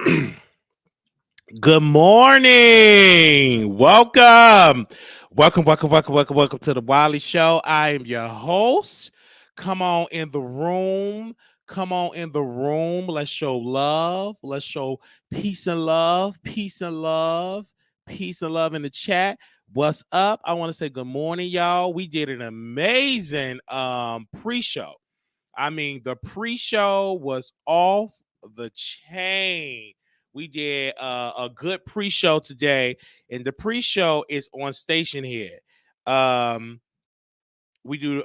Good morning. Welcome to the Wiley Show. I am your host. Come on in the room. Come on in the room. Let's show love. Let's show peace and love. Peace and love. Peace and love in the chat. What's up? I want to say good morning, y'all. We did an amazing pre-show. I mean, the pre-show was off the chain. We did a good pre-show today, and the pre-show is on Station Head. Um, we do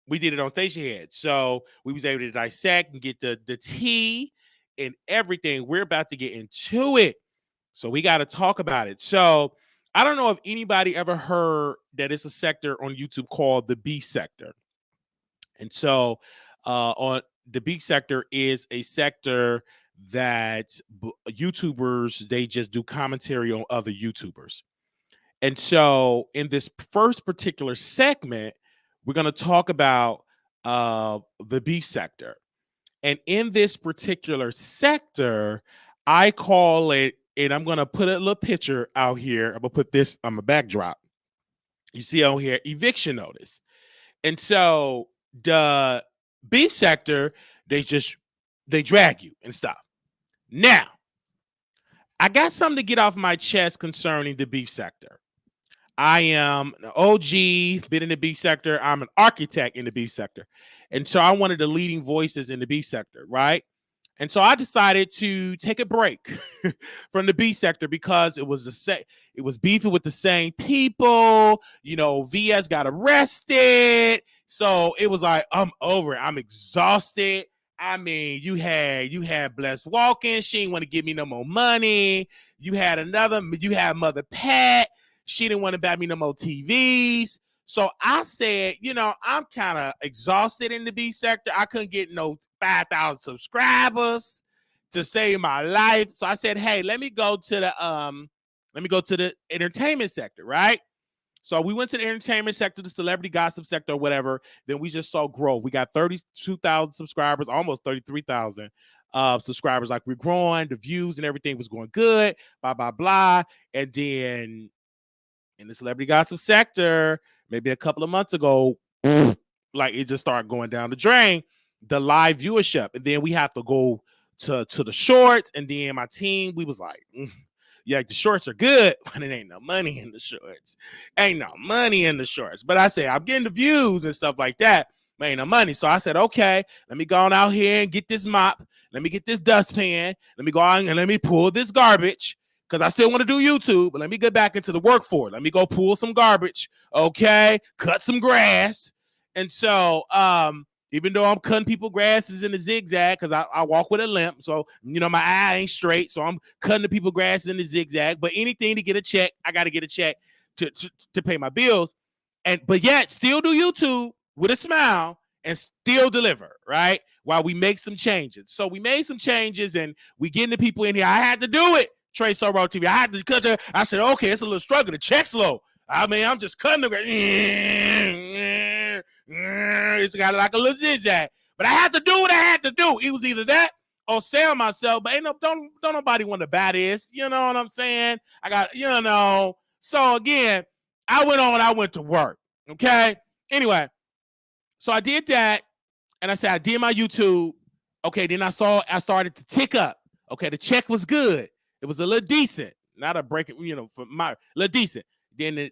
we did it on Station Head, so we was able to dissect and get the tea and everything. We're about to get into it, so we got to talk about it. So I don't know if anybody ever heard that it's a sector on YouTube called the beef sector. And so on the beef sector is a sector that YouTubers, they just do commentary on other YouTubers. And so in this first particular segment, we're going to talk about the beef sector. And in this particular sector, I call it, and I'm going to put a little picture out here. I'm going to put this on my backdrop. You see on here, eviction notice. And so the beef sector, they drag you and stuff. Now, I got something to get off my chest concerning the beef sector. I am an OG, been in the beef sector. I'm an architect in the beef sector. And so I'm one of the leading voices in the beef sector, right? And so I decided to take a break from the beef sector because it was it was beefing with the same people. You know, VS got arrested. So it was like, I'm over it. I'm exhausted. I mean, you had Bless Walking. She didn't want to give me no more money. You had Mother Pat. She didn't want to buy me no more TVs. So I said, I'm kind of exhausted in the B sector. I couldn't get no 5,000 subscribers to save my life. So I said, hey, let me go to the entertainment sector, right? So we went to the entertainment sector, the celebrity gossip sector, or whatever. Then we just saw growth. We got 32,000 subscribers, almost 33,000 subscribers. Like, we're growing, the views and everything was going good, blah, blah, blah. And then in the celebrity gossip sector, maybe a couple of months ago, like, it just started going down the drain, the live viewership. And then we have to go to the shorts. And then my team, we was like, yeah, the shorts are good, but it ain't no money in the shorts. Ain't no money in the shorts. But I say, I'm getting the views and stuff like that, but ain't no money. So I said, okay, let me go on out here and get this mop. Let me get this dustpan. Let me go on and let me pull this garbage, because I still want to do YouTube, but let me get back into the workforce. Let me go pull some garbage, okay? Cut some grass. And so, even though I'm cutting people grasses in the zigzag, because I walk with a limp, so, my eye ain't straight, so I'm cutting the people grasses in the zigzag. But anything to get a check, I got to get a check to pay my bills. But yet, still do YouTube with a smile and still deliver, right? While we make some changes. So we made some changes, and we getting the people in here. I had to do it. Trey Sorrow TV. I had to cut her. I said, okay, it's a little struggle. The check's low. I mean, I'm just cutting the grass. It's got like a little zigzag. But I had to do what I had to do. It was either that or sell myself. But don't nobody want to buy this. You know what I'm saying? I got, So again, I went to work. Okay. Anyway, so I did that. And I said, I did my YouTube. Okay. Then I started to tick up. Okay. The check was good. It was a little decent, not a break, for my little decent. Then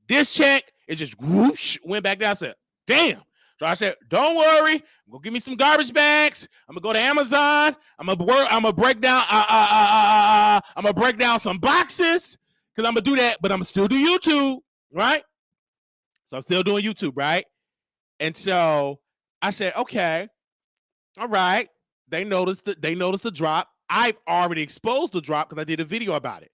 this check, it just whoosh, went back down. I said, damn. So I said, don't worry. Go give me some garbage bags. I'm gonna go to Amazon. I'm gonna break down. I'm gonna break down some boxes, because I'm gonna do that. But I'm gonna still do YouTube, right? So I'm still doing YouTube, right? And so I said, okay, all right. They noticed the drop. I've already exposed the drop because I did a video about it,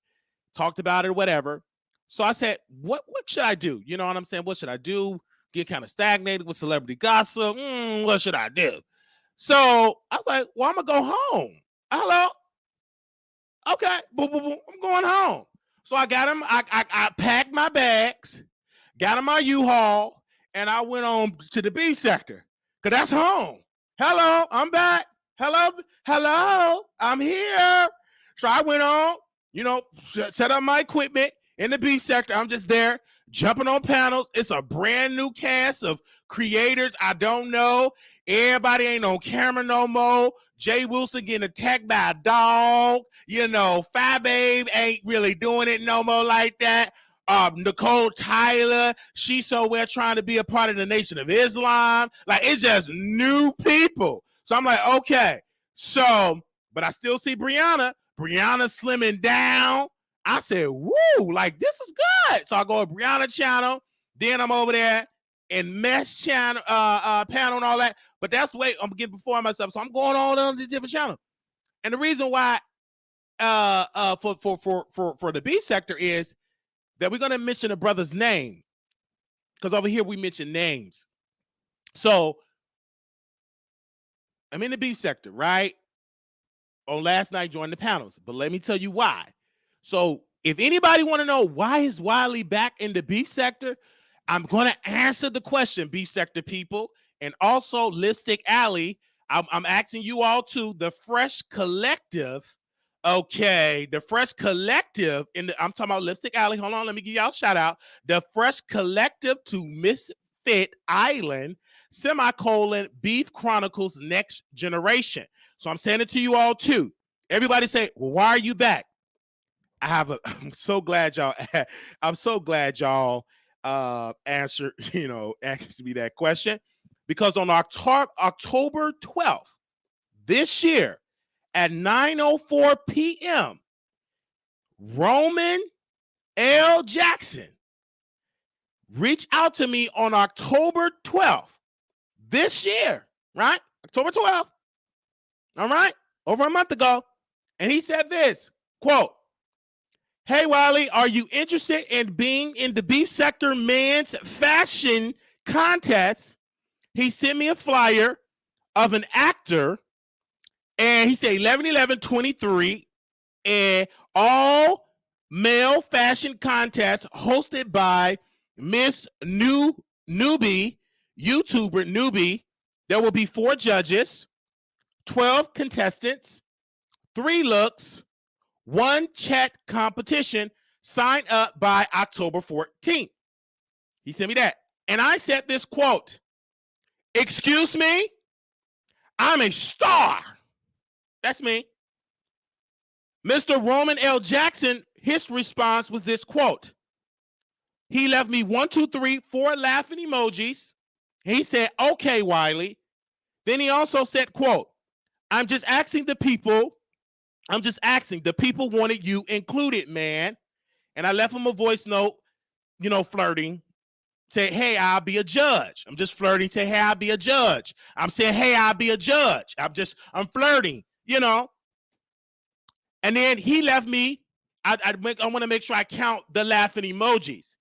talked about it or whatever. So I said, what should I do? You know what I'm saying? What should I do? Get kind of stagnated with celebrity gossip. What should I do? So I was like, well, I'm going to go home. Hello? Okay. Boom, boom, boom. I'm going home. So I got him. I packed my bags, got in my U-Haul, and I went on to the beef sector, because that's home. Hello, I'm back. hello, I'm here. So I went on, set up my equipment in the beef sector. I'm just there jumping on panels. It's a brand new cast of creators I don't know. Everybody ain't on camera no more. Jay Wilson getting attacked by a dog. Fat Babe ain't really doing it no more like that. Nicole Tyler, she's somewhere trying to be a part of the Nation of Islam. Like, it's just new people. So I'm like, okay. So, but I still see Brianna slimming down. I said, woo, like, this is good. So I go to Brianna channel. Then I'm over there in Mesh channel, panel and all that. But that's the way I'm getting before myself. So I'm going on the different channel. And the reason why for the B sector is that we're going to mention a brother's name. Because over here we mention names. So I'm in the B sector, right? On last night joined the panels. But let me tell you why. So if anybody want to know why is Wiley back in the beef sector, I'm going to answer the question, beef sector people. And also Lipstick Alley, I'm asking you all too, the Fresh Collective. Okay, the Fresh Collective, I'm talking about Lipstick Alley. Hold on, let me give y'all a shout out. The Fresh Collective to Misfit Island, Beef Chronicles Next Generation. So I'm saying it to you all too. Everybody say, well, why are you back? I'm so glad y'all answered me that question, because on October 12th this year at 9:04 p.m., Roman L. Jackson reached out to me on October 12th this year, right? October 12th. All right, over a month ago. And he said this, quote, "Hey, Wiley, are you interested in being in the beef sector men's fashion contest?" He sent me a flyer of an actor, and he said 11/11/23, and all male fashion contest hosted by Miss YouTuber Newbie. There will be 4 judges, 12 contestants, 3 looks, 1 chat competition. Sign up by October 14th. He sent me that. And I said this quote, "Excuse me, I'm a star." That's me. Mr. Roman L. Jackson, his response was this quote. He left me 1, 2, 3, 4 laughing emojis. He said, "Okay, Wiley." Then he also said, quote, I'm just asking the people wanted you included, man." And I left him a voice note, flirting. Say, "Hey, I'll be a judge." I'm just flirting. Say, "Hey, I'll be a judge." I'm saying, "Hey, I'll be a judge." I'm flirting, And then he left me. I want to make sure I count the laughing emojis,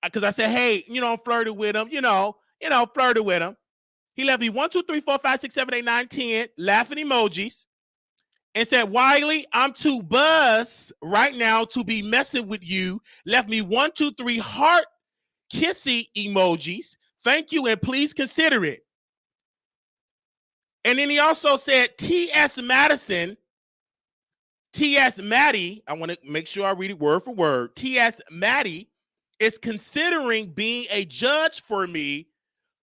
because I said, "Hey, I'm flirting with him, flirted with him." He left me 1, 2, 3, 4, 5, 6, 7, 8, 9, 10 laughing emojis, and said, "Wiley, I'm too buzzed right now to be messing with you." Left me 1, 2, 3 heart kissy emojis. "Thank you, and please consider it." And then he also said, T.S. Maddie, I want to make sure I read it word for word. T.S. Maddie is considering being a judge for me.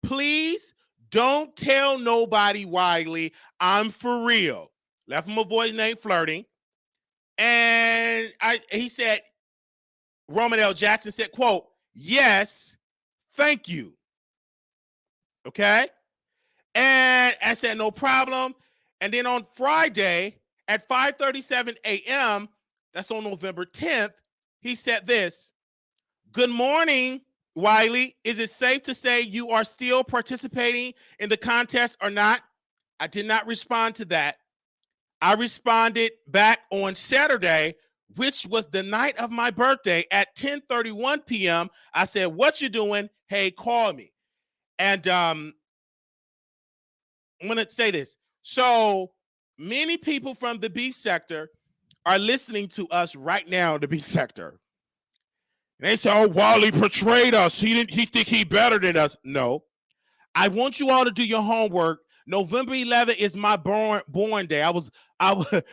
Please don't tell nobody, Wiley. I'm for real. Left him a voice name flirting. And he said, Roman L. Jackson said, quote, "Yes, thank you." Okay. And I said, "No problem." And then on Friday at 5:37 a.m., that's on November 10th, he said this, "Good morning, Wiley. Is it safe to say you are still participating in the contest or not?" I did not respond to that. I responded back on Saturday, which was the night of my birthday, at 10:31 p.m. I said, "What you doing? Hey, call me." And I'm going to say this. So many people from the beef sector are listening to us right now in the beef sector. And they say, "Oh, Wiley portrayed us. He think he better than us." No. I want you all to do your homework November 11th is my born day.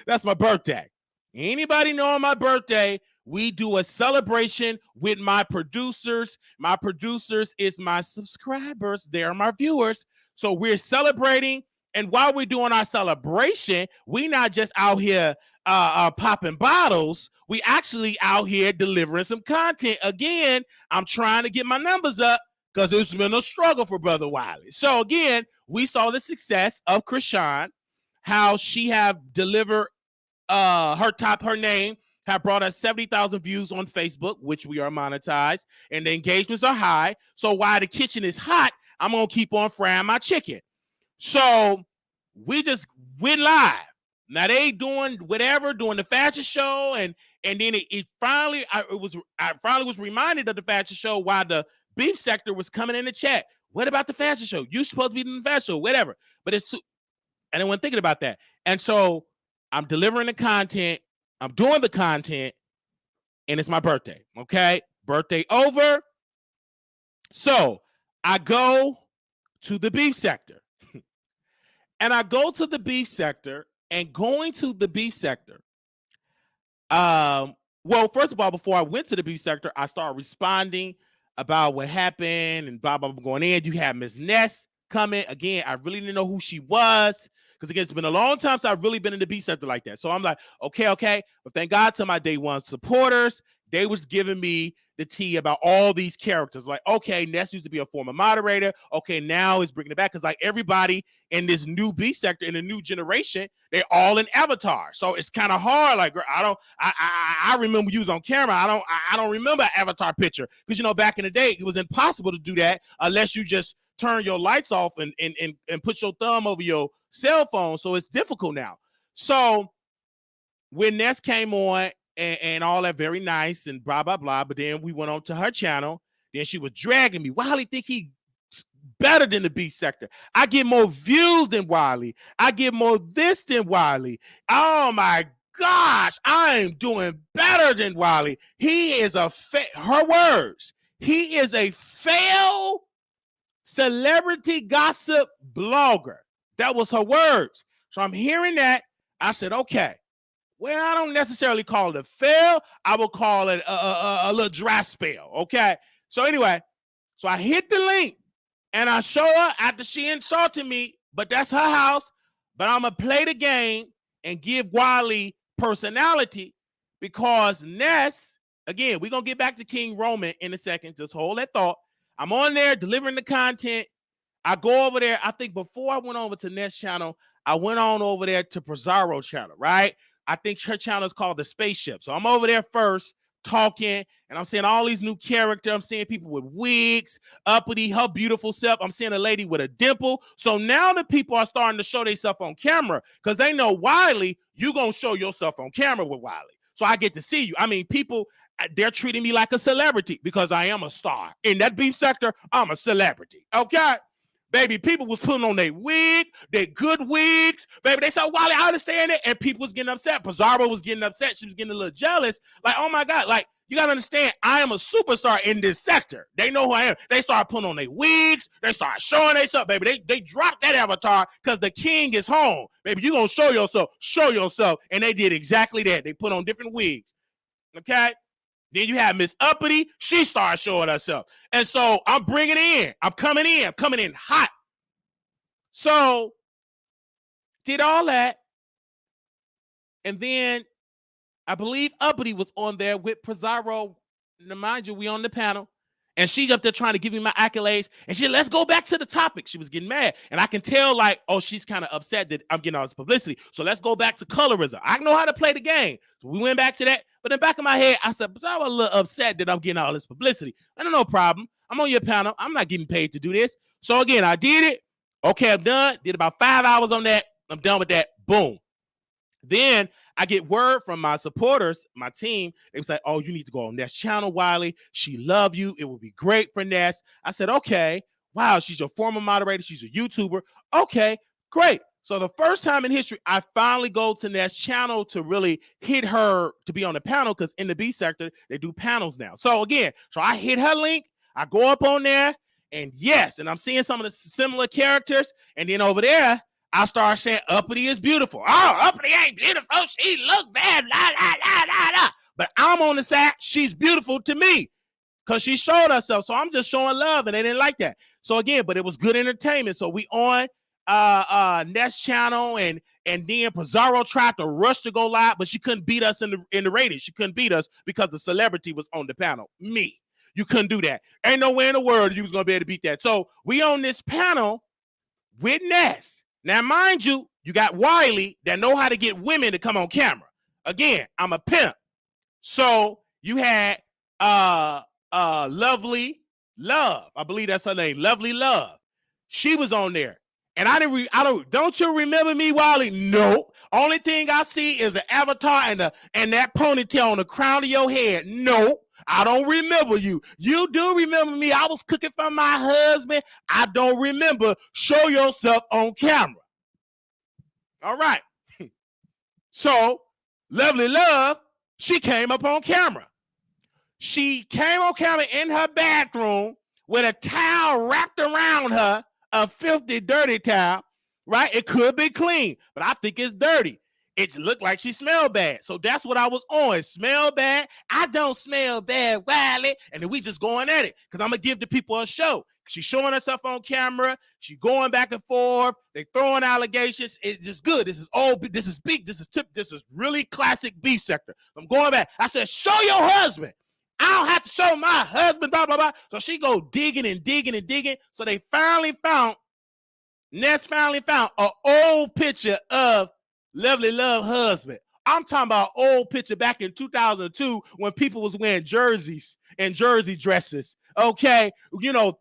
That's my birthday. Anybody knowing my birthday, we do a celebration with my producers. My producers is my subscribers. They're my viewers. So we're celebrating. And while we're doing our celebration, we not just out here popping bottles. We actually out here delivering some content. Again, I'm trying to get my numbers up because it's been a struggle for Brother Wiley. So again, we saw the success of Krishan, how she have delivered her name have brought us 70,000 views on Facebook, which we are monetized, and the engagements are high. So while the kitchen is hot, I'm gonna keep on frying my chicken. So we just went live. Now they doing whatever, doing the fashion show, and then I finally was reminded of the fashion show while the beef sector was coming in the chat. What about the fashion show? You supposed to be in the fashion show, whatever. But and I wasn't thinking about that. And so I'm delivering the content, I'm doing the content, and it's my birthday. Okay, birthday over. So I go to the beef sector, and I go to the beef sector. And going to the beef sector, well, first of all, before I went to the beef sector, I started responding about what happened and blah, blah, blah, going in. You have Miss Ness coming. Again, I really didn't know who she was because, again, it's been a long time since I've really been in the beef sector like that. So I'm like, okay. But thank God to my day one supporters, they was giving me the tea about all these characters. Like, okay, Ness used to be a former moderator. Okay, now he's bringing it back because, like, everybody in this new beef sector, in the new generation, they're all in Avatar. So it's kind of hard. Like, I remember you was on camera. I don't remember an Avatar picture because, you know, back in the day, it was impossible to do that unless you just turn your lights off and put your thumb over your cell phone. So it's difficult now. So when Ness came on and all that, very nice and blah, blah, blah. But then we went on to her channel. Then she was dragging me. Wiley think he better than the beef sector. I get more views than Wiley. I get more this than Wiley. Oh my gosh, I am doing better than Wiley. He is her words. He is a failed celebrity gossip blogger. That was her words. So I'm hearing that. I said, okay. Well, I don't necessarily call it a fail. I will call it a little dry spell. Okay. So anyway, so I hit the link and I show her after she insulted me, but that's her house. But I'm going to play the game and give Wiley personality because Ness, again, we're going to get back to King Roman in a second. Just hold that thought. I'm on there delivering the content. I go over there. I think before I went over to Ness channel, I went on over there to Pizarro channel, right? I think her channel is called The Spaceship. So I'm over there first talking, and I'm seeing all these new characters. I'm seeing people with wigs, uppity, her beautiful self. I'm seeing a lady with a dimple. So now the people are starting to show themselves on camera because they know Wiley, you going to show yourself on camera with Wiley. So I get to see you. I mean, people, they're treating me like a celebrity because I am a star. In that beef sector, I'm a celebrity. Okay? Baby, people was putting on their wig, their good wigs. Baby, they said, Wiley, I understand it. And people was getting upset. Pizarro was getting upset. She was getting a little jealous. Like, oh my God. Like, you got to understand, I am a superstar in this sector. They know who I am. They start putting on their wigs. They start showing themselves. Baby, they dropped that avatar because the king is home. Baby, you going to show yourself. And they did exactly that. They put on different wigs. Okay? Then you have Miss Uppity. She started showing herself. And so I'm bringing it in. I'm coming in hot. So did all that. And then I believe Uppity was on there with Pizarro. Now, mind you, we on the panel. And she's up there trying to give me my accolades. And she said, let's go back to the topic. She was getting mad. And I can tell, like, oh, she's kind of upset that I'm getting all this publicity. So let's go back to colorism. I know how to play the game. So we went back to that. But in the back of my head, I said, but I was a little upset that I'm getting all this publicity. I don't know, problem. I'm on your panel. I'm not getting paid to do this. So again, I did it. Okay, I'm done. Did about 5 hours on that. I'm done with that. Boom. Then I get word from my supporters, my team. They was like, oh, you need to go on Ness channel, Wiley. She love you. It would be great for Ness. I said, okay. Wow, she's your former moderator. She's a YouTuber. Okay, great. So the first time in history, I finally go to Ness channel to really hit her to be on the panel because in the B sector, they do panels now. So again, so I hit her link. I go up on there. And yes, and I'm seeing some of the similar characters. And then over there, I start saying uppity is beautiful. Oh, uppity ain't beautiful. She look bad. La, la, la, la, la. But I'm on the side. She's beautiful to me because she showed herself. So I'm just showing love, and they didn't like that. So again, but it was good entertainment. So we on Nest channel, and then Pizarro tried to rush to go live, but she couldn't beat us in the ratings. She couldn't beat us because the celebrity was on the panel. Me. You couldn't do that. Ain't nowhere in the world you was gonna be able to beat that. So we on this panel with Ness. Now, mind you, you got Wiley that know how to get women to come on camera. Again, I'm a pimp. So you had Lovely Love. I believe that's her name. Lovely Love. She was on there. And don't you remember me, Wiley? No. Only thing I see is an avatar and that ponytail on the crown of your head. No. I don't remember you. You do remember me. I was cooking for my husband. I don't remember. Show yourself on camera. All right. So, Lovely Love, she came up on camera. She came on camera in her bathroom with a towel wrapped around her, a filthy, dirty towel, right? It could be clean, but I think it's dirty. It looked like she smelled bad. So that's what I was on. Smell bad. I don't smell bad, Wiley. And then we just going at it because I'm going to give the people a show. She's showing herself on camera. She's going back and forth. They throwing allegations. It's just good. This is old. This is big. This is really classic beef sector. I'm going back. I said, show your husband. I don't have to show my husband, blah, blah, blah. So she go digging and digging and digging. So they Ness finally found an old picture of Lovely Love husband. I'm talking about old picture back in 2002 when people was wearing jerseys and jersey dresses. Okay, them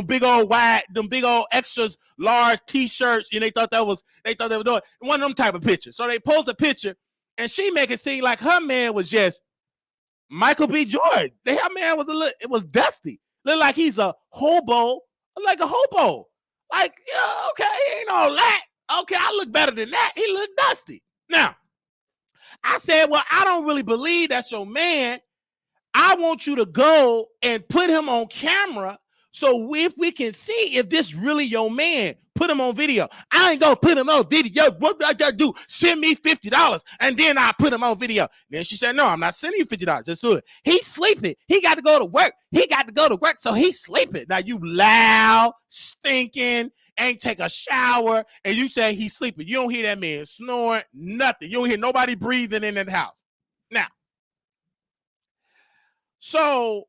big old wide, them big old extras large T-shirts, and they thought they were doing one of them type of pictures. So they post a picture, and she make it seem like her man was just Michael B. Jordan. Her man was it was dusty, looked like he's a hobo, like a hobo. Like, yeah, okay, ain't all that. Okay, I look better than that. He looked dusty. Now, I said, well, I don't really believe that's your man. I want you to go and put him on camera so if we can see if this really your man. Put him on video. I ain't gonna put him on video. What do I gotta do? Send me $50 and then I put him on video. Then she said, no, I'm not sending you $50. Just do it. He's sleeping. He got to go to work. So he's sleeping. Now you loud, stinking, ain't take a shower, and you say he's sleeping. You don't hear that man snoring, nothing. You don't hear nobody breathing in that house. Now, so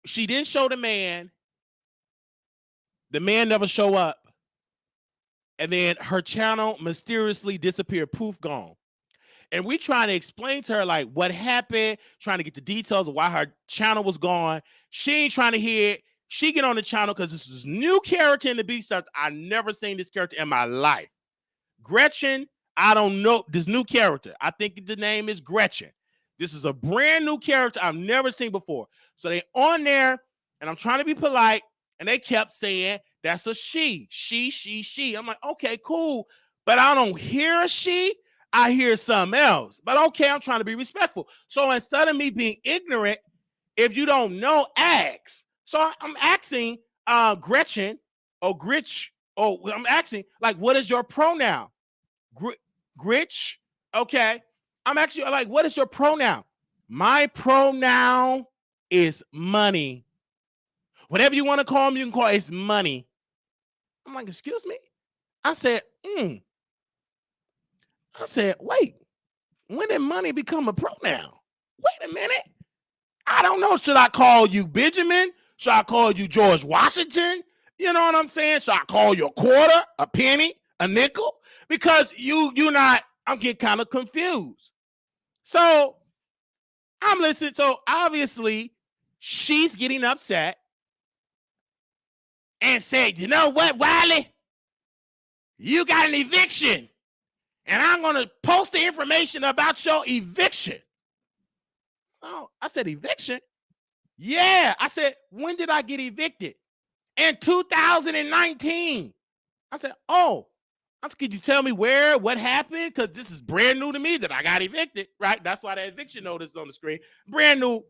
she didn't show the man. The man never show up. And then her channel mysteriously disappeared, poof, gone. And we trying to explain to her like what happened, trying to get the details of why her channel was gone. She ain't trying to hear it. She get on the channel because this is new character in the beef stuff. I never seen this character in my life. Gretchen, I don't know this new character. I think the name is Gretchen. This is a brand new character I've never seen before. So they on there, and I'm trying to be polite, and they kept saying that's a she. I'm like, okay, cool. But I don't hear a she. I hear something else. But okay, I'm trying to be respectful. So instead of me being ignorant, if you don't know, ask. So I'm asking Gretchen or Gritch. Oh, I'm asking, like, what is your pronoun? Gritch? Okay. I'm actually like, what is your pronoun? My pronoun is money. Whatever you want to call me, you can call it. It's money. I'm like, excuse me? I said, wait, when did money become a pronoun? Wait a minute. I don't know. Should I call you Benjamin? Should I call you George Washington? You know what I'm saying? Should I call you a quarter, a penny, a nickel? Because you're not, I'm getting kind of confused. So I'm listening. So obviously she's getting upset and said, you know what, Wiley? You got an eviction. And I'm going to post the information about your eviction. Oh, I said, eviction? Yeah. I said, when did I get evicted? In 2019. I said, oh. I said, could you tell me where, what happened? Because this is brand new to me that I got evicted, right? That's why the eviction notice is on the screen. Brand new.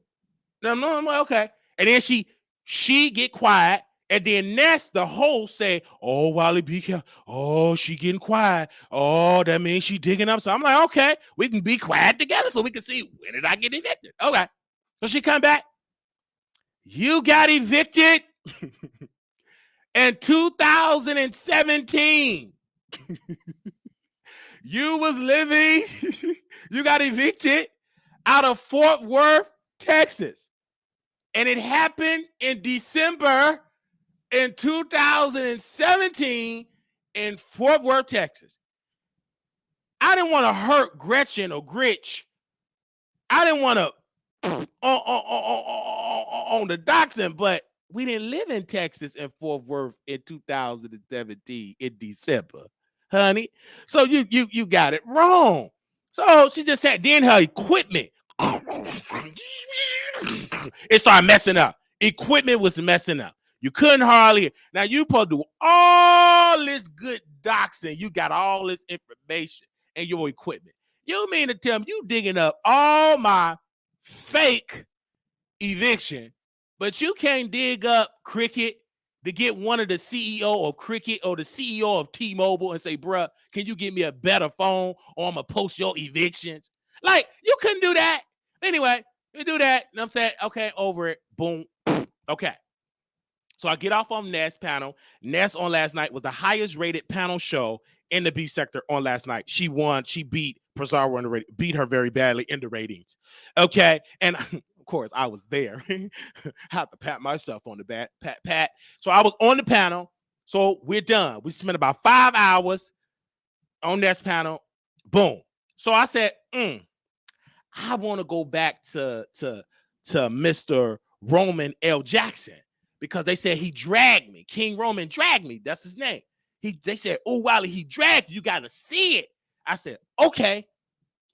I'm like, okay. And then she get quiet. And then Ness, the host, say, "Oh, Wiley, be careful. Oh, she getting quiet. Oh, that means she digging up." So I'm like, okay, we can be quiet together so we can see when did I get evicted. Okay. So she come back. You got evicted in 2017. You was living, you got evicted out of Fort Worth, Texas. And it happened in December in 2017 in Fort Worth, Texas. I didn't want to hurt Gretchen or Gritch. I didn't want to on the doxing, but we didn't live in Texas and Fort Worth in 2017 in December, honey. So you got it wrong. So she just said, then her equipment, it started messing up. Equipment was messing up. You couldn't hardly. Now you supposed to do all this good doxing. You got all this information and your equipment. You mean to tell me you digging up all my fake eviction, but you can't dig up Cricket to get one of the CEO of Cricket or the CEO of T-Mobile and say, bruh, can you give me a better phone or I'm going to post your evictions? Like, you couldn't do that. Anyway, you do that. And I'm saying, okay, over it. Boom. Okay. So I get off on Ness panel. Ness on last night was the highest rated panel show in the beef sector on last night. She won. She beat Pizarro in the rating, beat her very badly in the ratings. Okay. And of course, I was there. I have to pat myself on the back. Pat. So I was on the panel. So we're done. We spent about 5 hours on Ness panel. Boom. So I said, I want to go back to Mr. Roman L. Jackson. Because they said he dragged me. King Roman dragged me. That's his name. They said, oh, Wiley, he dragged you. You got to see it. I said, okay,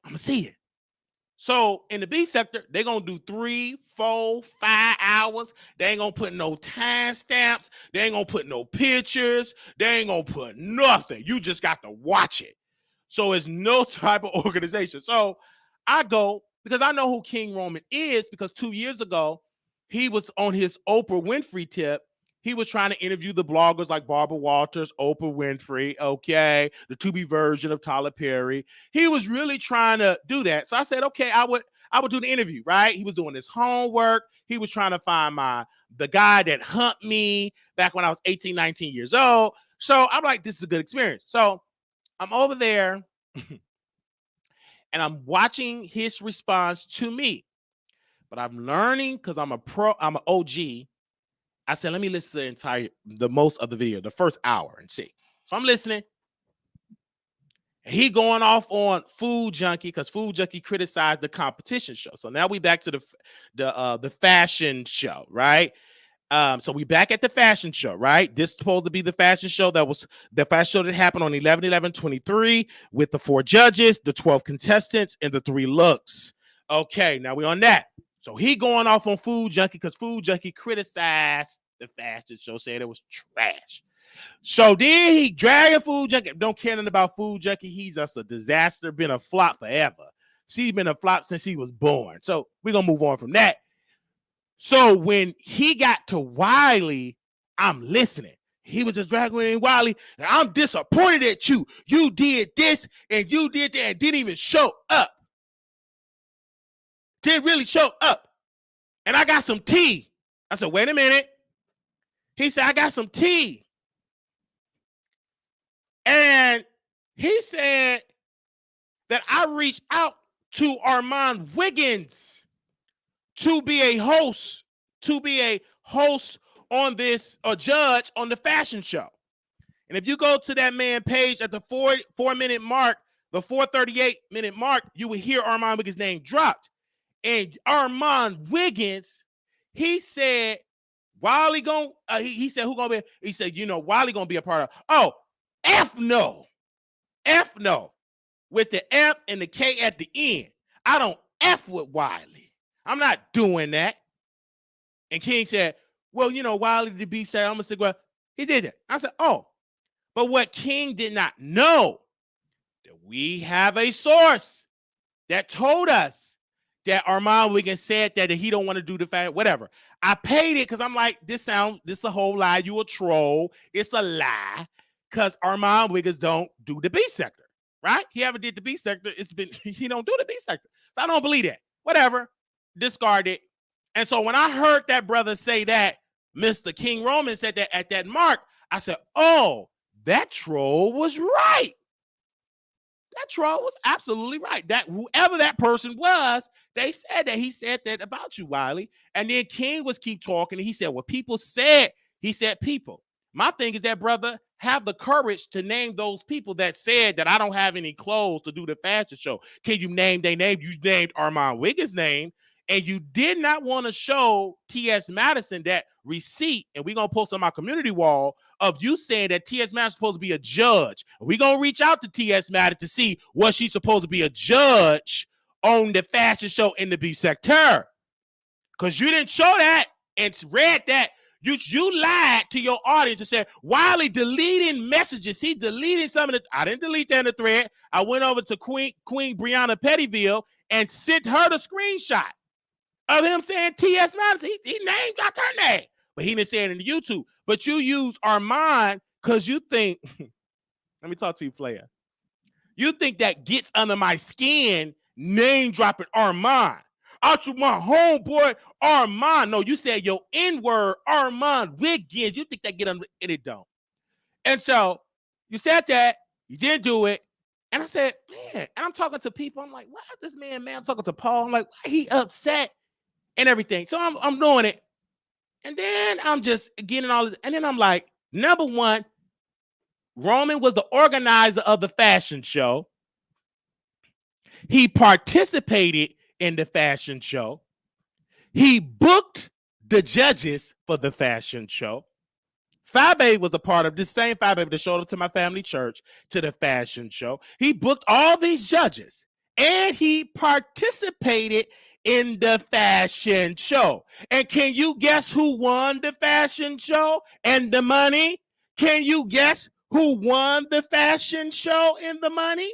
I'm going to see it. So in the beef sector, they're going to do 3, 4, 5 hours. They ain't going to put no time stamps. They ain't going to put no pictures. They ain't going to put nothing. You just got to watch it. So it's no type of organization. So I go because I know who King Roman is because 2 years ago, he was on his Oprah Winfrey tip. He was trying to interview the bloggers like Barbara Walters, Oprah Winfrey, okay, the to-be version of Tyler Perry. He was really trying to do that. So I said, okay, I would do the interview, right? He was doing his homework. He was trying to find the guy that humped me back when I was 18, 19 years old. So I'm like, this is a good experience. So I'm over there and I'm watching his response to me. But I'm learning because I'm an OG. I said, let me listen to the most of the video, the first hour and see. So I'm listening. He going off on Food Junkie because Food Junkie criticized the competition show. So now we back to the fashion show, right? So we back at the fashion show, right? This is supposed to be the fashion show that happened on 11/11/23 with the 4 judges, the 12 contestants, and the 3 looks. Okay, now we on that. So he going off on Food Junkie because Food Junkie criticized the fashion show, saying it was trash. So then he dragging Food Junkie. Don't care nothing about Food Junkie. He's just a disaster, been a flop forever. She's been a flop since he was born. So we're going to move on from that. So when he got to Wiley, I'm listening. He was just dragging in Wiley. And I'm disappointed at you. You did this and you did that and didn't even show up. Didn't really show up. And I got some tea. I said, wait a minute. He said, I got some tea. And he said that I reached out to Armon Wiggins to be a host on this, or judge on the fashion show. And if you go to that man page at the 4-minute mark, the 4:38-minute mark, you will hear Armon Wiggins' name dropped. And Armon Wiggins, he said, Wiley he said, who gonna be? He said, Wiley gonna be a part of. Oh, F no. With the F and the K at the end. I don't F with Wiley. I'm not doing that. And King said, well, Wiley the B said, I'm gonna say, well, he did it. I said, oh, but what King did not know, that we have a source that told us that Armon Wiggins said that he don't want to do the fact, whatever. I paid it because I'm like, this a whole lie. You a troll. It's a lie because Armon Wiggins don't do the B sector, right? He ever did the B sector. He don't do the B sector. So I don't believe that. Whatever. Discard it. And so when I heard that brother say that, Mr. King Roman said that at that mark, I said, oh, that troll was right. That troll was absolutely right. That whoever that person was, they said that he said that about you, Wiley. And then King was keep talking. And he said, well, people said, he said people. My thing is that, brother, have the courage to name those people that said that I don't have any clothes to do the fashion show. Can you name their name? You named Armon Wiggins' name. And you did not want to show T.S. Madison that receipt, and we're going to post on my community wall of you saying that T.S. Madison is supposed to be a judge. We're going to reach out to T.S. Madison to see what she's supposed to be a judge on the fashion show in the beef sector. Because you didn't show that and read that. You lied to your audience and said, Wiley deleting messages. He deleted some of the, I didn't delete that in the thread. I went over to Queen Breonna Pettyville and sent her the screenshot of him saying T.S. Madison. He named dropped her name, but he didn't say it in the YouTube. But you use Armon because you think, let me talk to you, player. You think that gets under my skin, name dropping Armon. Out to my homeboy, Armon. No, you said your N-word, Armon Wiggins. You think that get under, and it don't. And so you said that, you didn't do it. And I said, man, and I'm talking to people. I'm like, why is this man, I'm talking to Paul. I'm like, why he upset? And everything. So I'm doing it. And then I'm just getting all this. And then I'm like, number one, Roman was the organizer of the fashion show. He participated in the fashion show. He booked the judges for the fashion show. Fabe was a part of this same Fabe that showed up to my family church to the fashion show. He booked all these judges and he participated in the fashion show. And can you guess who won the fashion show and the money? Can you guess who won the fashion show and the money?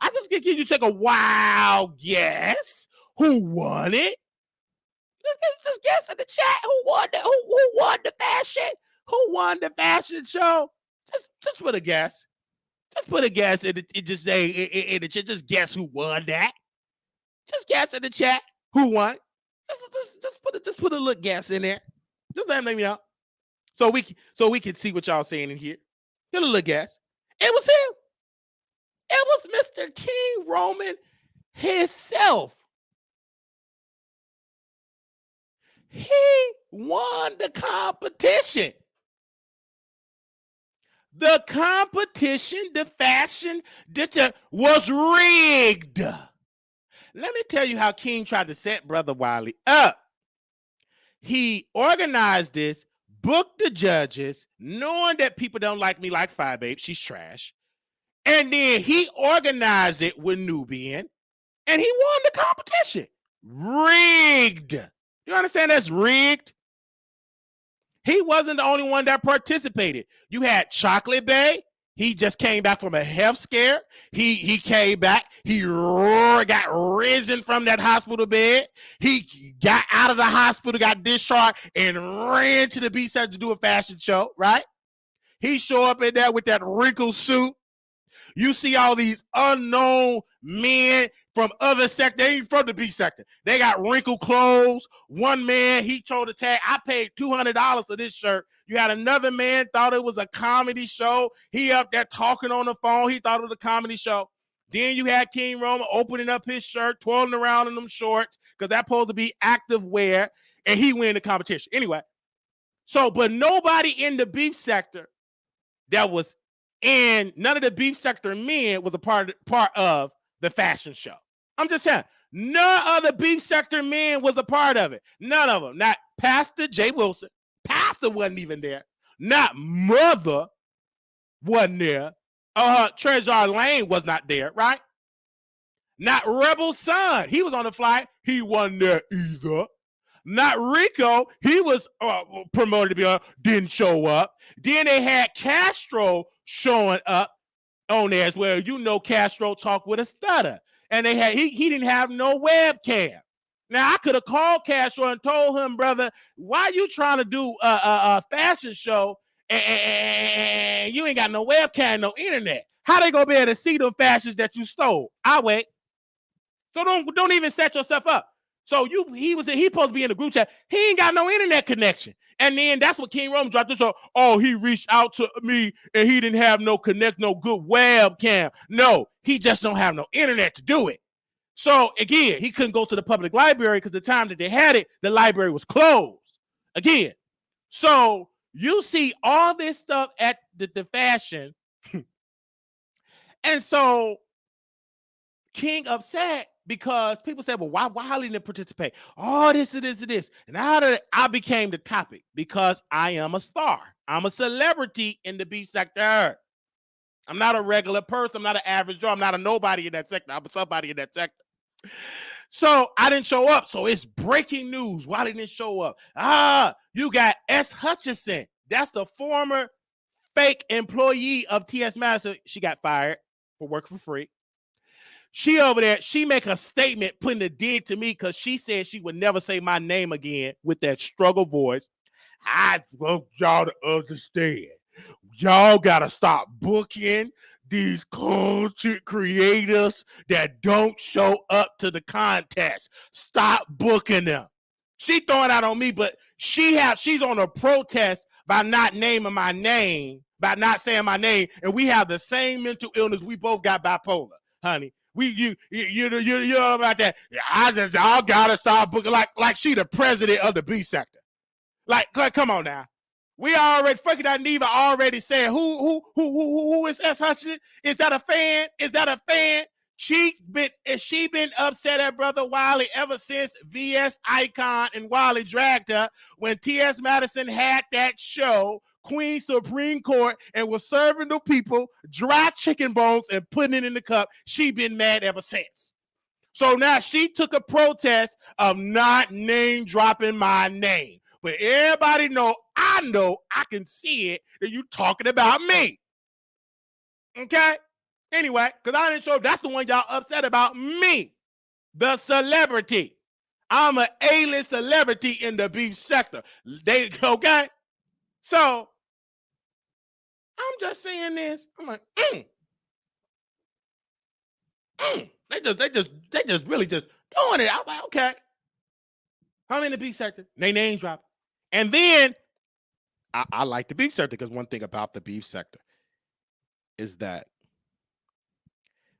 I just can you take a wild guess who won it. Just guess in the chat who won the fashion? Who won the fashion show? Just put a guess. Just put a guess in it. Just guess who won that. Just guess in the chat. Who won? Just put a little guess in there. Just let me know. So we can see what y'all saying in here. Get a little guess. It was him. It was Mr. King Roman himself. He won the competition. The competition, the fashion, was rigged. Let me tell you how King tried to set Brother Wiley up. He organized this, booked the judges, knowing that people don't like me like Five Babe. She's trash. And then he organized it with Nubian, and he won the competition. Rigged. You understand that's rigged? He wasn't the only one that participated. You had Chocolate Bay. He just came back from a health scare. He came back. He got risen from that hospital bed. He got out of the hospital, got discharged, and ran to the beach to do a fashion show, right? He show up in there with that wrinkled suit. You see all these unknown men from other sector. They ain't from the B sector. They got wrinkled clothes. One man, he told the tag, I paid $200 for this shirt. You had another man thought it was a comedy show. He up there talking on the phone. He thought it was a comedy show. Then you had King Roman opening up his shirt, twirling around in them shorts, because that's supposed to be active wear, and he win the competition. Anyway, so, but nobody in the beef sector that was in, none of the beef sector men was a part of the fashion show. I'm just saying, none of the beef sector men was a part of it. None of them. Not Pastor Jay Wilson. Pastor wasn't even there. Not Mother wasn't there. Treasure Lane was not there, right? Not Rebel Son. He was on the flight. He wasn't there either. Not Rico. He was promoted to be on, didn't show up. Then they had Castro showing up on there as well. You know Castro talked with a stutter. And they had he didn't have no webcam. Now I could have called Castro and told him, brother, why you trying to do a fashion show and you ain't got no webcam, no internet? How they gonna be able to see them fashions that you stole? I wait. So don't even set yourself up. So he supposed to be in the group chat. He ain't got no internet connection. And then that's what King Rome dropped this. Oh, he reached out to me and he didn't have no good webcam. No, he just don't have no internet to do it. So again, he couldn't go to the public library because the time that they had it, the library was closed. Again. So you see all this stuff at the fashion. And so King upset because people said, well, why Wiley didn't participate? Oh, this and this and this. And I became the topic because I am a star. I'm a celebrity in the beef sector. I'm not a regular person. I'm not an average Joe. I'm not a nobody in that sector. I'm somebody in that sector. So I didn't show up. So it's breaking news. Wiley didn't show up. You got S. Hutchinson. That's the former fake employee of T.S. Madison. She got fired for working for free. She over there, she make a statement putting a dig to me because she said she would never say my name again with that struggle voice. I want y'all to understand. Y'all got to stop booking these content creators that don't show up to the contest. Stop booking them. She throwing out on me, but she's on a protest by not naming my name, by not saying my name, and we have the same mental illness. We both got bipolar, honey. You know about that. Y'all gotta stop booking like she the president of the B sector. Like come on now. We already fucking that Neva already said who is S. Hutchinson? Is that a fan? Is that a fan? She been upset at Brother Wiley ever since VS Icon and Wiley dragged her when T.S. Madison had that show, Queen Supreme Court, and was serving the people dry chicken bones and putting it in the cup. She been mad ever since. So now she took a protest of not name dropping my name. But everybody know I can see it that you talking about me. Okay? Anyway, because I didn't show that's the one y'all upset about me, the celebrity. I'm an A-list celebrity in the beef sector. Okay? So I'm just saying this. I'm like, They just really just doing it. I was like, okay. I'm in the beef sector. They name drop. And then I like the beef sector because one thing about the beef sector is that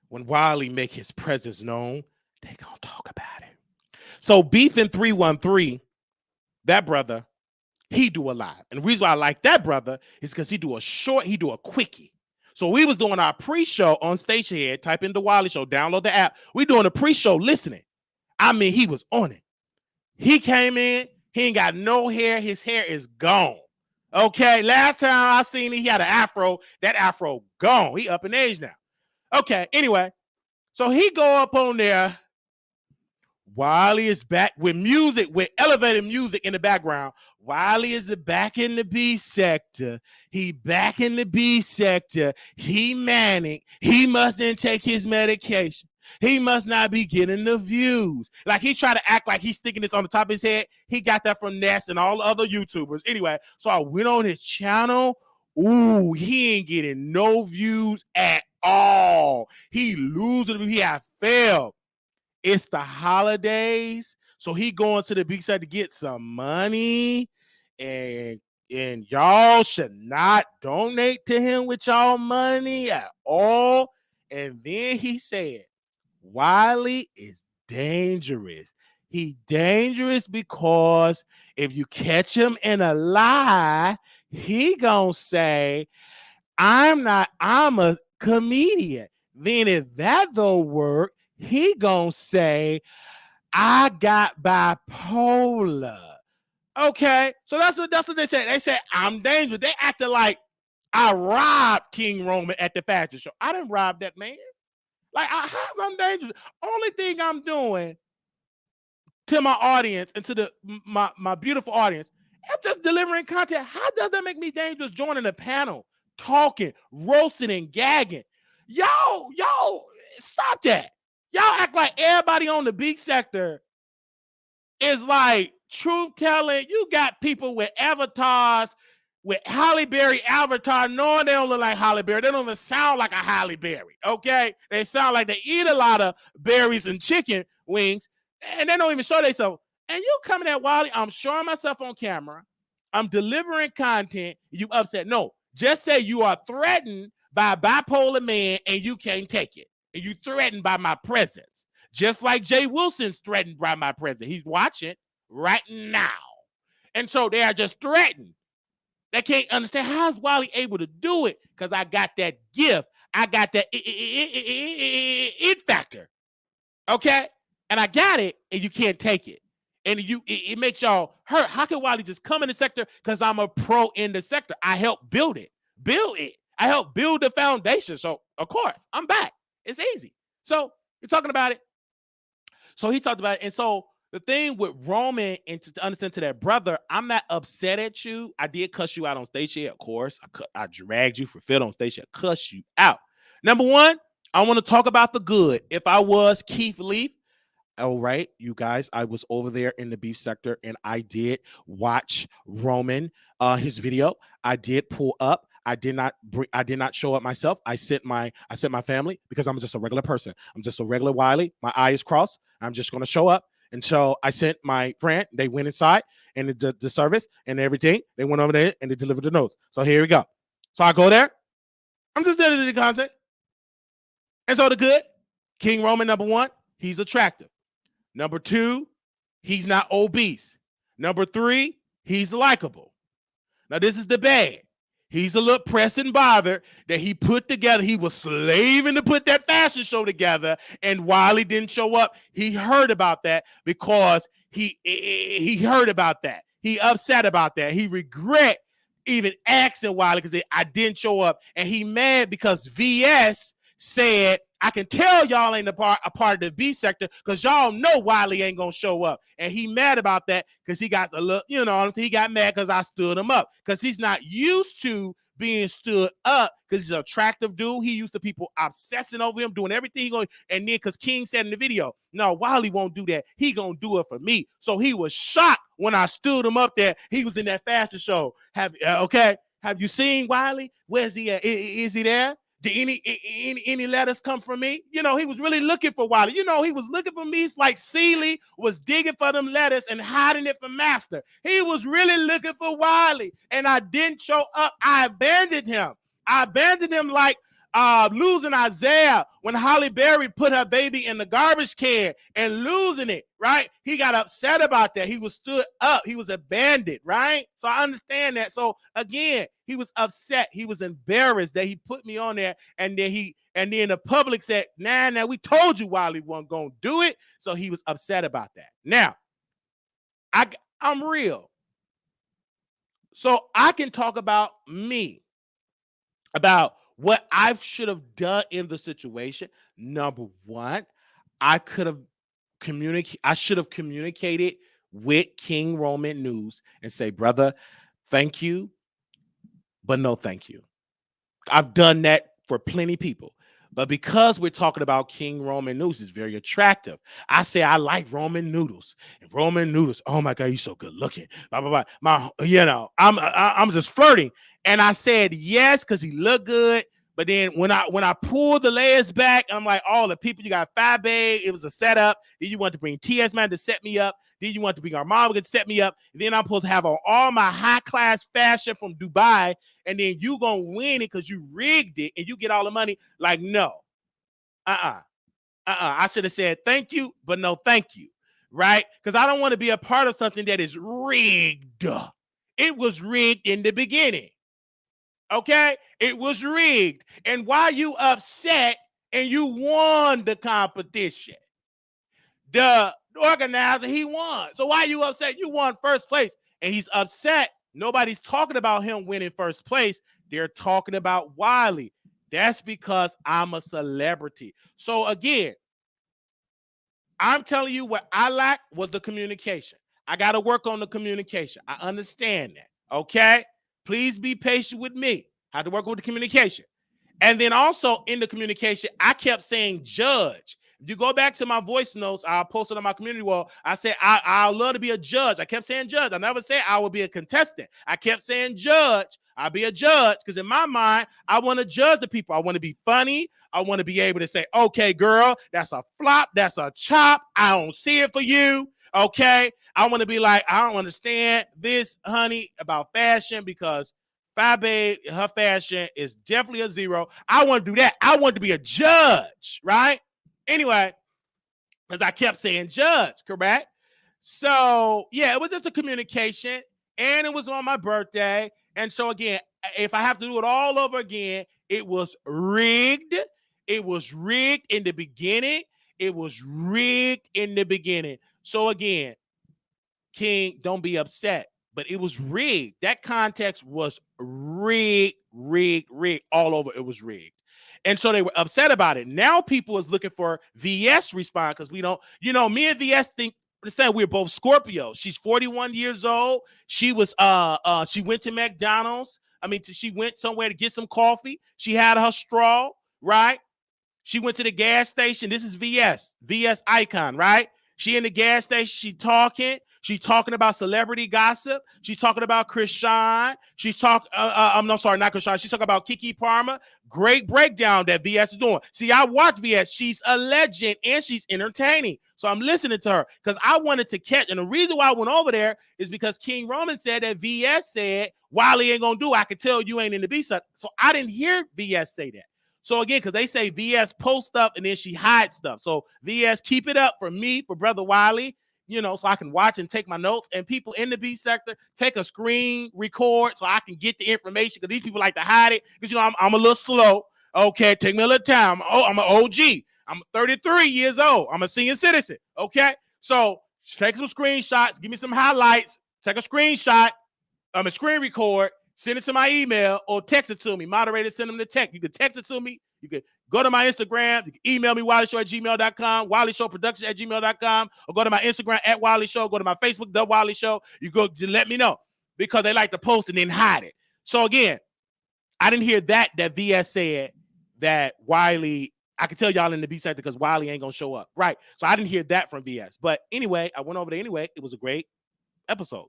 when Wiley make his presence known, they gonna talk about it. So Beef in 313, that brother, he do a live. And the reason why I like that brother is because he do a quickie. So we was doing our pre-show on Stationhead. Type in the Wiley Show, download the app. We doing a pre-show listening. I mean, he was on it. He came in, he ain't got no hair. His hair is gone. Okay, last time I seen him, he had an afro. That afro gone. He up in age now. Okay, anyway. So he go up on there. Wiley is back with music, with elevated music in the background. Wiley is back in the B sector. He back in the B sector. He manic. He mustn't take his medication. He must not be getting the views. Like he tried to act like he's sticking this on the top of his head. He got that from Ness and all the other YouTubers. Anyway, so I went on his channel. Ooh, he ain't getting no views at all. He losing. He have failed. It's the holidays, so he going to the big side to get some money, and y'all should not donate to him with y'all money at all. And then he said, Wiley is dangerous. He dangerous because if you catch him in a lie, he gonna say, I'm a comedian. Then if that don't work, he gonna say, I got bipolar. Okay, so that's what they said. They said I'm dangerous. They acted like I robbed King Roman at the fashion show. I didn't rob that man. Like, how's I'm dangerous? Only thing I'm doing to my audience and to my beautiful audience, I'm just delivering content. How does that make me dangerous? Joining a panel, talking, roasting, and gagging. Y'all, stop that. Y'all act like everybody on the beat sector is like truth telling. You got people with avatars, with Halle Berry avatar, knowing they don't look like Halle Berry. They don't even sound like a Halle Berry. Okay, they sound like they eat a lot of berries and chicken wings, and they don't even show themselves. And you coming at Wiley? I'm showing myself on camera. I'm delivering content. You upset? No, just say you are threatened by a bipolar man and you can't take it, and you threatened by my presence. Just like Jay Wilson's threatened by my presence. He's watching right now. And so they are just threatened. They can't understand how is Wiley able to do it, because I got that gift. I got that it factor. Okay? And I got it, and you can't take it. And it makes y'all hurt. How can Wiley just come in the sector? Because I'm a pro in the sector. I helped build it. I helped build the foundation. So, of course, I'm back. It's easy. So, you're talking about it. So he talked about it. And so the thing with Roman, and to understand to that brother, I'm not upset at you. I did cuss you out on stage here, of course. I dragged you for fit on stage here, cuss you out. Number one, I want to talk about the good. If I was Keith Leaf, all right, you guys, I was over there in the beef sector and I did watch Roman, his video. I did pull up. I did not show up myself. I sent my family, because I'm just a regular person. I'm just a regular Wiley. My eye is crossed. I'm just going to show up. And so I sent my friend. They went inside and the service and everything. They went over there and they delivered the notes. So here we go. So I go there. I'm just there to do the content. And so the good, King Roman, number one, he's attractive. Number two, he's not obese. Number three, he's likable. Now this is the bad. He's a little pressed and bothered that he put together. He was slaving to put that fashion show together, and Wiley didn't show up. He heard about that because he heard about that. He upset about that. He regret even asking Wiley because I didn't show up, and he mad because VS said, I can tell y'all ain't a part of the beef sector because y'all know Wiley ain't gonna show up. And he mad about that because he got a little, he got mad because I stood him up, because he's not used to being stood up, because he's an attractive dude. He used to people obsessing over him, doing everything he going, and then because King said in the video, no, Wiley won't do that. He gonna do it for me. So he was shocked when I stood him up there. He was in that fashion show. Have you seen Wiley? Where's he at? Is he there? Did any letters come from me? He was really looking for Wiley. He was looking for me. It's like Seeley was digging for them letters and hiding it from Master. He was really looking for Wiley, and I didn't show up. I abandoned him. Like losing Isaiah when Halle Berry put her baby in the garbage can and losing it, right? He got upset about that. He was stood up. He was abandoned, right? So I understand that. So again, he was upset. He was embarrassed that he put me on there, and then the public said, nah, we told you Wiley wasn't going to do it. So he was upset about that. Now, I'm real. So I can talk about me, about what I should have done in the situation. Number one, I should have communicated with King Roman News and say, brother, thank you, but no thank you. I've done that for plenty of people. But because we're talking about King Roman News, it's very attractive. I say I like Roman noodles. And Roman noodles, oh my God, you're so good looking. Blah, blah, blah. I'm just flirting. And I said yes, because he looked good. But then when I pulled the layers back, I'm like, oh, the people, you got 5 Bay, it was a setup. Then you want to bring TS Man to set me up. Then you want to bring Armon Wiggins to set me up. And then I'm supposed to have on all my high-class fashion from Dubai. And then you going to win it because you rigged it and you get all the money. Like, no. I should have said thank you, but no thank you. Right? Because I don't want to be a part of something that is rigged. It was rigged in the beginning. Okay? It was rigged. And why you upset and you won the competition? The organizer, he won. So why you upset? You won first place. And he's upset. Nobody's talking about him winning first place. They're talking about Wiley. That's because I'm a celebrity. So again, I'm telling you what I lack was the communication. I got to work on the communication. I understand that. Okay? Please be patient with me. I have to work with the communication. And then also in the communication, I kept saying judge. You go back to my voice notes, I'll post it on my community wall. I said, I'll love to be a judge. I kept saying judge. I never said I would be a contestant. I kept saying judge. I'll be a judge because in my mind, I want to judge the people. I want to be funny. I want to be able to say, okay, girl, that's a flop. That's a chop. I don't see it for you. Okay. I want to be like, I don't understand this, honey, about fashion because Fabe, her fashion is definitely a 0. I want to do that. I want to be a judge, right? Anyway, because I kept saying judge, correct? So, yeah, it was just a communication, and it was on my birthday. And so, again, if I have to do it all over again, it was rigged. It was rigged in the beginning. It was rigged in the beginning. So, again, King, don't be upset. But it was rigged. That context was rigged all over. It was rigged. And so they were upset about it. Now people is looking for VS response because we don't, me and VS think the same. We're both Scorpios. She's 41 years old. She was she went to McDonald's. She went somewhere to get some coffee. She had her straw, right? She went to the gas station. This is VS icon, right? She in the gas station. She's talking about celebrity gossip. She's talking about Krishan. She's talking, I'm sorry, not Krishan. She's talking about Keke Palmer. Great breakdown that VS is doing. See, I watch VS. She's a legend and she's entertaining. So I'm listening to her because I wanted to catch. And the reason why I went over there is because King Roman said that VS said, Wiley ain't going to do it. I could tell you ain't in the B-side. So I didn't hear VS say that. So again, because they say VS post stuff and then she hides stuff. So VS, keep it up for me, for Brother Wiley. So I can watch and take my notes, and people in the B sector take a screen record so I can get the information because these people like to hide it because, I'm a little slow. Okay, take me a little time. I'm an OG. I'm 33 years old. I'm a senior citizen. Okay, so take some screenshots, give me some highlights, take a screenshot, a screen record, send it to my email or text it to me. Moderator, send them the text. You can text it to me. You can go to my Instagram. You can email me, WileyShow@gmail.com, WileyShowProduction@gmail.com, or go to my Instagram @WileyShow. Go to my Facebook, The Wiley Show. You go to let me know because they like to post and then hide it. So again, I didn't hear that VS said that Wiley, I can tell y'all in the B sector because Wiley ain't going to show up. Right. So I didn't hear that from VS. But anyway, I went over there anyway. It was a great episode.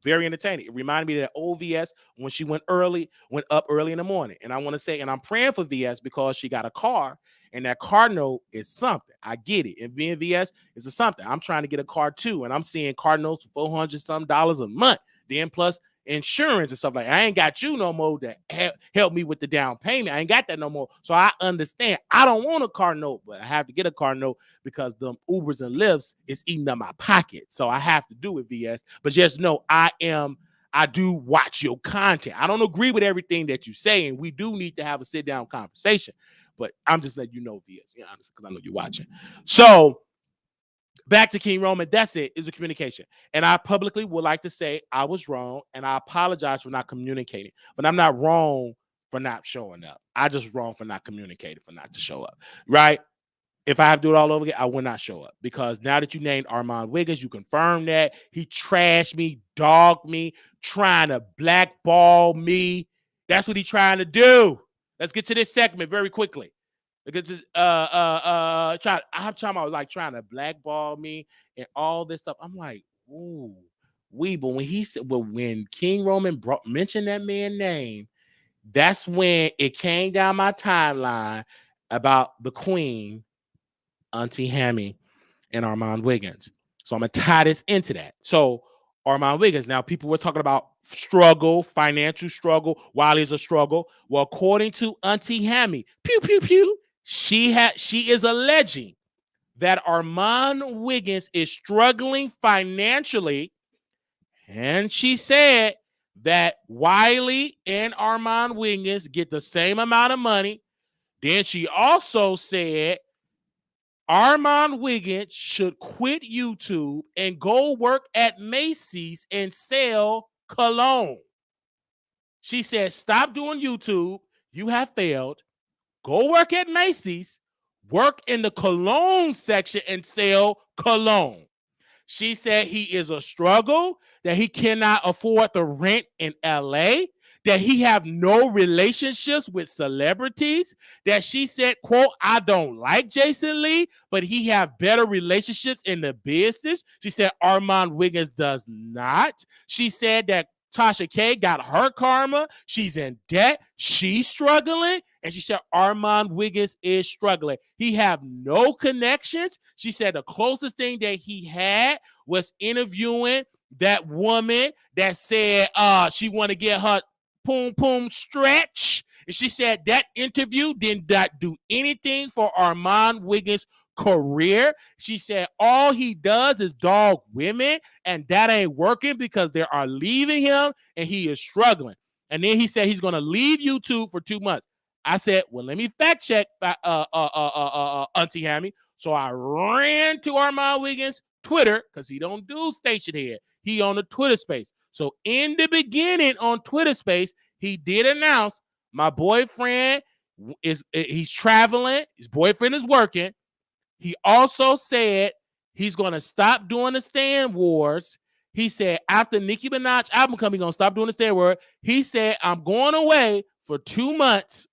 Very entertaining. It reminded me of that old VS when she went up early in the morning. And I want to say, and I'm praying for VS because she got a car, and that car note is something. I get it. And being VS is a something. I'm trying to get a car too, and I'm seeing car notes for $400 a month. Then plus insurance and stuff like that. I ain't got you no more to help me with the down payment. I ain't got that no more. So I understand. I don't want a car note, but I have to get a car note because the Ubers and Lyfts is eating up my pocket. So I have to do it, VS. But just know I do watch your content. I don't agree with everything that you say, and we do need to have a sit-down conversation. But I'm just letting you know, VS, honestly, because I know you're watching. So back to King Roman, that's it. It's a communication. And I publicly would like to say I was wrong, and I apologize for not communicating. But I'm not wrong for not showing up. I just wrong for not communicating, for not to show up, right? If I have to do it all over again, I will not show up. Because now that you named Armon Wiggins, you confirmed that. He trashed me, dogged me, trying to blackball me. That's what he's trying to do. Let's get to this segment very quickly. Because I'm trying to blackball me and all this stuff. I'm like, ooh, but when King Roman mentioned that man's name, that's when it came down my timeline about the Queen, Auntie Hammy, and Armon Wiggins. So I'm gonna tie this into that. So Armon Wiggins. Now, people were talking about struggle, financial struggle. Wiley's a struggle. Well, according to Auntie Hammy, pew pew pew. She is alleging that Armon Wiggins is struggling financially, and she said that Wiley and Armon Wiggins get the same amount of money. Then she also said Armon Wiggins should quit YouTube and go work at Macy's and sell cologne. She said, stop doing YouTube. You have failed. Go work at Macy's, work in the cologne section and sell cologne. She said he is a struggle, that he cannot afford the rent in LA, that he have no relationships with celebrities, that she said, quote, I don't like Jason Lee, but he have better relationships in the business. She said Armon Wiggins does not. She said that Tasha K got her karma. She's in debt. She's struggling. And she said Armon Wiggins is struggling. He have no connections. She said the closest thing that he had was interviewing that woman that said she want to get her poom poom stretch. And she said that interview did not do anything for Armon Wiggins' career. She said all he does is dog women, and that ain't working because they are leaving him and he is struggling. And then he said he's going to leave YouTube for 2 months. I said, well, let me fact check Auntie Hammy. So I ran to Armon Wiggins' Twitter because he don't do station head. He on the Twitter space. So in the beginning on Twitter space, he did announce my boyfriend he's traveling. His boyfriend is working. He also said he's going to stop doing the Stand Wars. He said after Nicki Minaj album coming, he's going to stop doing the Stand Wars. He said, I'm going away for 2 months.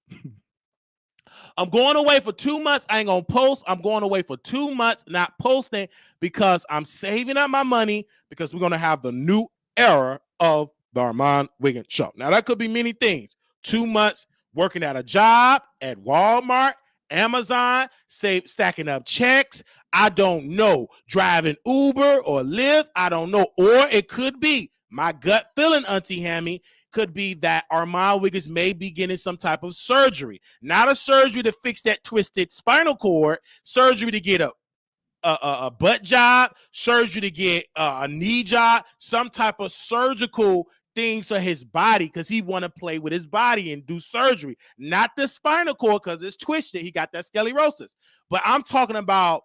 I'm going away for 2 months. I ain't going to post. I'm going away for 2 months, not posting, because I'm saving up my money because we're going to have the new era of the Armon Wiggins show. Now, that could be many things. 2 months working at a job at Walmart, Amazon, stacking up checks. I don't know. Driving Uber or Lyft. I don't know. Or it could be, my gut feeling, Auntie Hammy, could be that Armon Wiggins may be getting some type of surgery. Not a surgery to fix that twisted spinal cord, surgery to get a butt job, surgery to get a knee job, some type of surgical things for his body because he want to play with his body and do surgery. Not the spinal cord because it's twisted. He got that scoliosis. But I'm talking about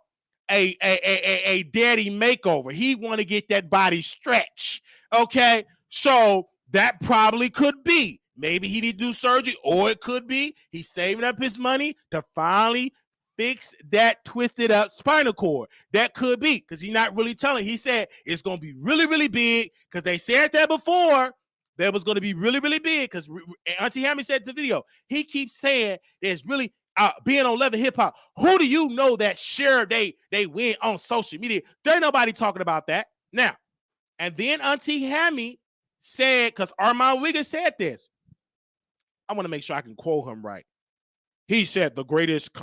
a daddy makeover. He want to get that body stretch. Okay, so that probably could be. Maybe he need to do surgery, or it could be he's saving up his money to finally fix that twisted up spinal cord. That could be, because he's not really telling. He said it's going to be really, really big, because they said that before. That was going to be really, really big, because Auntie Hammy said in the video, he keeps saying there's really being on Love and Hip Hop. Who do you know that share they win on social media? There ain't nobody talking about that. Now, and then Auntie Hammy said, because Armon Wiggins said this, I want to make sure I can quote him right. He said the greatest,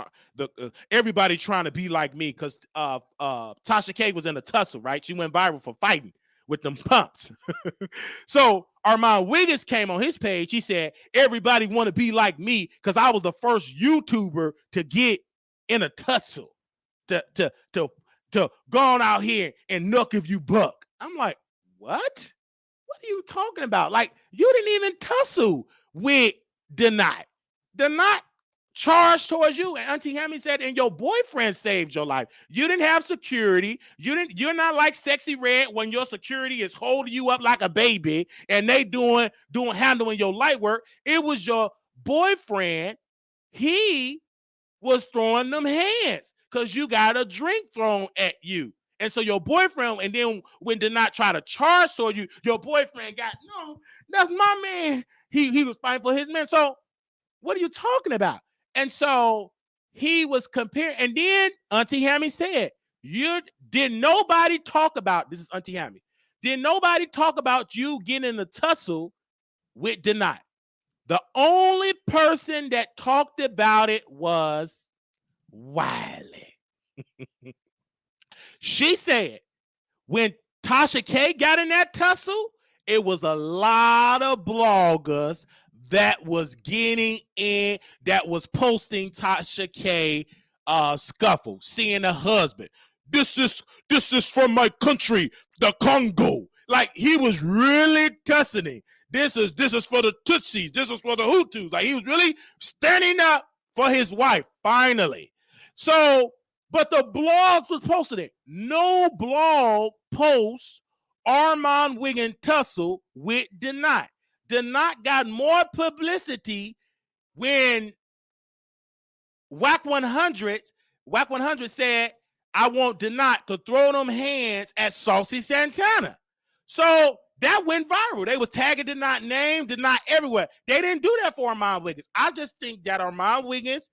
everybody trying to be like me, because Tasha K was in a tussle, right? She went viral for fighting with them pumps. So Armon Wiggins came on his page. He said, everybody want to be like me because I was the first YouTuber to get in a tussle, to go on out here and nuck if you buck. I'm like, what? What are you talking about? Like, you didn't even tussle with Denied. Denied charged towards you. And Auntie Hammy said, and your boyfriend saved your life. You didn't have security. You're not like Sexy Red when your security is holding you up like a baby and they handling your light work. It was your boyfriend. He was throwing them hands because you got a drink thrown at you. And so your boyfriend, and then when did not try to charge toward you, your boyfriend got, no, that's my man. He was fighting for his man. So what are you talking about? And so he was comparing. And then Auntie Hammy said, did nobody talk about, this is Auntie Hammy, did nobody talk about you getting in a tussle with Denied? The only person that talked about it was Wiley. She said when Tasha K got in that tussle, it was a lot of bloggers that was getting in, that was posting Tasha K scuffle, seeing a husband. This is from my country, the Congo. Like, he was really tussling. This is for the Tutsis. This is for the Hutus. Like, he was really standing up for his wife, finally. So, but the blogs was posting it. No blog posts Armon Wiggins tussle with Denied. Denied got more publicity when Whack 100 said, I want Denied to throw them hands at Saucy Santana. So That went viral. They was tagging, did not name, did not everywhere. They didn't do that for Armon Wiggins. I just think that Armon Wiggins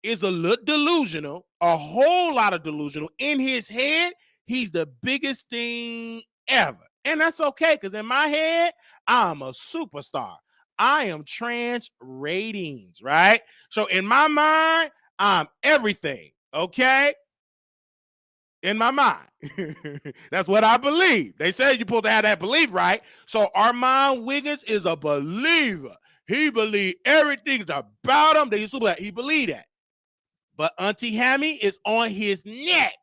is a little delusional, a whole lot of delusional. In his head, he's the biggest thing ever. And that's okay, because in my head, I'm a superstar. I am trans ratings, right? So in my mind, I'm everything, okay? In my mind. That's what I believe. They say you're supposed to have that belief, right? So Armon Wiggins is a believer. He believes everything's about him. He believe that. But Auntie Hammy is on his neck.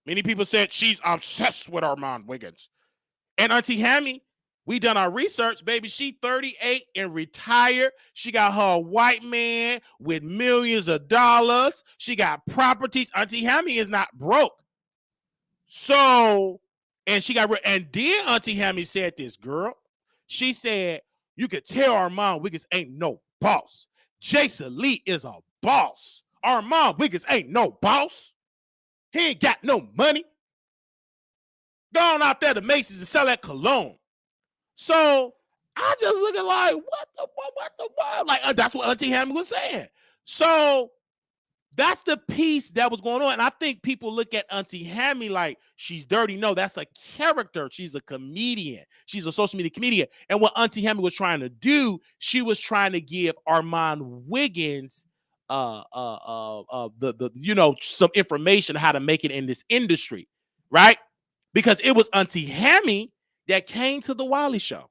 Many people said she's obsessed with Armon Wiggins. And Auntie Hammy, we done our research, baby. She 38 and retired. She got her white man with millions of dollars. She got properties. Auntie Hammy is not broke. So, and she got, and then Auntie Hammy said this, girl. She said, you could tell Armon Wiggins ain't no boss. Jason Lee is a boss. Armon Wiggins ain't no boss. He ain't got no money. Going out there to Macy's and sell that cologne. So I just look at like, what the? Like, that's what Auntie Hammy was saying. So that's the piece that was going on. And I think people look at Auntie Hammy like she's dirty. No, that's a character. She's a comedian. She's a social media comedian. And what Auntie Hammy was trying to do, she was trying to give Armon Wiggins some information on how to make it in this industry, right? Because it was Auntie Hammy that came to the Wiley show.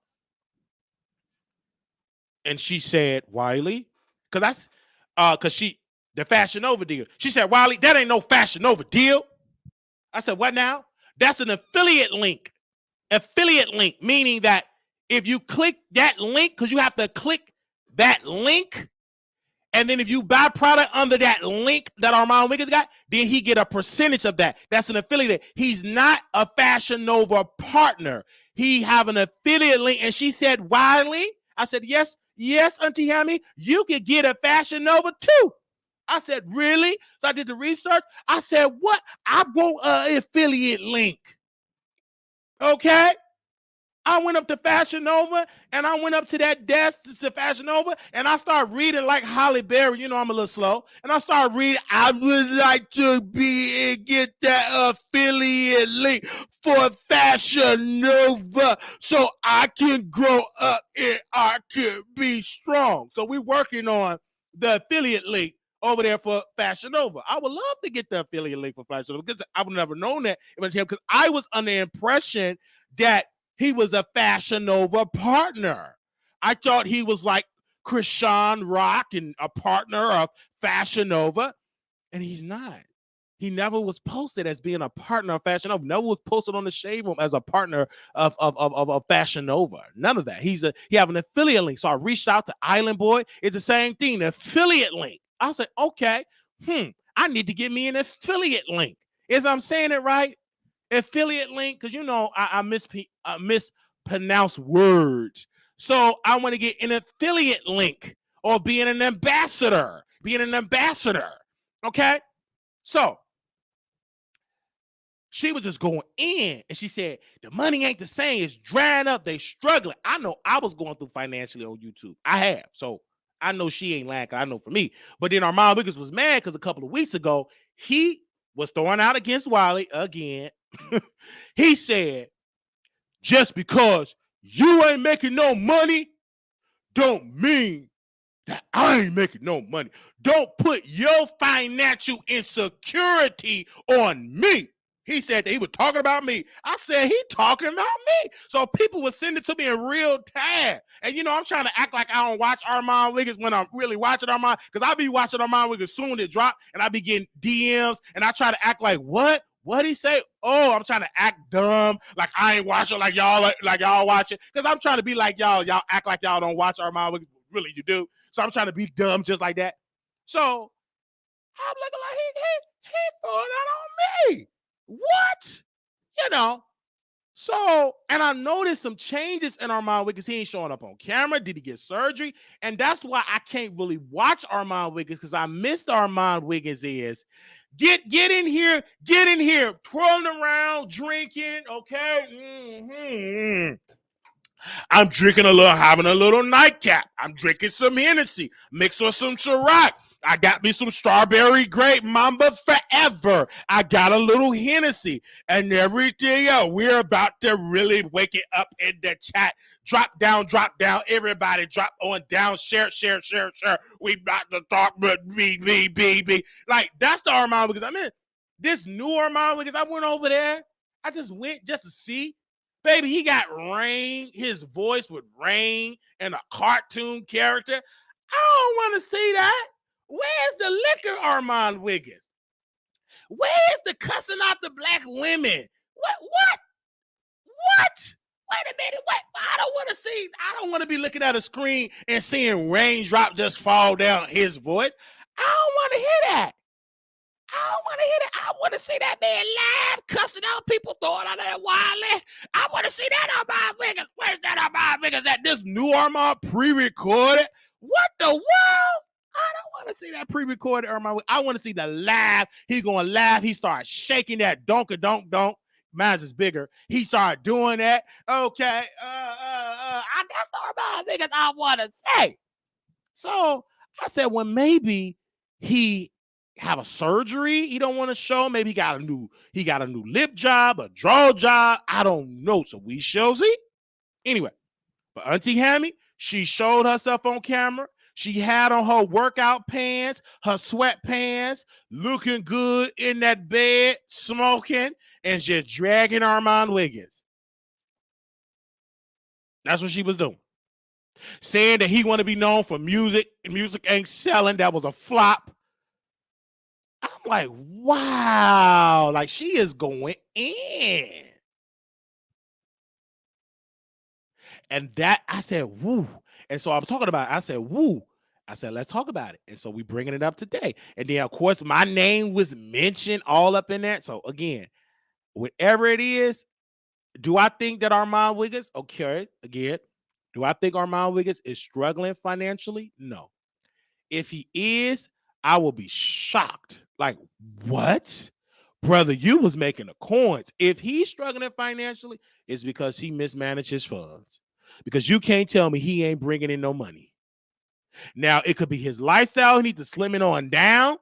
And she said, Wiley, because the Fashion Nova deal. She said, Wiley, that ain't no Fashion Nova deal. I said, what now? That's an affiliate link. Affiliate link, meaning that if you click that link, because you have to click that link, and then if you buy product under that link that Armon Wiggins got, then he get a percentage of that. That's an affiliate. He's not a Fashion Nova partner. He have an affiliate link. And she said, Wiley? I said, yes, Auntie Hammy, you could get a Fashion Nova too. I said, really? So I did the research. I said, what? I want an affiliate link. Okay? I went up to Fashion Nova, and I went up to that desk to Fashion Nova, and I started reading like Holly Berry. You know, I'm a little slow. And I started reading, I would like to get that affiliate link for Fashion Nova so I can grow up and I can be strong. So we're working on the affiliate link over there for Fashion Nova. I would love to get the affiliate link for Fashion Nova because I would never known that because I was under the impression that he was a Fashion Nova partner. I thought he was like Krishan Rock and a partner of Fashion Nova, and he's not. He never was posted as being a partner of Fashion Nova. Never was posted on the Shade Room as a partner of Fashion Nova. None of that. He have an affiliate link. So I reached out to Island Boy. It's the same thing, the affiliate link. I said, okay, I need to get me an affiliate link. Is I'm saying it right? Affiliate link, because you know I mispronounce words. So I want to get an affiliate link or being an ambassador. Okay? So she was just going in and she said, the money ain't the same. It's drying up. They struggling. I know I was going through financially on YouTube. I have. So I know she ain't lying. I know for me. But then Armon Wiggins was mad because a couple of weeks ago, he was throwing out against Wiley again. He said, just because you ain't making no money don't mean that I ain't making no money. Don't put your financial insecurity on me. He said that he was talking about me. I said, he talking about me. So people would send it to me in real time. And, you know, I'm trying to act like I don't watch Armon Wiggins when I'm really watching Armon, because I be watching Armon Wiggins soon it drop, and I be getting DMs, and I try to act like, what? What'd he say? Oh, I'm trying to act dumb, like I ain't watching like y'all watching, because I'm trying to be like y'all. Y'all act like y'all don't watch Armon Wiggins. Really, you do. So I'm trying to be dumb just like that. So I'm looking like he throwing that on me. What? You know. So, and I noticed some changes in Armon Wiggins. He ain't showing up on camera. Did he get surgery? And that's why I can't really watch Armon Wiggins, because I missed Armon Wiggins is get in here, twirling around, drinking, okay? I'm having a little nightcap. I'm drinking some Hennessy, mixed with some Ciroc. I got me some strawberry grape Mamba Forever. I got a little Hennessy and everything else. We're about to really wake it up in the chat. Drop down. Everybody drop on down. Share. We about to talk, but be. Like, that's the Armon Wiggins. I mean, this new Armon Wiggins, I went over there. I just went just to see. Baby, he got Rain. His voice with Rain and a cartoon character. I don't want to see that. Where's the liquor, Armon Wiggins? Where's the cussing out the black women? What? Wait a minute. What? I don't want to be looking at a screen and seeing raindrop just fall down his voice. I don't want to hear that. I want to see that man live, cussing out people, throwing out that Wiley. I want to see that Armon Wiggins. Where's that Armon Wiggins at? This new Armon pre-recorded? What the world? I don't want to see that pre-recorded Armon. I want to see the live. He's going to laugh. He starts shaking that donk. Mine's is bigger. He started doing that. Okay. That's the Armon Wiggins I want to say. So I said, well, maybe he have a surgery he don't want to show. Maybe he got a new lip job, a draw job. I don't know. So we shall see. Anyway, but Auntie Hammy, she showed herself on camera. She had on her workout pants, her sweatpants, looking good in that bed, smoking, and just dragging Armon Wiggins. That's what she was doing. Saying that he want to be known for music, and music ain't selling. That was a flop. I'm like, wow. Like, she is going in. And that, I said, woo. And so I'm talking about it. I said, woo. I said, let's talk about it. And so we bringing it up today. And then, of course, my name was mentioned all up in that. So, again, whatever it is, do I think that Armon Wiggins, okay, again, do I think Armon Wiggins is struggling financially? No. If he is, I will be shocked. Like, what? Brother, you was making the coins. If he's struggling financially, it's because he mismanaged his funds. Because you can't tell me he ain't bringing in no money. Now, it could be his lifestyle. He needs to slim it on down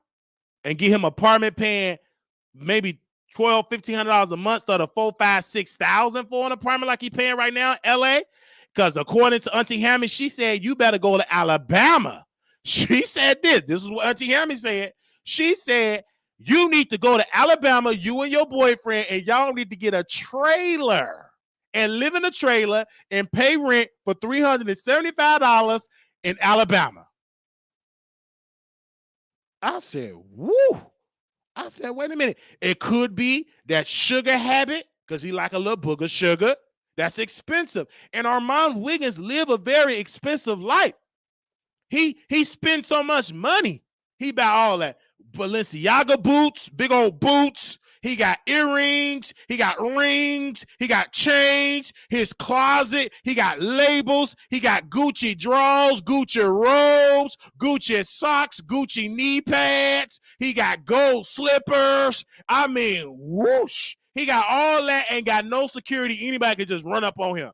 and get him apartment paying maybe $1,200, $1,500 a month instead of $4,000, $5,000, $6,000 for an apartment like he's paying right now in LA. Because according to Auntie Hammy, she said, you better go to Alabama. She said this. This is what Auntie Hammy said. She said, you need to go to Alabama, you and your boyfriend, and y'all need to get a trailer and live in a trailer and pay rent for $375 in Alabama. I said, woo. I said, wait a minute. It could be that sugar habit, because he like a little booger sugar. That's expensive. And Armon Wiggins live a very expensive life. He spends so much money. He buy all that Balenciaga boots, big old boots. He got earrings. He got rings. He got chains. His closet. He got labels. He got Gucci drawers, Gucci robes, Gucci socks, Gucci knee pads. He got gold slippers. I mean, whoosh. He got all that and got no security. Anybody could just run up on him.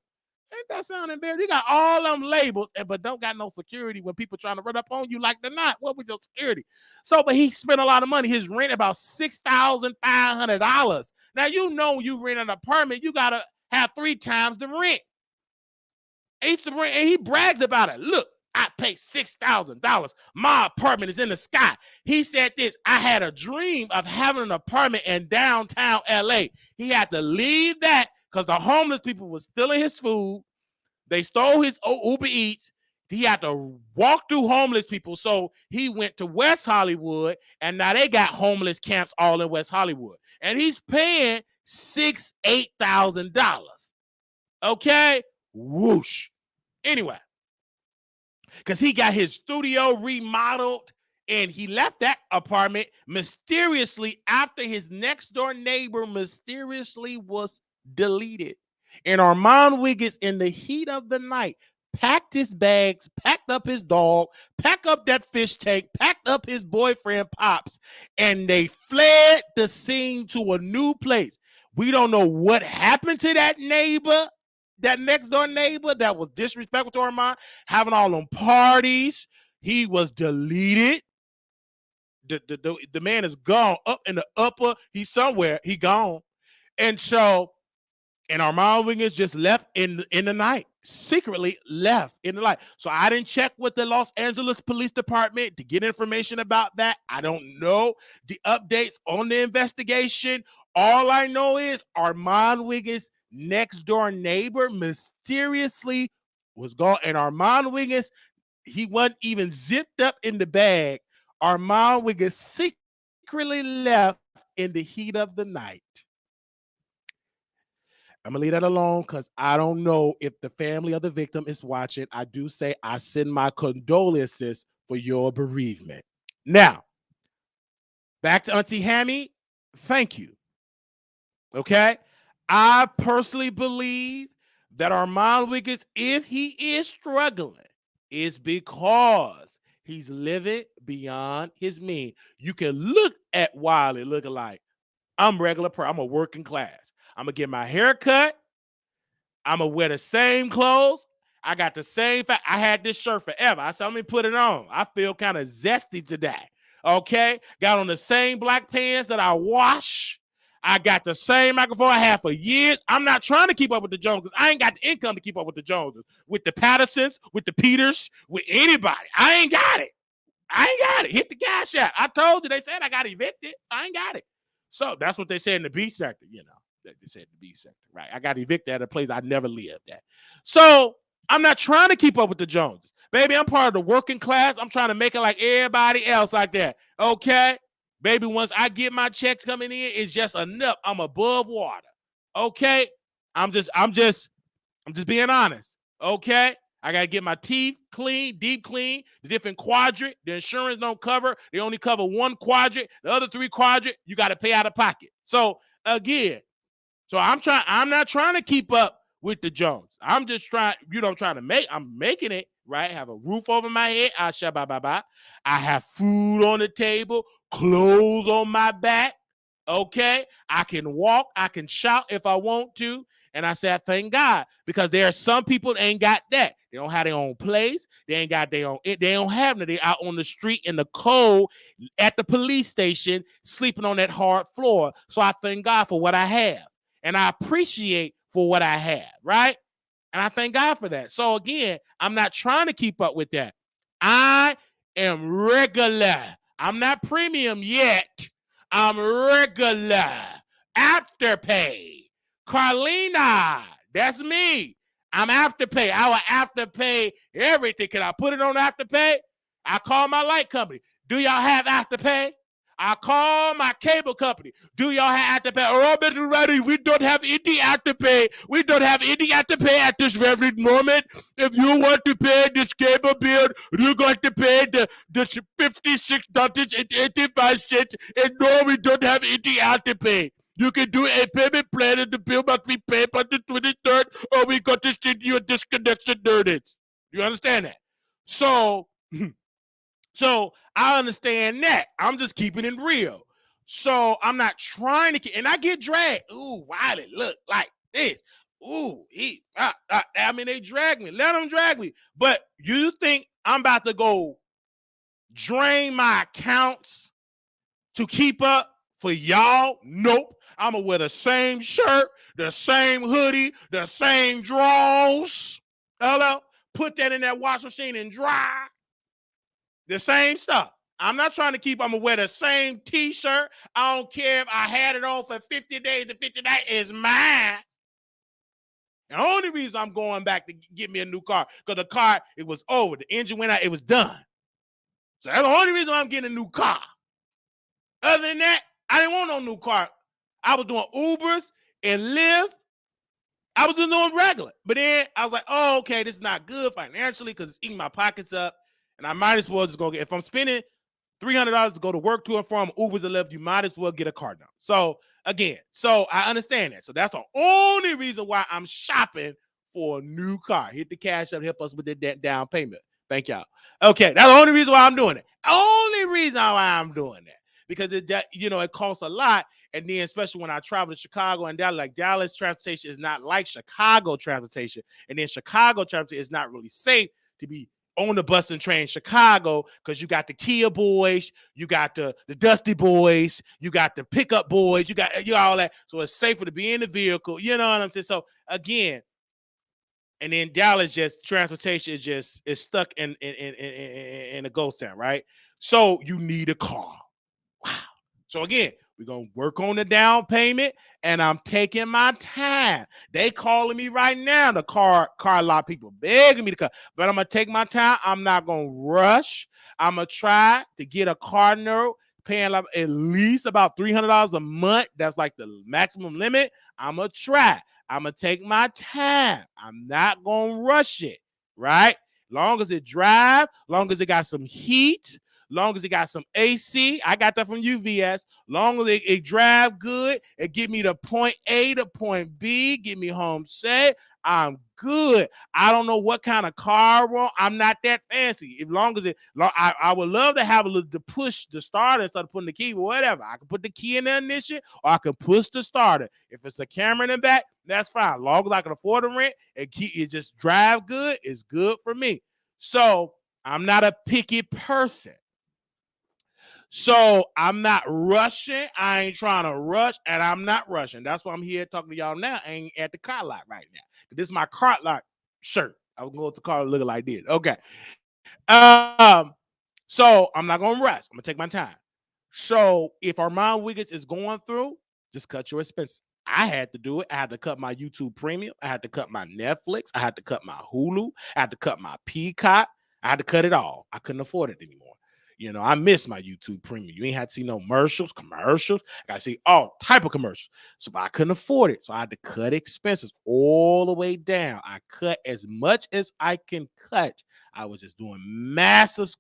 Ain't that sound embarrassing? You got all them labels, but don't got no security when people trying to run up on you like they're not. What was your security? So, but he spent a lot of money. His rent about $6,500. Now, you know, when you rent an apartment, you got to have 3 times the rent. And he bragged about it. Look, I pay $6,000. My apartment is in the sky. He said this, I had a dream of having an apartment in downtown LA. He had to leave that because the homeless people were stealing his food. They stole his Uber Eats. He had to walk through homeless people. So he went to West Hollywood, and now they got homeless camps all in West Hollywood. And he's paying $8,000. Okay? Whoosh. Anyway, because he got his studio remodeled, and he left that apartment mysteriously after his next door neighbor mysteriously was deleted. And Armon Wiggins, in the heat of the night, packed his bags, packed up his dog, packed up that fish tank, packed up his boyfriend Pops, and they fled the scene to a new place. We don't know what happened to that neighbor that next door neighbor that was disrespectful to Armon, having all them parties. He was deleted. The man is gone up in the upper. He's somewhere. He gone. And so, and Armon Wiggins just left in the night, secretly left in the night. So I didn't check with the Los Angeles Police Department to get information about that. I don't know the updates on the investigation. All I know is Armon Wiggins' next door neighbor mysteriously was gone, and Armon Wiggins, he wasn't even zipped up in the bag. Armon Wiggins secretly left in the heat of the night. I'm gonna leave that alone because I don't know if the family of the victim is watching. I do say I send my condolences for your bereavement. Now, back to Auntie Hammy. Thank you. Okay, I personally believe that Armon Wiggins, if he is struggling, is because he's living beyond his means. You can look at Wiley looking like, I'm regular person. I'm a working class. I'm gonna get my hair cut. I'm gonna wear the same clothes. I got the same. I had this shirt forever. I said, let me put it on. I feel kind of zesty today. Okay, got on the same black pants that I wash. I got the same microphone I had for years. I'm not trying to keep up with the Joneses. I ain't got the income to keep up with the Joneses, with the Pattersons, with the Peters, with anybody. I ain't got it. I ain't got it. Hit the cash out. I told you, they said I got evicted. I ain't got it. So that's what they said in the B sector, you know. They said the B sector, right? I got evicted at a place I never lived at. So I'm not trying to keep up with the Joneses. Baby, I'm part of the working class. I'm trying to make it like everybody else like that. Okay? Baby, once I get my checks coming in, it's just enough. I'm above water. Okay? I'm just being honest. Okay? I gotta get my teeth clean, deep clean, the different quadrant. The insurance don't cover. They only cover one quadrant. The other 3 quadrant, you got to pay out of pocket. So again, I'm not trying to keep up with the Jones. I'm just trying, I'm making it, right? Have a roof over my head. I have food on the table, clothes on my back. Okay? I can walk, I can shout if I want to. And I said, thank God, because there are some people that ain't got that. They don't have their own place. They ain't got their own. They don't have nothing. They out on the street in the cold at the police station, sleeping on that hard floor. So I thank God for what I have, and I appreciate for what I have, right? And I thank God for that. So again, I'm not trying to keep up with that. I am regular. I'm not premium yet. I'm regular. Afterpay. Carlina, that's me. I'm Afterpay. I will Afterpay everything. Can I put it on Afterpay? I call my light company. Do y'all have Afterpay? I call my cable company. Do y'all have Afterpay? Robert Ready, we don't have any Afterpay. We don't have any Afterpay at this very moment. If you want to pay this cable bill, you're going to pay the $56.85. And no, we don't have any Afterpay. You can do a payment plan and the bill must be paid by the 23rd, or we got to send you a disconnection notice. You understand that? So I understand that. I'm just keeping it real. So I'm not trying to, and I get dragged. Ooh, Wiley, look like this. Ooh, they drag me. Let them drag me. But you think I'm about to go drain my accounts to keep up for y'all? Nope. I'm going to wear the same shirt, the same hoodie, the same drawers. Hello? Put that in that wash machine and dry. The same stuff. I'm not trying to keep, I'm going to wear the same t-shirt. I don't care if I had it on for 50 days. The 50 days is mine. The only reason I'm going back to get me a new car, because the car, it was over. The engine went out. It was done. So that's the only reason I'm getting a new car. Other than that, I didn't want no new car. I was doing Ubers and Lyft. I was doing regular. But then I was like, oh, okay, this is not good financially because it's eating my pockets up. And I might as well just go get, if I'm spending $300 to go to work to and from Ubers and Lyft, you might as well get a car now. So again, I understand that. So that's the only reason why I'm shopping for a new car. Hit the cash up, help us with the down payment. Thank y'all. Okay, that's the only reason why I'm doing it. Only reason why I'm doing that. Because it costs a lot. And then especially when I travel to Chicago and Dallas, like Dallas transportation is not like Chicago transportation. And then Chicago transportation is not really safe to be on the bus and train in Chicago because you got the Kia boys, you got the Dusty boys, you got the pickup boys, you got all that. So it's safer to be in the vehicle. You know what I'm saying? So again, and then Dallas just transportation is stuck in a ghost town, right? So you need a car. Wow. So again, we're gonna work on the down payment, and I'm taking my time. They calling me right now. The car lot people begging me to come, but I'm gonna take my time. I'm not gonna rush. I'm gonna try to get a car note, paying like at least about $300 a month. That's like the maximum limit. I'm gonna try. I'm gonna take my time. I'm not gonna rush it, right? Long as it drive, long as it got some heat, long as it got some AC, I got that from UVS. Long as it drive good, it get me to point A to point B, get me home safe, I'm good. I don't know what kind of car I want. I'm not that fancy. As long as I would love to have a little to push the starter instead of putting the key, but whatever. I can put the key in the ignition, or I can push the starter. If it's a camera in the back, that's fine. As long as I can afford to rent, it just drive good. It's good for me. So I'm not a picky person. So I'm not rushing. I ain't trying to rush, and I'm not rushing. That's why I'm here talking to y'all now. I ain't at the car lot right now. This is my car lot shirt. I was going to the car looking like this. Okay. So I'm not gonna rush. I'm gonna take my time. So if Armon Wiggins is going through, just cut your expenses. I had to do it. I had to cut my YouTube Premium. I had to cut my Netflix. I had to cut my Hulu. I had to cut my Peacock. I had to cut it all. I couldn't afford it anymore. You know, I miss my YouTube Premium. You ain't had to see no commercials. I got to see all type of commercials. So I couldn't afford it. So I had to cut expenses all the way down. I cut as much as I can cut. I was just doing massive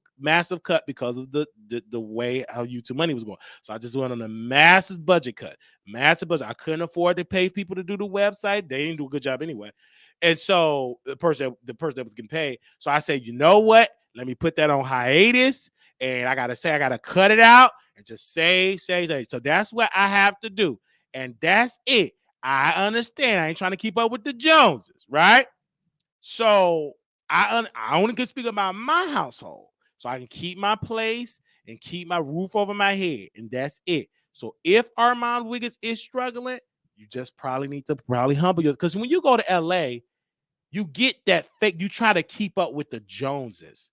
cut because of the way how YouTube money was going. So I just went on a massive budget cut. Massive budget. I couldn't afford to pay people to do the website. They didn't do a good job anyway. And so the person that was getting paid. So I said, you know what? Let me put that on hiatus. And I gotta cut it out and just say. So that's what I have to do. And that's it. I understand. I ain't trying to keep up with the Joneses, right? So I only can speak about my household. So I can keep my place and keep my roof over my head. And that's it. So if Armon Wiggins is struggling, you just probably need to humble yourself. Because when you go to LA, you get that fake, you try to keep up with the Joneses.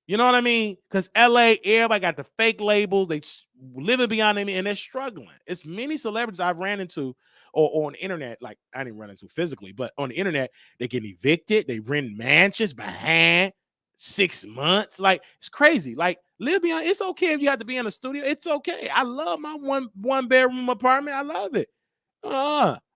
You know what I mean? Because LA, everybody got the fake labels. They living beyond them, and they're struggling. It's many celebrities I've ran into or on the internet, like I didn't run into physically, but on the internet, they get evicted. They rent mansions behind 6 months. Like, it's crazy. Like, live beyond. It's okay if you have to be in a studio. It's okay. I love my one bedroom apartment. I love it.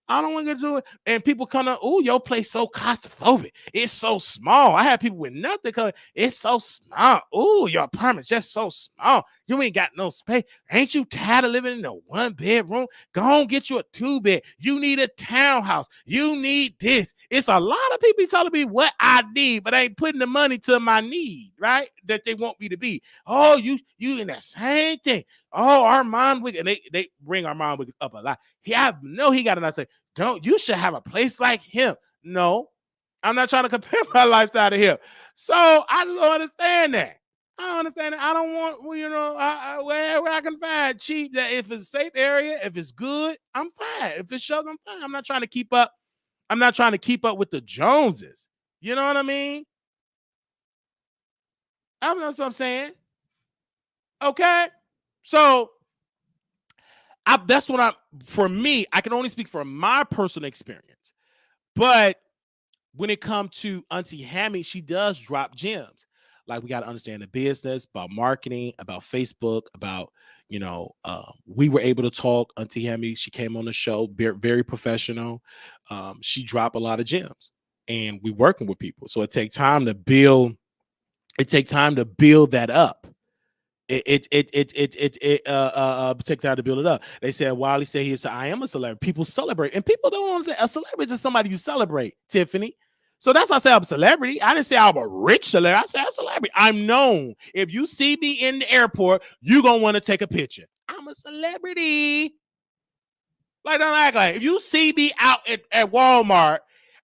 I don't want to do it. And people come up, oh, your place so claustrophobic. It's so small. I have people with nothing because it's so small. Oh, your apartment's just so small. You ain't got no space. Ain't you tired of living in a 1 bedroom? Go on, get you a 2-bed. You need a townhouse. You need this. It's a lot of people telling me what I need, but I ain't putting the money to my need, right? That they want me to be. Oh, you in that same thing. Oh, Armon Wiggins. And they bring Armon Wiggins up a lot. I know he got enough to say, you should have a place like him. No, I'm not trying to compare my lifestyle to him. So I don't understand that. I don't understand that. I don't want, where I can find cheap, that if it's a safe area, if it's good, I'm fine. If it's shows, I'm fine. I'm not trying to keep up. I'm not trying to keep up with the Joneses. You know what I mean? That's what I'm saying. Okay. So that's what for me, I can only speak from my personal experience. But when it comes to Auntie Hammy, she does drop gems. Like, we got to understand the business, about marketing, about Facebook, about, we were able to talk. Auntie Hammy, she came on the show, very, very professional. She dropped a lot of gems, and we working with people. So it takes time to build. It takes time to build that up. Take time to build it up. They said Wiley said I am a celebrity. People celebrate, and people don't understand a celebrity is somebody you celebrate, Tiffany. So that's why I say I'm a celebrity. I didn't say I'm a rich celebrity. I said I'm a celebrity. I'm known. If you see me in the airport, you're gonna want to take a picture. I'm a celebrity. Like, don't act like if you see me out at Walmart,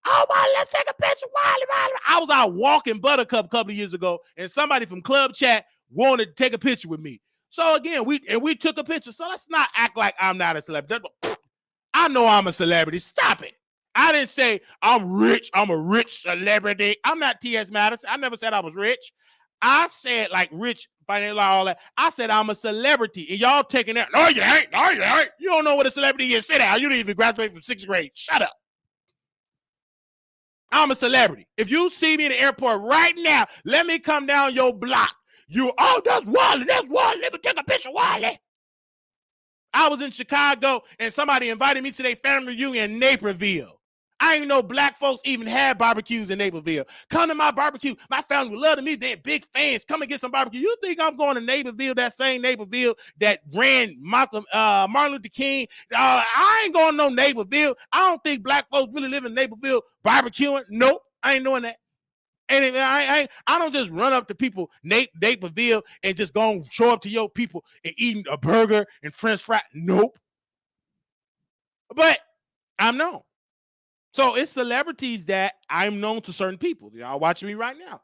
oh my, let's take a picture. Wiley. I was out walking Buttercup a couple of years ago, and somebody from Club Chat wanted to take a picture with me. So again, we took a picture. So let's not act like I'm not a celebrity. I know I'm a celebrity. Stop it. I didn't say I'm rich. I'm a rich celebrity. I'm not T.S. Madison. I never said I was rich. I said like rich, financial, all that. I said I'm a celebrity. And y'all taking that. No, you ain't. No, you ain't. You don't know what a celebrity is. Sit down. You didn't even graduate from 6th grade. Shut up. I'm a celebrity. If you see me in the airport right now, let me come down your block. That's Wiley. That's Wiley. Let me take a picture of Wiley. I was in Chicago and somebody invited me to their family reunion in Naperville. I didn't know black folks even had barbecues in Naperville. Come to my barbecue. My family would love to meet. They're big fans. Come and get some barbecue. You think I'm going to Naperville, that same Naperville that ran Martin Luther King? I ain't going to no Naperville. I don't think black folks really live in Naperville barbecuing. Nope, I ain't doing that. And I don't just run up to people, Naperville, and just go and show up to your people and eating a burger and French fry. Nope. But I'm known. So it's celebrities that I'm known to certain people. Y'all watching me right now.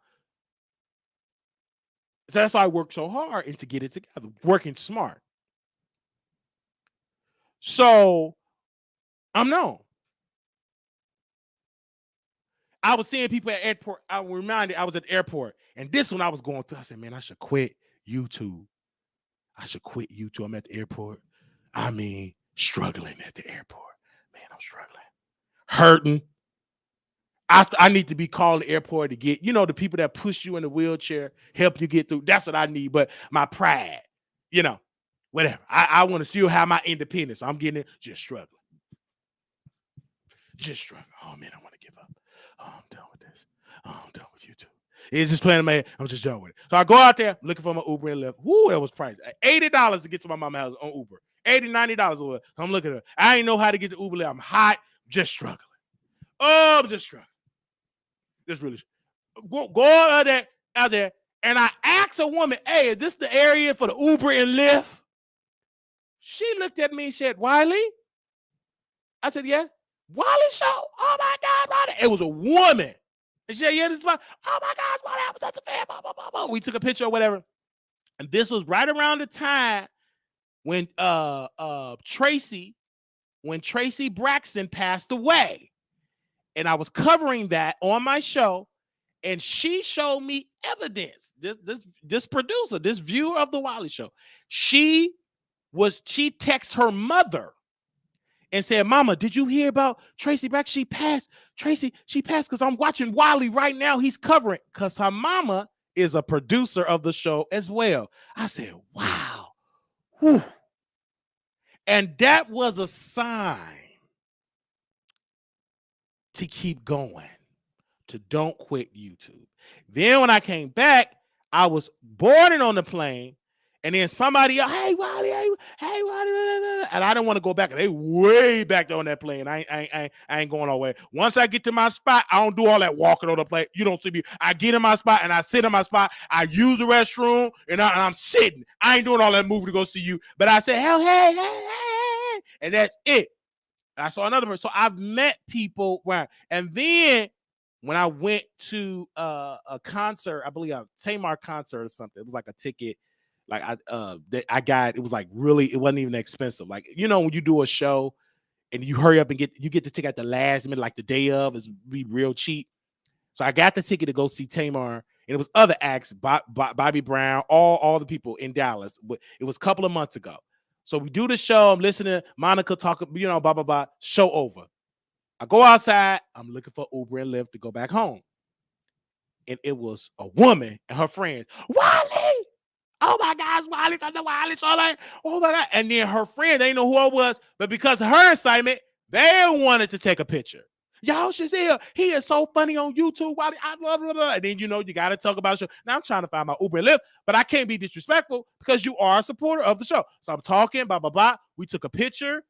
So that's why I work so hard and to get it together, working smart. So I'm known. I was seeing people at airport. I was reminded I was at the airport, and this one I was going through. I said, man, I should quit YouTube. I should quit YouTube. I'm at the airport. I mean, struggling at the airport. Man, I'm struggling. Hurting. I need to be called the airport to get, the people that push you in the wheelchair, help you get through. That's what I need. But my pride, whatever. I want to still have my independence. I'm getting it, just struggling. Just struggling. Oh, man, I want to give up. Oh, I'm done with this. Oh, I'm done with YouTube. It's just playing in my head. I'm just done with it. So I go out there looking for my Uber and Lyft. Woo, that was pricey. $80 to get to my mama's house on Uber. $80, $90 over. So I'm looking at it. I ain't know how to get to Uber Lyft. I'm hot, just struggling. Oh, I'm just struggling. Just really go out there, and I asked a woman, hey, is this the area for the Uber and Lyft? She looked at me and said, Wiley? I said, yeah. Wiley show? Oh my God, Wiley. It was a woman. And she said, yeah, this is my, oh my gosh, what happened? That's a fan. Blah, blah, blah, blah. We took a picture or whatever. And this was right around the time when Tracy Braxton passed away. And I was covering that on my show, and she showed me evidence. This producer, this viewer of the Wiley Show, she texted her mother and said, Mama, did you hear about Tracy Braxton? She passed. Tracy, she passed because I'm watching Wiley right now. He's covering because her mama is a producer of the show as well. I said, wow. Whew. And that was a sign to keep going, to don't quit YouTube. Then when I came back, I was boarding on the plane, and then somebody else, hey, Wiley, hey, Wiley, and I didn't want to go back. They way back there on that plane. I ain't going all the way. Once I get to my spot, I don't do all that walking on the plane. You don't see me. I get in my spot, and I sit in my spot. I use the restroom, and I'm sitting. I ain't doing all that moving to go see you. But I say, hey, and that's it. I saw another person. So I've met people where, and then when I went to a concert, I believe a Tamar concert or something, it was like a ticket. Like I got, it was like really, it wasn't even expensive. Like, when you do a show and you hurry up and get the ticket at the last minute, like the day of, is be real cheap. So I got the ticket to go see Tamar, and it was other acts, Bobby Brown, all the people in Dallas. But it was a couple of months ago. So we do the show. I'm listening to Monica talk, blah, blah, blah. Show over. I go outside. I'm looking for Uber and Lyft to go back home. And it was a woman and her friends. Wiley! Oh my gosh, Wiley from the Wiley Show. Like, oh my God. And then her friend, they didn't know who I was, but because of her excitement, they wanted to take a picture. Y'all should see him. He is so funny on YouTube. Wiley, I love it. And then, you got to talk about the show. Now I'm trying to find my Uber and Lyft, but I can't be disrespectful because you are a supporter of the show. So I'm talking, blah, blah, blah. We took a picture.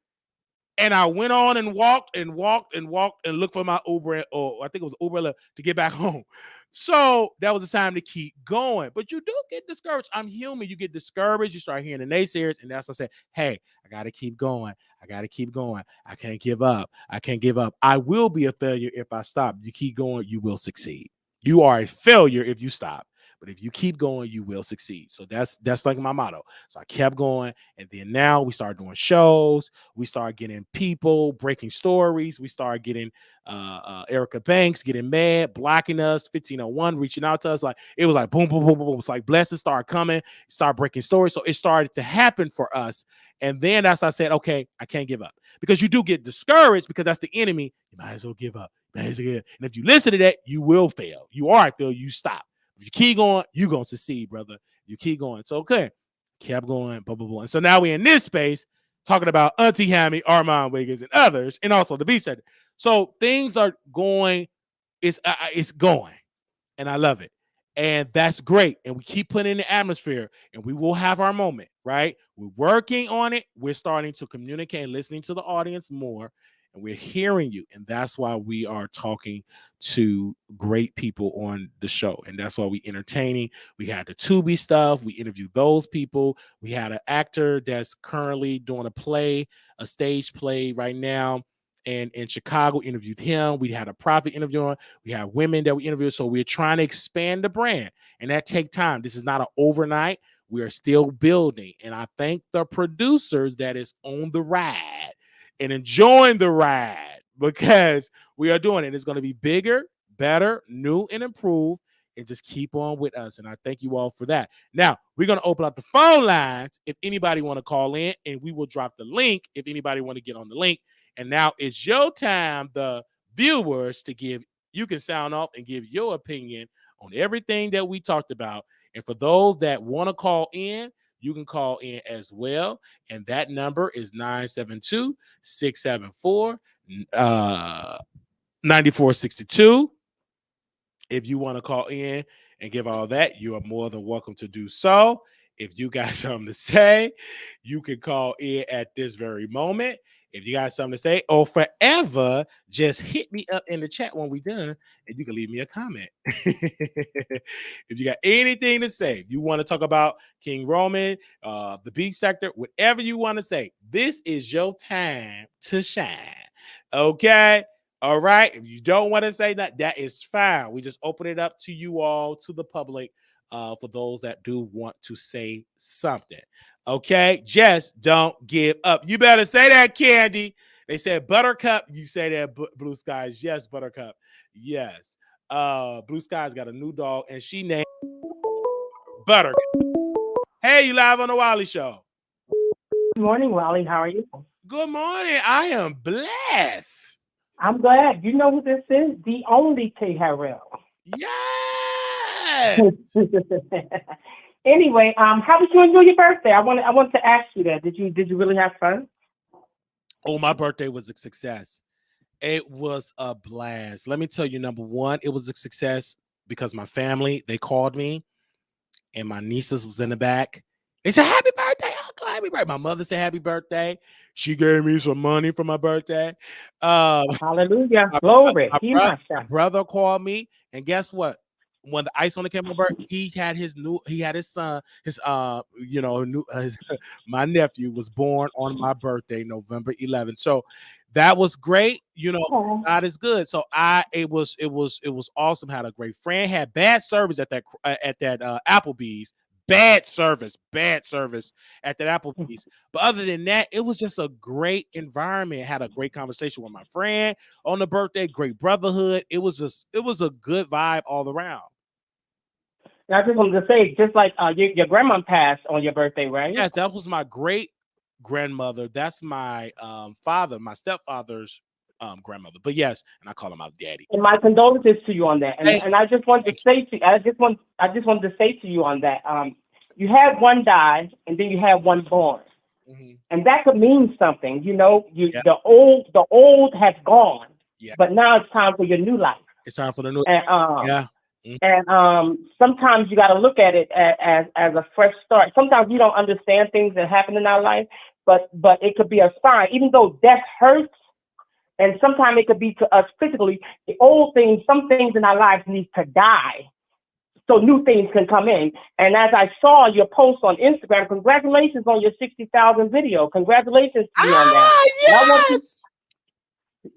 And I went on and walked and walked and walked and looked for my Uber, or I think it was Uber to get back home. So that was the time to keep going. But you do get discouraged. I'm human. You get discouraged. You start hearing the naysayers. And that's when I said, hey, I got to keep going. I got to keep going. I can't give up. I can't give up. I will be a failure if I stop. You keep going, you will succeed. You are a failure if you stop. But if you keep going, you will succeed. So that's like my motto. So I kept going. And then now we started doing shows. We started getting people breaking stories. We started getting Erica Banks getting mad, blocking us, 1501, reaching out to us. Like it was like boom, boom, boom, boom. It's like blessings started coming, start breaking stories. So it started to happen for us. And then that's I said, okay, I can't give up. Because you do get discouraged because that's the enemy. You might as well give up. And if you listen to that, you will fail. You are a failure, you stop. If you keep going, you're going to succeed, brother. You keep going. So, okay. Kept going, blah, blah, blah. And so now we're in this space talking about Auntie Hammy, Armon Wiggins, and others, and also the Beat Center. So things are going, it's going, and I love it. And that's great. And we keep putting in the atmosphere, and we will have our moment, right? We're working on it. We're starting to communicate and listening to the audience more. And we're hearing you. And that's why we are talking to great people on the show. And that's why we entertaining. We had the Tubi stuff. We interviewed those people. We had an actor that's currently doing a stage play right now. And in Chicago, interviewed him. We had a prophet interviewing. We have women that we interviewed. So we're trying to expand the brand. And that takes time. This is not an overnight. We are still building. And I thank the producers that is on the ride and enjoying the ride because we are doing it. It's going to be bigger, better, new, and improved. And just keep on with us. And I thank you all for that. Now, we're going to open up the phone lines if anybody want to call in, and we will drop the link if anybody want to get on the link. And now it's your time, the viewers, you can sound off and give your opinion on everything that we talked about. And for those that want to call in, you can call in as well. And that number is 972-674-9462. If you want to call in and give all that, you are more than welcome to do so. If you got something to say, you can call in at this very moment. If you got something to say, or forever, just hit me up in the chat when we're done, and you can leave me a comment. If you got anything to say, if you want to talk about King Roman, the beat sector, whatever you want to say, this is your time to shine. Okay? All right. If you don't want to say that, that is fine. We just open it up to you all, to the public, for those that do want to say something. Okay. Just don't give up. You better say that, Candy. They said Buttercup. You say that, Blue Skies. Yes, Buttercup. Yes. Blue Skies got a new dog, and she named Buttercup. Hey, you live on the Wiley Show. Good morning, Wiley. How are you? Good morning. I am blessed. I'm glad. You know who this is? The only K. Harrell. Yes. Anyway, how did you enjoy your birthday? I want to ask you that. Did you really have fun? Oh, my birthday was a success. It was a blast. Let me tell you, number one, it was a success because my family, they called me, and my nieces was in the back. They said, happy birthday, Uncle, happy birthday. My mother said happy birthday. She gave me some money for my birthday. Hallelujah. Glory. My brother called me, and guess what? When the ice on the came over, he had his son, my nephew was born on my birthday, November 11th. So that was great. God is good. So it was awesome. Had a great friend. Had bad service at that Applebee's. Bad service at that Applebee's. But other than that, it was just a great environment. Had a great conversation with my friend on the birthday. Great brotherhood. It was a good vibe all around. I just wanted to say, just like your grandma passed on your birthday, right? Yes, that was my great grandmother. That's my my stepfather's grandmother. But yes, and I call him my daddy. And my condolences to you on that. And I just wanted to say to you, I just wanted to say to you on that. You had one die, and then you had one born, and that could mean something. The old has gone, but now it's time for your new life. It's time for the new. And sometimes you got to look at it as a fresh start. Sometimes we don't understand things that happen in our life, but it could be a sign. Even though death hurts, and sometimes it could be to us physically, the old things, some things in our lives need to die so new things can come in. And as I saw your post on Instagram, congratulations on your 60,000 video. Congratulations to you on that. And I want you, Yes.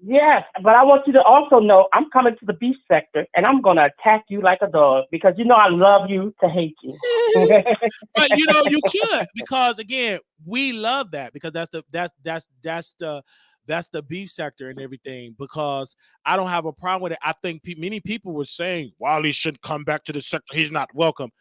yes, but I want you to also know I'm coming to the beef sector and I'm going to attack you like a dog because you know I love you to hate you. But you know you should, because again we love that, because that's the beef sector and everything, because I don't have a problem with it. I think many people were saying Wiley shouldn't come back to the sector, he's not welcome.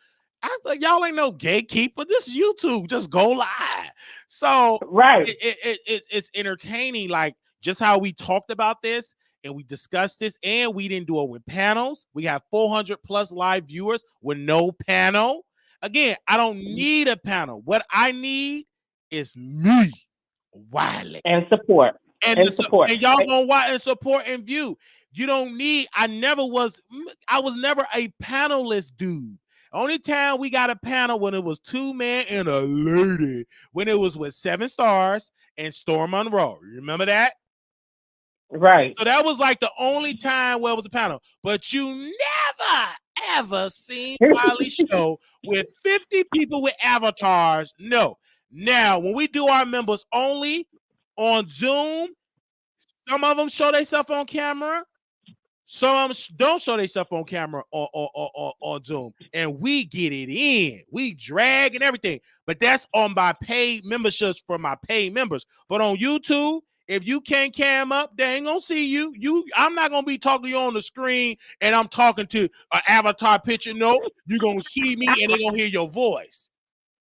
I thought y'all ain't no gatekeeper. This is YouTube. Just go live. So Right. it's entertaining, like just how we talked about this and we discussed this, and we didn't do it with panels. We have 400 plus live viewers with no panel. Again, I don't need a panel. What I need is me, Wiley, and support. and y'all gonna watch and support and view. You don't need. I was never a panelist dude. Only time we got a panel when it was 2 men and a lady, when it was with 7 Stars and Storm Monroe. You remember that? Right. So that was like the only time where it was a panel. But you never, ever seen Wiley show with 50 people with avatars. No. Now, when we do our members only on Zoom, some of them show themselves on camera. Some don't show themselves on camera on Zoom, and we get it in. We drag and everything, but that's on my paid memberships for my paid members. But on YouTube, if you can't cam up, they ain't gonna see you. I'm not gonna be talking to you on the screen, and I'm talking to an avatar picture. No, you're gonna see me, and they're gonna hear your voice.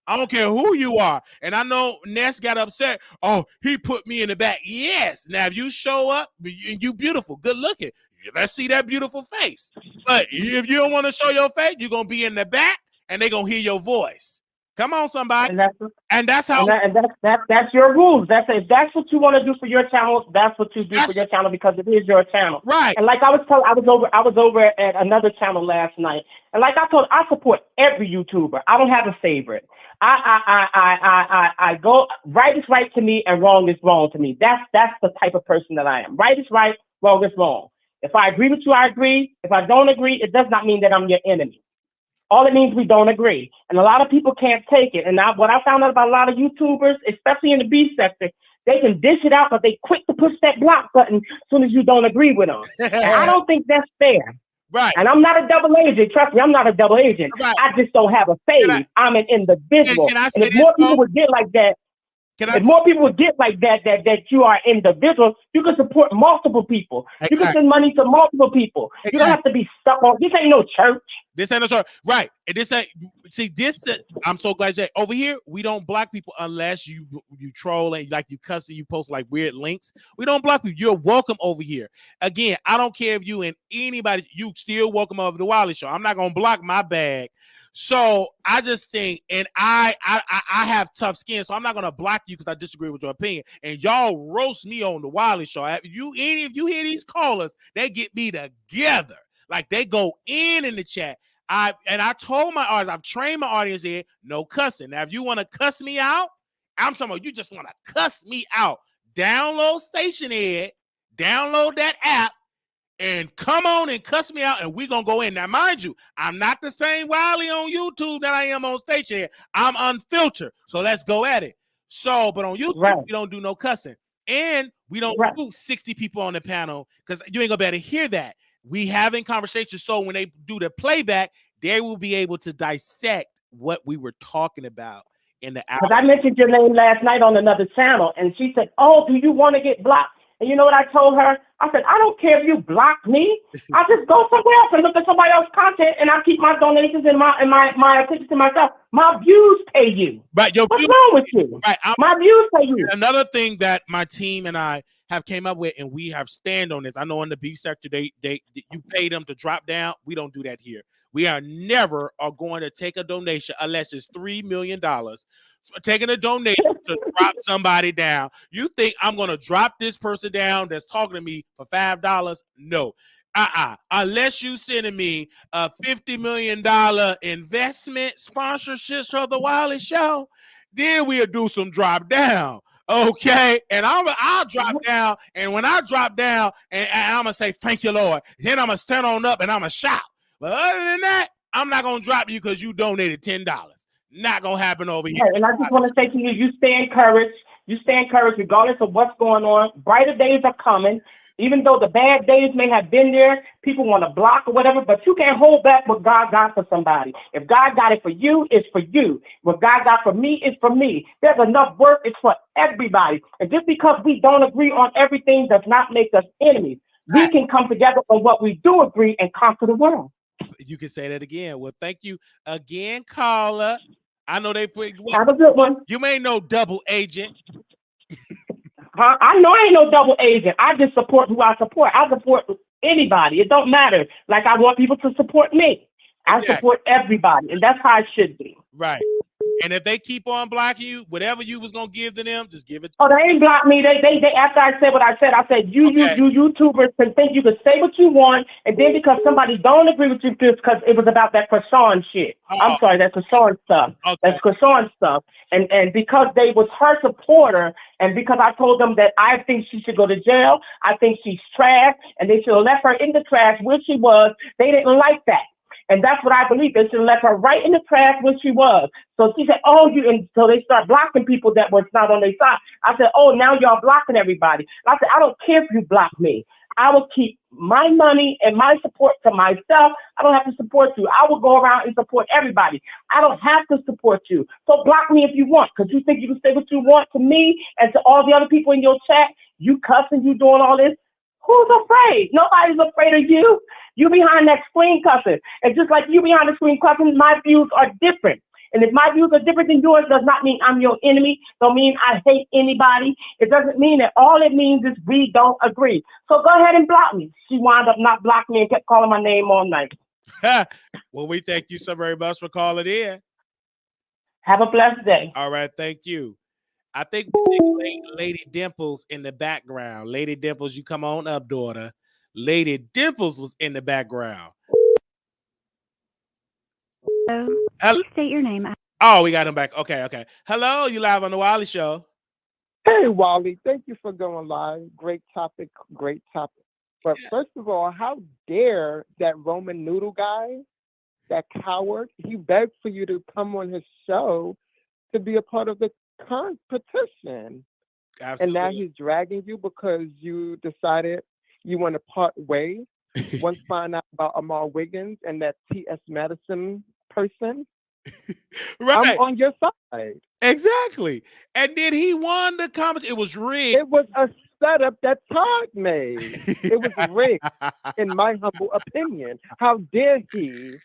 I don't care who you are. And I know Ness got upset. Oh, he put me in the back. Yes. Now, if you show up, you beautiful, good looking, let's see that beautiful face. But if you don't want to show your face, you're going to be in the back and they're going to hear your voice. Come on, somebody. And that's how. That's your rules. If that's what you want to do for your channel, that's what you do for your channel, because it is your channel. Right. And like I was over at another channel last night, and like I support every YouTuber. I don't have a favorite. I go, right is right to me and wrong is wrong to me. That's the type of person that I am. Right is right, wrong is wrong. If I agree with you, I agree. If I don't agree, it does not mean that I'm your enemy. All it means we don't agree. And a lot of people can't take it. And what I found out about a lot of YouTubers, especially in the beef sector, they can dish it out, but they quick to push that block button as soon as you don't agree with them. And I don't think that's fair. Right. And I'm not a double agent. Trust me, I'm not a double agent. Right. I just don't have a phase. I'm an individual. And if more people would get like that, more people would get like that you are individual, you can support multiple people. Exactly. You can send money to multiple people. Exactly. You don't have to be stuck on. This ain't no church. This ain't no church. Right. And this ain't. See, I'm so glad that over here we don't block people unless you troll and like you cuss and you post like weird links. We don't block people. You're welcome over here. Again, I don't care if you and anybody. You still welcome over the Wiley Show. I'm not gonna block my bag. So I just think, and I have tough skin, so I'm not gonna block you because I disagree with your opinion. And y'all roast me on the Wiley Show. If you hear these callers, they get me together. Like they go in the chat. I told my audience, I've trained my audience here, no cussing. Now, if you want to cuss me out, I'm talking about you just want to cuss me out. Download Station Ed, download that app, and come on and cuss me out, and we're going to go in. Now, mind you, I'm not the same Wiley on YouTube that I am on Station Ed. I'm unfiltered, so let's go at it. So, but on YouTube, we don't do no cussing. And we don't do 60 people on the panel because you ain't going to be able to hear that. We having conversations, so when they do the playback, they will be able to dissect what we were talking about in the hour. Because I mentioned your name last night on another channel, and she said, "Oh, do you want to get blocked?" And you know what I told her? I said, "I don't care if you block me. I just go somewhere else and look at somebody else's content, and I keep my donations and my attention to myself. My views pay you. Right? What's wrong with you? Right? My views pay you." Another thing that my team and I have came up with, and we have stand on this. I know in the beef sector, they you pay them to drop down. We don't do that here. We are never going to take a donation unless it's $3 million. Taking a donation to drop somebody down. You think I'm going to drop this person down that's talking to me for $5? No. Unless you sending me a $50 million investment sponsorship for the Wiley Show, then we'll do some drop down. Okay, and I'll drop down, and when I drop down, and I'm gonna say thank you, Lord. Then I'm gonna stand on up and I'm gonna shout. But other than that, I'm not gonna drop you because you donated $10. Not gonna happen over here. Right, and I just want to say to you, you stay encouraged. You stay encouraged regardless of what's going on. Brighter days are coming. Even though the bad days may have been there, people want to block or whatever, but you can't hold back what God got for somebody. If God got it for you, it's for you. What God got for me is for me. There's enough work. It's for everybody. And just because we don't agree on everything does not make us enemies. We can come together on what we do agree and conquer the world. You can say that again. Well, thank you again, caller. I know they put. Have a good one. You may know double agent. I know I ain't no double agent. I just support who I support. I support anybody. It don't matter. Like I want people to support me. I support everybody, and that's how it should be. Right. And if they keep on blocking you, whatever you was gonna give to them, just give it. Oh, they ain't blocked me. They after I said what I said you YouTubers can think you can say what you want, and then because somebody don't agree with you because it was about that croissant shit. I'm sorry, that croissant stuff. Okay. That's croissant stuff. And because they was her supporter, and because I told them that I think she should go to jail, I think she's trash, and they should have left her in the trash where she was. They didn't like that. And that's what I believe. They should have left her right in the trash where she was. So she said, and so they start blocking people that was not on their side. I said, now y'all blocking everybody. And I said, I don't care if you block me. I will keep my money and my support to myself. I don't have to support you. I will go around and support everybody. I don't have to support you. So block me if you want, because you think you can say what you want to me and to all the other people in your chat. You cussing, you doing all this. Who's afraid? Nobody's afraid of you. You behind that screen cussing. And just like you behind the screen cussing, my views are different. And if my views are different than yours, does not mean I'm your enemy. Don't mean I hate anybody. It doesn't mean that. All it means is we don't agree. So go ahead and block me. She wound up not blocking me and kept calling my name all night. Well, we thank you so very much for calling in. Have a blessed day. All right. Thank you. I think Lady Dimples in the background. Lady Dimples, you come on up, daughter. Lady Dimples was in the background. Hello. Please state your name. Oh, we got him back. Okay. Hello, you live on the Wiley Show. Hey, Wally. Thank you for going live. Great topic. But first of all, how dare that Roman noodle guy, that coward, he begged for you to come on his show to be a part of the competition. Absolutely. And now he's dragging you because you decided you want to part ways. Once find out about Armon Wiggins and that T.S. Madison person, right. I'm on your side. Exactly. And then he won the competition. It was rigged. It was a setup that Todd made. It was rigged, in my humble opinion. How dare he?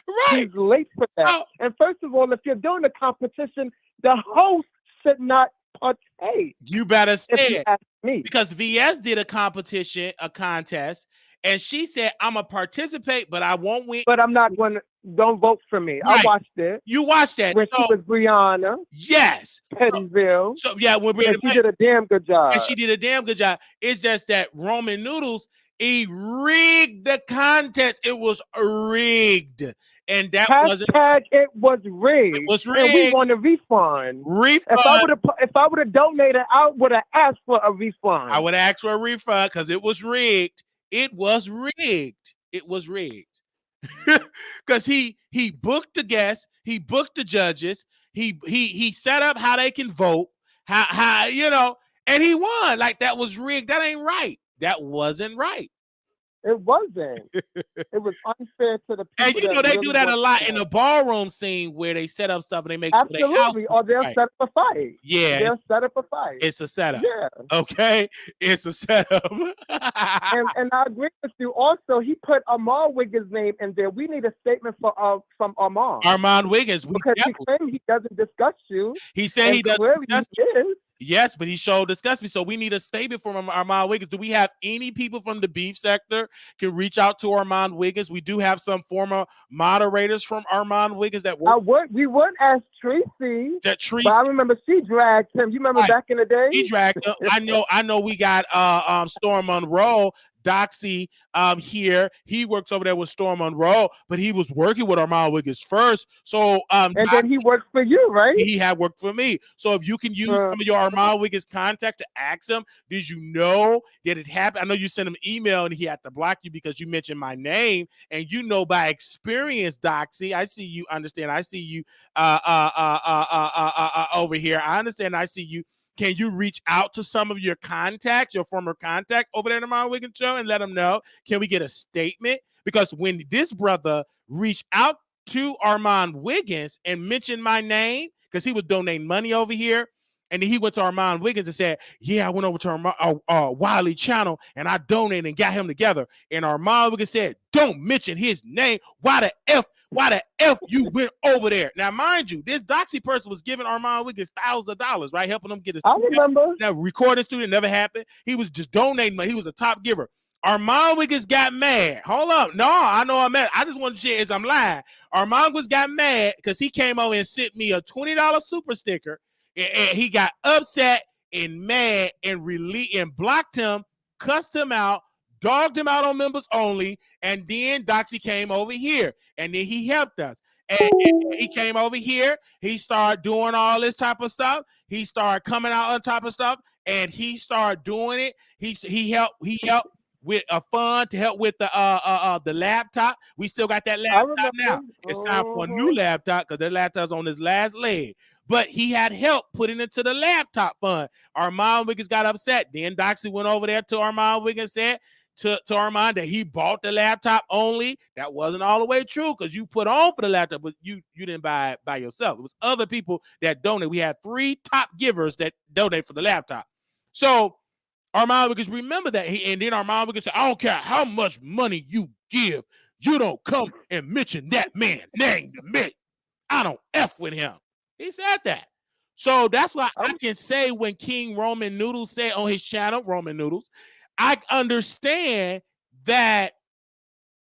Right. He's late for that. And first of all, if you're doing a competition, the host should not partake. You better say if you it. ask me. Because VS did a contest, and she said, I'm going to participate, but I won't win. But I'm not going to, don't vote for me. Right. I watched it. You watched that. When she was Brianna. Yes. Pettyville. So yeah, and she did a damn good job. And she did a damn good job. It's just that Roman Noodles, he rigged the contest. It was rigged. And that wasn't. It was rigged. It was rigged. And we want a refund. If I would have donated, I would have asked for a refund. I would have asked for a refund because it was rigged. It was rigged. It was rigged. Because he booked the guests, he booked the judges, he set up how they can vote, how and he won. Like that was rigged. That ain't right. That wasn't right. It wasn't. It was unfair to the people. And they really do that a lot in the ballroom scene where they set up stuff and they make absolutely, or they'll set up a fight. Yeah, they'll set up a fight. It's a setup. Yeah. Okay, it's a setup. and I agree with you. Also, he put Armon Wiggins' name in there. We need a statement from Armon. Armon Wiggins, because he claimed he doesn't discuss you. He said he doesn't. Clearly he is. Yes, but he showed disgust me. So we need a statement from Armon Wiggins. Do we have any people from the beef sector can reach out to Armon Wiggins? We do have some former moderators from Armon Wiggins that work. We would ask Tracy. That Tracy. But I remember she dragged him. You remember back in the day? He dragged him. I know we got Storm Monroe Doxy here. He works over there with Storm Monroe, but he was working with Armon Wiggins first. So and then he worked for you, right? He had worked for me. So if you can use some of your Armon Wiggins contact to ask him, did you know that it happened? I know you sent him an email and he had to block you because you mentioned my name, and you know by experience, Doxy. I see you. Understand? I see you over here. I understand. I see you. Can you reach out to some of your contacts, your former contact over there in the Armon Wiggins show, and let them know? Can we get a statement? Because when this brother reached out to Armon Wiggins and mentioned my name, because he was donating money over here, and then he went to Armon Wiggins and said, yeah, I went over to Wiley channel and I donated and got him together. And Armon Wiggins said, don't mention his name. Why the F you went over there? Now, mind you, this Doxy person was giving Armon Wiggins thousands of dollars, right? Helping him get his Now, recording studio never happened. He was just donating money. He was a top giver. Armon Wiggins got mad. Hold up. No, I know I'm mad. I just want to share as I'm lying. Armon Wiggins got mad because he came over and sent me a $20 super sticker, and he got upset and mad and blocked him, cussed him out, dogged him out on members only, and then Doxy came over here, and then he helped us. And he came over here. He started doing all this type of stuff. He started coming out on top of stuff, and he started doing it. He helped with a fund to help with the laptop. We still got that laptop now. It's time for a new laptop because the laptop's on his last leg. But he had help putting into the laptop fund. Armon Wiggins got upset. Then Doxy went over there to Armon Wiggins, said to Armon that he bought the laptop only. That wasn't all the way true because you put on for the laptop, but you didn't buy it by yourself. It was other people that donated. We had 3 top givers that donate for the laptop. So Armon Wiggins, remember that. And then Armon Wiggins said, I don't care how much money you give, you don't come and mention that man's name to me. I don't F with him. He said that. So that's why I can say when King Roman Noodles said on his channel, Roman Noodles, I understand that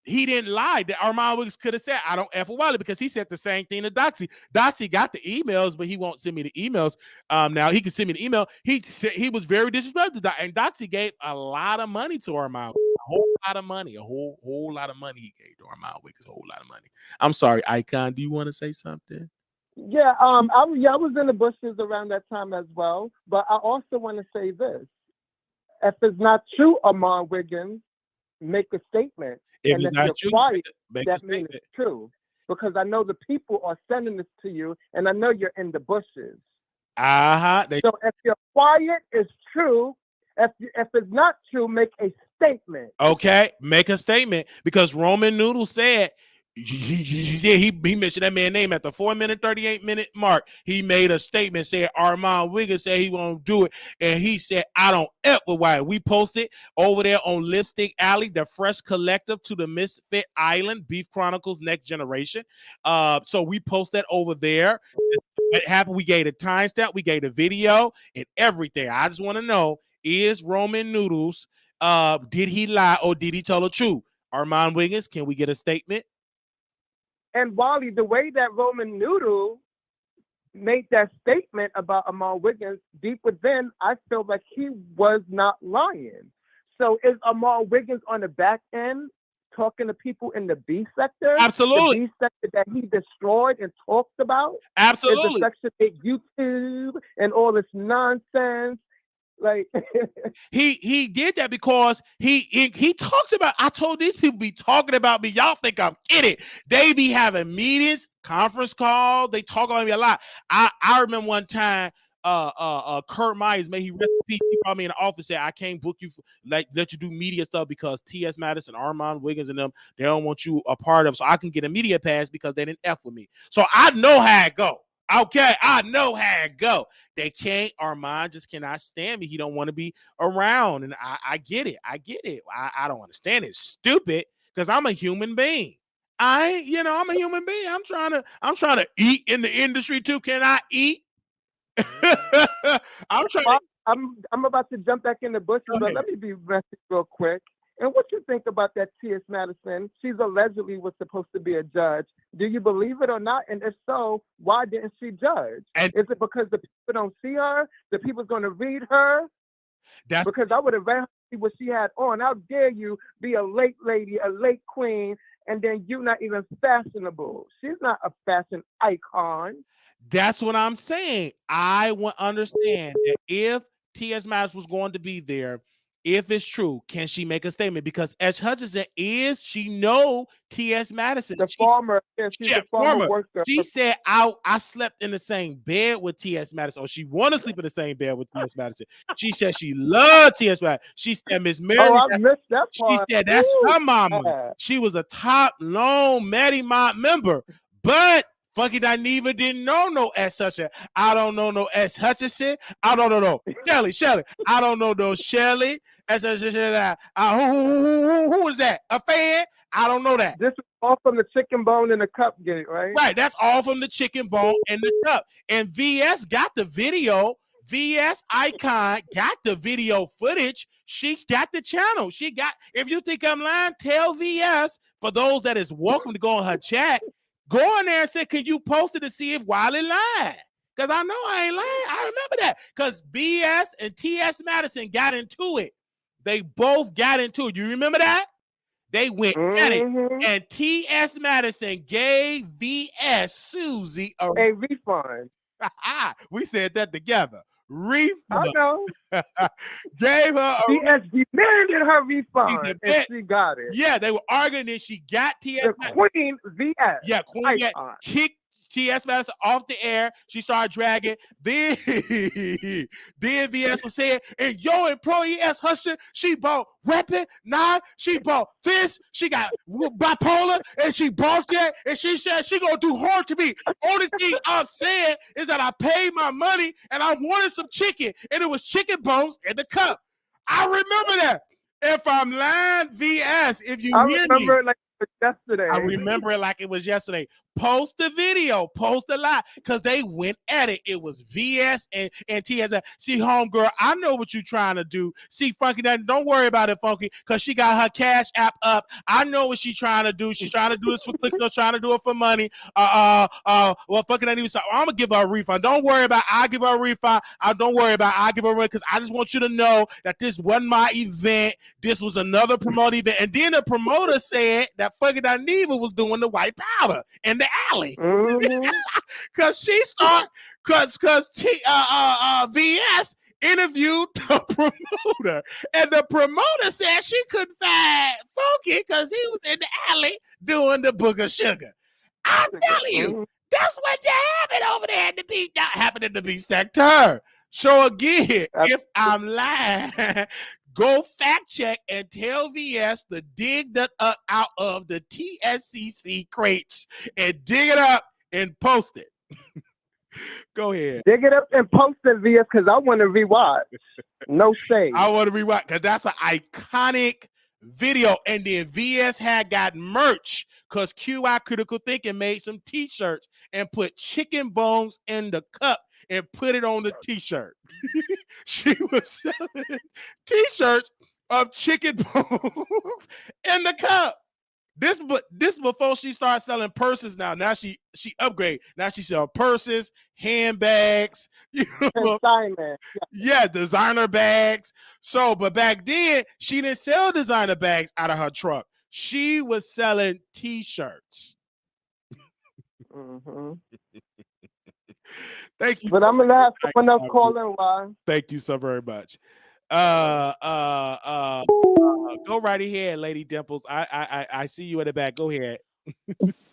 he didn't lie. That Armon Wiggins could have said, I don't F with Wiley, because he said the same thing to Doxy. Doxy got the emails, but he won't send me the emails. Now he can send me the email. He was very disrespectful, and Doxy gave a lot of money to Armon. A whole lot of money. A whole lot of money he gave to Armon Wiggins. A whole lot of money. I'm sorry, Icon. Do you want to say something? Yeah, I was in the bushes around that time as well. But I also want to say this: if it's not true, Armon Wiggins, make a statement. If it's not true, that means it's true. Because I know the people are sending this to you, and I know you're in the bushes. So if you're quiet, it's true. If it's not true, make a statement. Okay, make a statement, because Roman Noodle said he mentioned that man's name at the 4-minute, 38-minute mark. He made a statement saying Armon Wiggins said he won't do it, and he said I don't F with Wiley. We posted over there on Lipstick Alley, the fresh collective to the Misfit Island, Beef Chronicles Next Generation. So we post that over there. What happened? We gave a timestamp, we gave a video, and everything. I just want to know, is Roman Noodles, did he lie or did he tell the truth? Armon Wiggins, can we get a statement? And Wiley, the way that Roman Noodle made that statement about Armon Wiggins, deep within, I feel like he was not lying. So is Armon Wiggins on the back end talking to people in the B sector? Absolutely. The B sector that he destroyed and talked about? Absolutely. Is the section 8 YouTube and all this nonsense? Like he did that because he talks about, I told these people be talking about me. Y'all think I'm kidding. They be having meetings, conference call. They talk about me a lot. I remember one time Kurt Myers, may he rest in peace, he brought me in the office, said I can't book you for, let you do media stuff because T.S. Madison, Armon Wiggins and them, they don't want you a part of, so I can get a media pass because they didn't F with me. So I know how it go. Okay, I know how it go. They can't. Armon just cannot stand me. He don't want to be around, and I get it. I get it. I don't understand it. It's stupid because I'm a human being. I'm a human being. I'm trying to eat in the industry too. Can I eat? I'm about to jump back in the bushes, but let me be messy real quick. And what you think about that T.S. Madison? She's allegedly was supposed to be a judge. Do you believe it or not? And if so, why didn't she judge? Is it because the people don't see her? The people's going to read her? Because I would have ran see what she had on. How dare you be a late lady, a late queen, and then you not even fashionable? She's not a fashion icon. That's what I'm saying. I want to understand that if T.S. Madison was going to be there, if it's true, can she make a statement? Because Ash Hutchinson she know T.S. Madison. The former worker. She said, I slept in the same bed with T.S. Madison, or she want to sleep in the same bed with T.S. Madison. She said she loved T.S. Madison. She said Miss Mary. Oh, I missed that part. She said that's her mama. She was a top known Maddie Mott member, but Funky Dineva didn't know no S. Hutchinson. I don't know no S. Hutchinson. I don't know no Shelly. I don't know no Shelly. Who was that? A fan? I don't know that. This is all from the chicken bone in the cup gate, right? Right. That's all from the chicken bone in the cup. And VS got the video. VS Icon got the video footage. She's got the channel. If you think I'm lying, tell VS. For those that is welcome to go on her chat, go on there and say, can you post it to see if Wiley lied? Because I know I ain't lying. I remember that. Because BS and T.S. Madison got into it. They both got into it. You remember that? They went at it. And T.S. Madison gave VS Susie a refund. We said that together. Refund. I know. Gave her TS demanded her refund, and she got it. Yeah, they were arguing, and she got TS. The Queen VS. Yeah, Queen kicked T.S. Madison off the air. She started dragging. Then VS was saying, and your employee S. Hutchinson, she bought weapon, knife, she bought this, she got bipolar, and she bought that, and she said she gonna do harm to me. Only thing I'm saying is that I paid my money and I wanted some chicken, and it was chicken bones in the cup. I remember that. If I'm lying, VS, if you hear me, it like it was yesterday. I remember it like it was yesterday. Post the video, post the live, because they went at it. It was VS and TS. See, homegirl, I know what you're trying to do. See, Funky, don't worry about it, Funky, because she got her cash app up. I know what she's trying to do. She's trying to do this for clicks, trying to do it for money. Well, Funky, I'm gonna give her a refund. Don't worry about it. I'll give her a refund. Don't worry about it. I'll give her a refund, because I just want you to know that this wasn't my event. This was another promoter event. And then the promoter said that Funky Dineva was doing the white powder in the alley. Cause she started cause VS interviewed the promoter, and the promoter said she couldn't find Funky because he was in the alley doing the booger sugar. I'm telling you, that's what happened over there at the beach. Not happening to be sector. So again, if I'm lying, go fact check and tell VS to dig that up out of the TSCC crates and dig it up and post it. Go ahead. Dig it up and post it, VS, because I want to rewatch. No shade. I want to rewatch because that's an iconic video. And then VS had got merch because QI Critical Thinking made some t-shirts and put chicken bones in the cup and put it on the t-shirt. She was selling t-shirts of chicken bones in the cup. This before she started selling purses. Now she upgrade. Now she sell purses, handbags, designer bags. So, but back then she didn't sell designer bags out of her truck. She was selling t-shirts. Thank you. But I'm gonna have someone else call in. Why? Thank you so very much. Go right ahead, Lady Dimples. I see you in the back. Go ahead.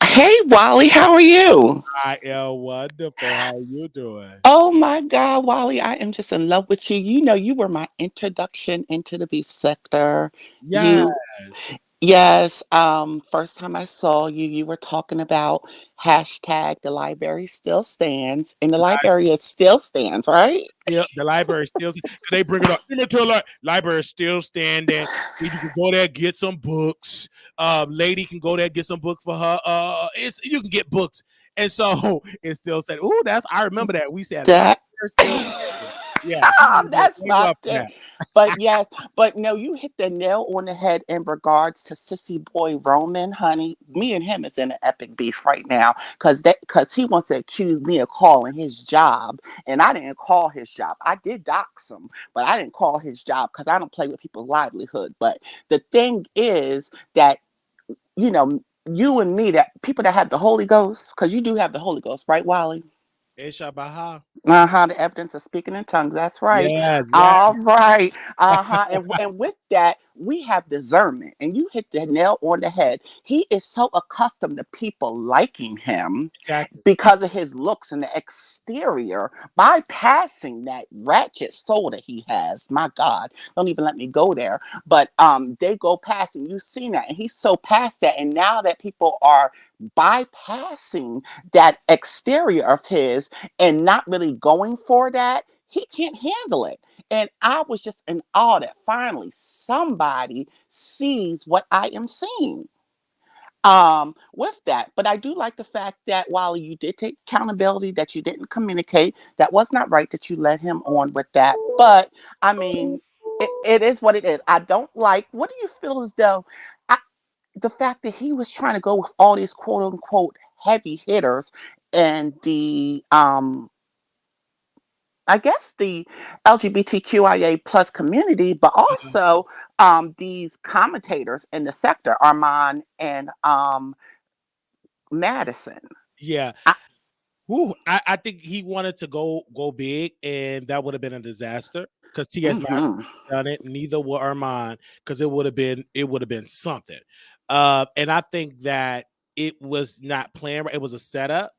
Hey, Wally, how are you? I am wonderful. How you doing? Oh my God, Wally, I am just in love with you. You know, you were my introduction into the beef sector. Yes. Yes. First time I saw you, you were talking about hashtag the library still stands, and the library still stands, right? Yeah, the library still stands. They bring it up. Library still standing. You can go there, get some books. Lady can go there, get some books for her. You can get books. And so it still said, I remember that. We said that. Yeah, we That's go my up for thing. that. But yes, but no, you hit the nail on the head in regards to Sissy Boy Roman, honey. Me and him is in an epic beef right now because he wants to accuse me of calling his job, and I didn't call his job. I did dox him, but I didn't call his job because I don't play with people's livelihood. But the thing is that you know you and me, that people that have the Holy Ghost, because you do have the Holy Ghost, right, Wiley? Esha Baha. Uh-huh, the evidence of speaking in tongues. That's right. Yeah, yeah. All right. Uh-huh. And with that, we have discernment. And you hit the nail on the head. He is so accustomed to people liking him Exactly. because of his looks and the exterior, bypassing that ratchet soul that he has. My God, don't even let me go there. But they go past, and you've seen that, and he's so past that. And now that people are bypassing that exterior of his and not really going for that, he can't handle it. And I was just in awe that finally somebody sees what I am seeing with that. But I do like the fact that while you did take accountability, that you didn't communicate, that was not right, that you led him on with that. But I mean, it is what it is. I don't like, what do you feel as though I, the fact that he was trying to go with all these quote unquote heavy hitters and the I guess the LGBTQIA plus community, but also these commentators in the sector, Armon and Madison. Yeah. I, I think he wanted to go big, and that would have been a disaster because T.S. Madison mm-hmm, done it. Neither would Armand, because it would have been something. And I think that it was not planned right. It was a setup,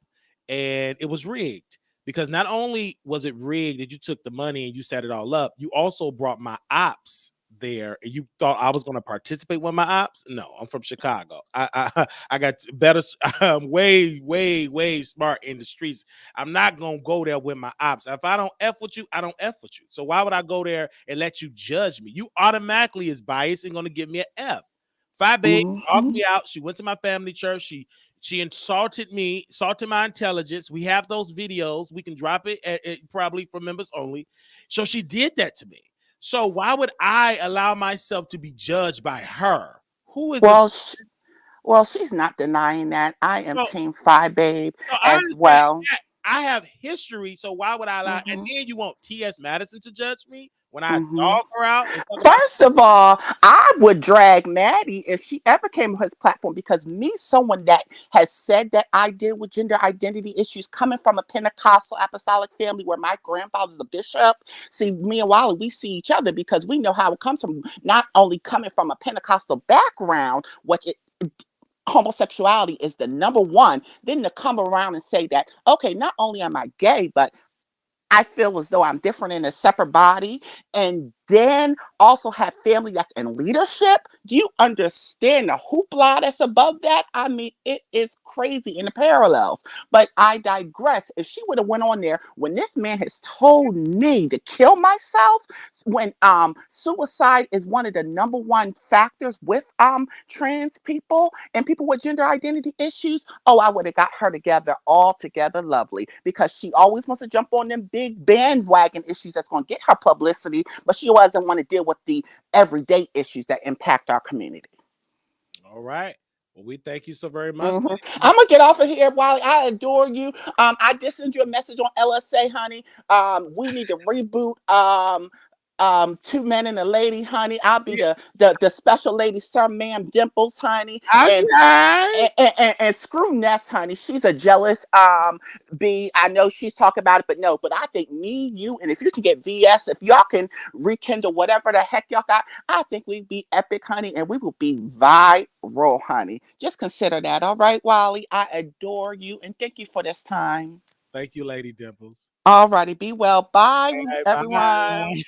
and it was rigged, because not only was it rigged that you took the money and you set it all up, you also brought my ops there, and you thought I was going to participate with my ops. No, I'm from Chicago. I got better. I'm way smart in the streets. I'm not gonna go there with my ops. If I don't f with you, I don't f with you. So why would I go there and let you judge me? You automatically is biased and gonna give me an F. Phi Babe off mm-hmm. me out. She went to my family church. She insulted me, insulted my intelligence. We have those videos. We can drop it probably for members only. So she did that to me. So why would I allow myself to be judged by her? Who is it? Well, well, she's not denying that. I am So, Team Phi Babe so I as understand well. that. I have history, so why would I allow? And Mm-hmm, then you want T.S. Madison to judge me when I mm-hmm. dog her out and talk about? First of all, I would drag Maddie if she ever came on his platform, because me, someone that has said that I deal with gender identity issues, coming from a Pentecostal apostolic family where my grandfather's a bishop. See, me and Wiley, we see each other because we know how it comes from, not only coming from a Pentecostal background, which homosexuality is the number one, then to come around and say that, okay, not only am I gay, but I feel as though I'm different in a separate body, and then also have family that's in leadership. Do you understand the hoopla that's above that? I mean, it is crazy in the parallels. But I digress. If she would have went on there when this man has told me to kill myself, when suicide is one of the number one factors with trans people and people with gender identity issues, oh, I would have got her together all together lovely, because she always wants to jump on them big bandwagon issues that's going to get her publicity, but she doesn't want to deal with the everyday issues that impact our community. All right. Well, we thank you so very much. I'm gonna get off of here, Wally. I adore you. I did send you a message on LSA, honey. We need to reboot. Two men and a lady, honey. I'll be the special lady, Sir Ma'am Dimples, honey, Okay. and screw Ness, honey. She's a jealous bee. I know she's talking about it, but no. But I think me, you, and if you can get VS, if y'all can rekindle whatever the heck y'all got, I think we'd be epic, honey, and we will be viral, honey. Just consider that, all right, Wally? I adore you, and thank you for this time. Thank you, Lady Dimples. All righty, be well. Bye, Bye everyone.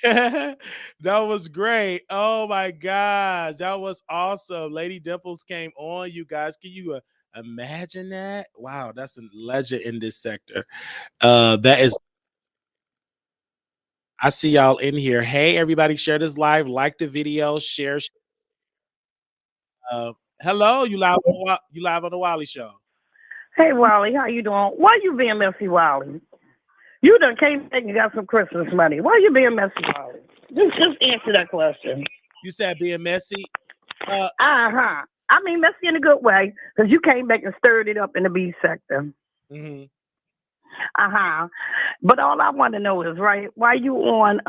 bye. That was great. Oh my gosh, that was awesome. Lady Dimples came on. You guys, can you imagine that? Wow, that's a legend in this sector. That is. I see y'all in here. Hey, everybody, share this live, like the video, share. Hello, you live on the Wiley Show. Hey, Wally, how you doing? Why you being messy, Wally? You done came back and got some Christmas money. Why you being messy, Wiley? Just answer that question. You said being messy. I mean, messy in a good way, because you came back and stirred it up in the B sector. Mm-hmm. But all I want to know is, right, why you on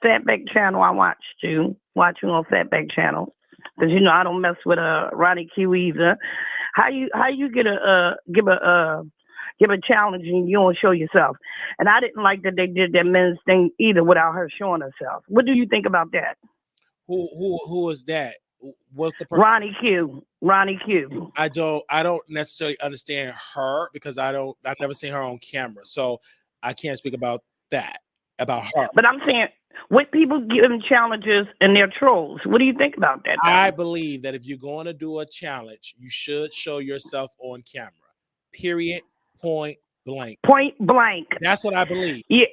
Fatback Channel? I watch you on Fatback Channel, because you know I don't mess with Ronnie Q either. How you give a challenge and you don't show yourself? And I didn't like that they did that men's thing either without her showing herself. What do you think about that? Who is that? What's the person? Ronnie Q. I don't necessarily understand her because I've never seen her on camera, so I can't speak about that, about her. But I'm saying, with people giving challenges and they're trolls, what do you think about that? I believe that if you're going to do a challenge, you should show yourself on camera. Period. Point blank. Point blank. That's what I believe. Yeah.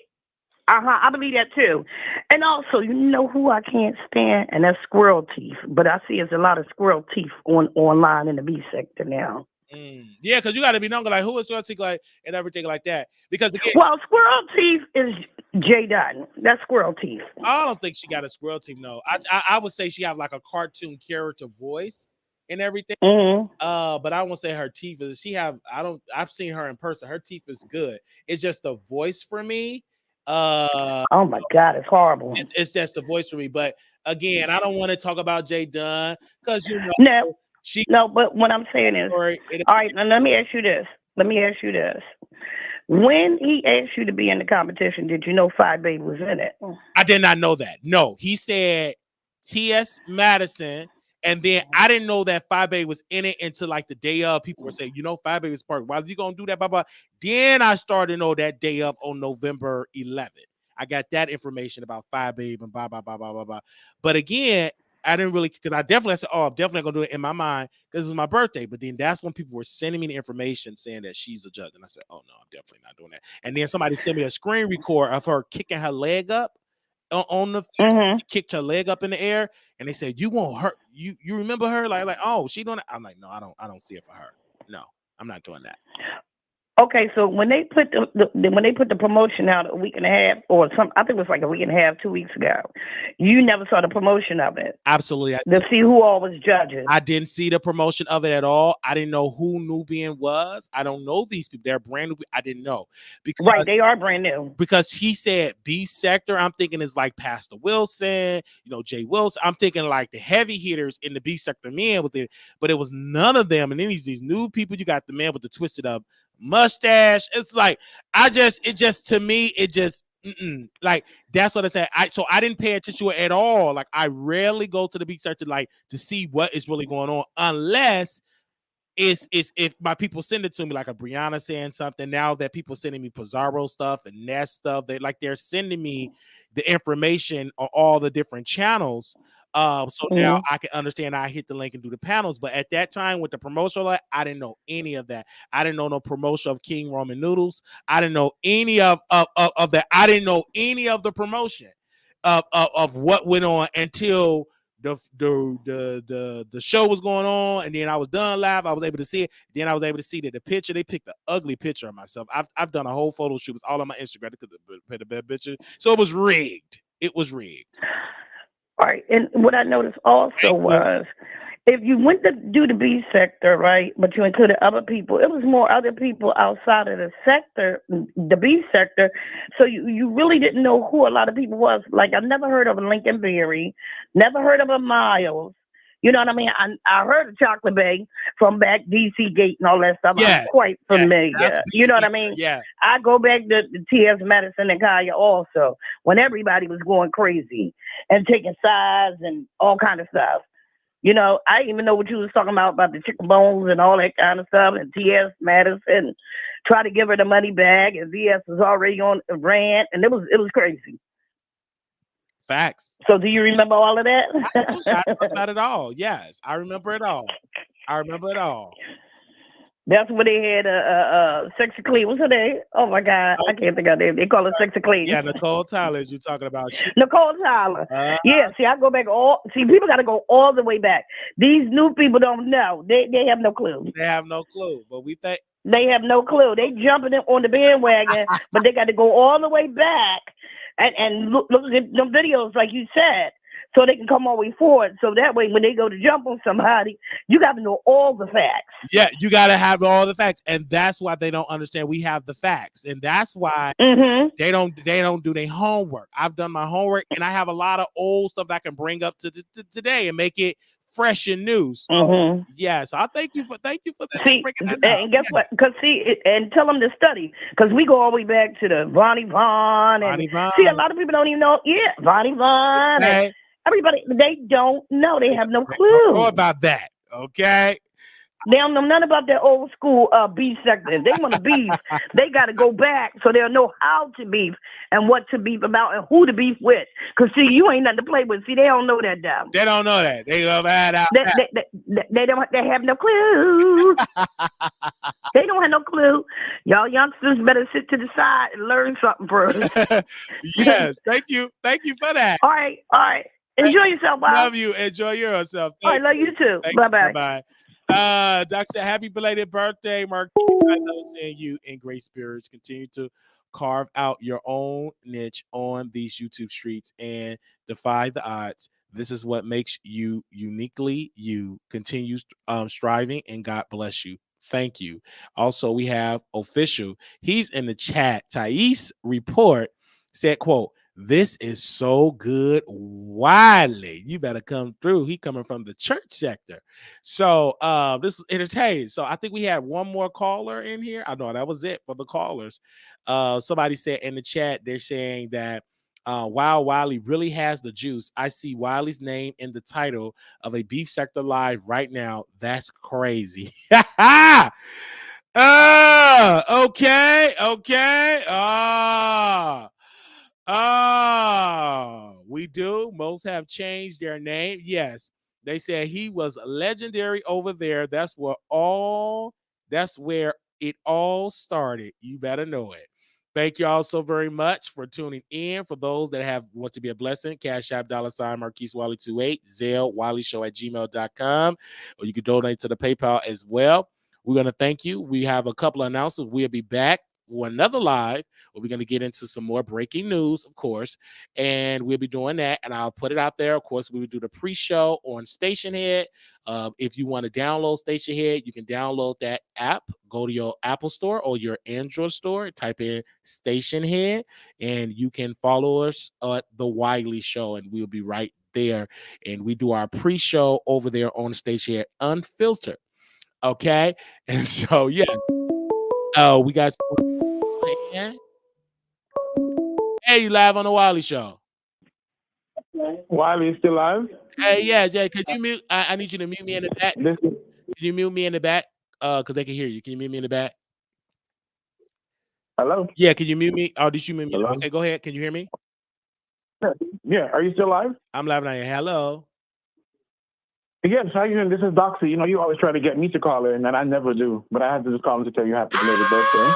I believe that too. And also, you know who I can't stand? And that's squirrel teeth. But I see there's a lot of squirrel teeth online in the B sector now. Yeah, because you got to be known like who is squirrel teeth like and everything like that. Because again, well, squirrel teeth is Jay Dunn. That's squirrel teeth. I don't think she got a squirrel teeth. No, I would say she have like a cartoon character voice and everything. Mm-hmm. But I won't say her teeth is. I've seen her in person. Her teeth is good. It's just the voice for me. Oh my God, it's horrible. It's just the voice for me. But again, I don't want to talk about Jay Dunn because you know no. But what I'm saying is, all right. Now let me ask you this. When he asked you to be in the competition, did you know Phi Baby was in it? I did not know that. No, he said T.S. Madison. And then I didn't know that Phi Baby was in it until like the day of. People were saying, you know, Phi Baby was part. Why are you gonna do that? Blah, blah. Then I started to know that day of on November 11th. I got that information about Phi Baby and blah, blah, blah, blah, blah, blah. But again, I didn't really, because I said, I'm definitely gonna do it in my mind because it's my birthday. But then that's when people were sending me the information saying that she's a judge. And I said, oh no, I'm definitely not doing that. And then somebody sent me a screen record of her kicking her leg up. On the kicked her leg up in the air, and they said, "You won't hurt you. You remember her? Like, oh, she doing it." I'm like, no, I don't see it for her. No, I'm not doing that. Okay, so when they put the promotion out a week and a half, or I think it was like a week and a half, 2 weeks ago, you never saw the promotion of it. Absolutely, to see who all was judges. I didn't see the promotion of it at all. I didn't know who Nubian was. I don't know these people. They're brand new. I didn't know because right, they are brand new. Because he said B sector. I'm thinking it's like Pastor Wilson, Jay Wilson. I'm thinking like the heavy hitters in the B sector men with it, but it was none of them. And then these new people. You got the man with the twisted up mustache. It's like to me like that's what I said. So I didn't pay attention to it at all. Like I rarely go to the beat sector like to see what is really going on unless it's if my people send it to me, like a Brianna saying something. Now that people sending me Pizarro stuff and Ness stuff, they're sending me the information on all the different channels. So now I can understand. I hit the link and do the panels. But at that time with the promotional, I didn't know any of that. I didn't know no promotion of King Roman Noodles. I didn't know any of that. I didn't know any of the promotion of what went on until the show was going on, and then I was done live. I was able to see it. Then I was able to see that the picture, they picked an ugly picture of myself. I've done a whole photo shoot. It's all on my Instagram. They could put a bad picture. So it was rigged. It was rigged. All right, and what I noticed also was if you went to do the B sector, right, but you included other people, it was more other people outside of the sector, the B sector, so you really didn't know who a lot of people was. Like, I've never heard of a Lincoln Berry, never heard of a Miles. You know what I mean? I heard of Chocolate Bay from back DC Gate and all that stuff. Yes. I'm quite familiar. You know what I mean? Yeah. I go back to T.S. Madison and Kaya also, when everybody was going crazy and taking sides and all kind of stuff. You know, I didn't even know what you was talking about the chicken bones and all that kind of stuff. And T.S. Madison tried to give her the money back, and V.S. was already on a rant, and it was crazy. Facts. So do you remember all of that? Not at all. Yes, I remember it all. That's what they had Sexy Clean. What's her name? Oh my God, I can't think of her name. They call her Sexy Clean. Yeah, Nicole Tyler is you talking about. Nicole Tyler. Yeah, see, I go back people got to go all the way back. These new people don't know. They have no clue. They have no clue. But we think They have no clue. They jumping on the bandwagon, but they got to go all the way back and look at them videos, like you said, so they can come all the way forward. So that way, when they go to jump on somebody, you got to know all the facts. Yeah, you got to have all the facts, and that's why they don't understand. We have the facts, and that's why they don't do their homework. I've done my homework, and I have a lot of old stuff that I can bring up to today and make it fresh and new. So yes, I thank you for that. See, and guess what? Because and tell them to study, because we go all the way back to the Bonnie Vaughn, and see, a lot of people don't even know. Yeah, Bonnie Vaughn. Okay. Everybody, they don't know. They have no clue. Don't know about that. Okay. They don't know nothing about that old school beef sector. They want to beef. They got to go back so they'll know how to beef and what to beef about and who to beef with. Because, see, you ain't nothing to play with. See, they don't know that, down. They don't know that. They go bad out. They have no clue. They don't have no clue. Y'all youngsters better sit to the side and learn something first. Yes. Thank you. Thank you for that. All right. Enjoy yourself, Bob. Love you. Enjoy yourself. All right, love you too. Bye-bye. Bye-bye. Doctor, happy belated birthday, Marquise. I love seeing you in great spirits. Continue to carve out your own niche on these YouTube streets and defy the odds. This is what makes you uniquely you. Continue striving, and God bless you. Thank you. Also, we have official. He's in the chat. Thais Report said, quote, "This is so good, Wiley. You better come through." He coming from the church sector. So this is entertaining. So I think we have one more caller in here. I know that was it for the callers. Somebody said in the chat, they're saying that wow, Wiley really has the juice. I see Wiley's name in the title of a Beef Sector Live right now. That's crazy. Okay. We do. Most have changed their name. Yes. They said he was legendary over there. That's where it all started. You better know it. Thank you all so very much for tuning in. For those that want to be a blessing, Cash App $ Marquise Wiley 28, Zelle WileyShow@gmail.com, or you can donate to the PayPal as well. We're going to thank you. We have a couple of announcements. We'll be back with another live where we're going to get into some more breaking news, of course, and we'll be doing that, and I'll put it out there. Of course, we will do the pre-show on Station Head. If you want to download Station Head, you can download that app. Go to your Apple store or your Android store, type in Station Head, and you can follow us at The Wiley Show, and we'll be right there. And we do our pre-show over there on Station Head, unfiltered. Okay, and so yes, we got. Hey, you live on the Wiley Show. Wiley is still live? Hey, yeah, Jay. Could you mute? I need you to mute me in the back. Can you mute me in the back? Because they can hear you. Can you mute me in the back? Hello. Yeah, can you mute me? Oh, did you mute me? Hello? Okay, go ahead. Can you hear me? Yeah. Are you still live? I'm live now. Hello. Yes, how you doing? This is Doxy. You know, you always try to get me to call in, and I never do. But I had to just call in to tell you happy belated birthday.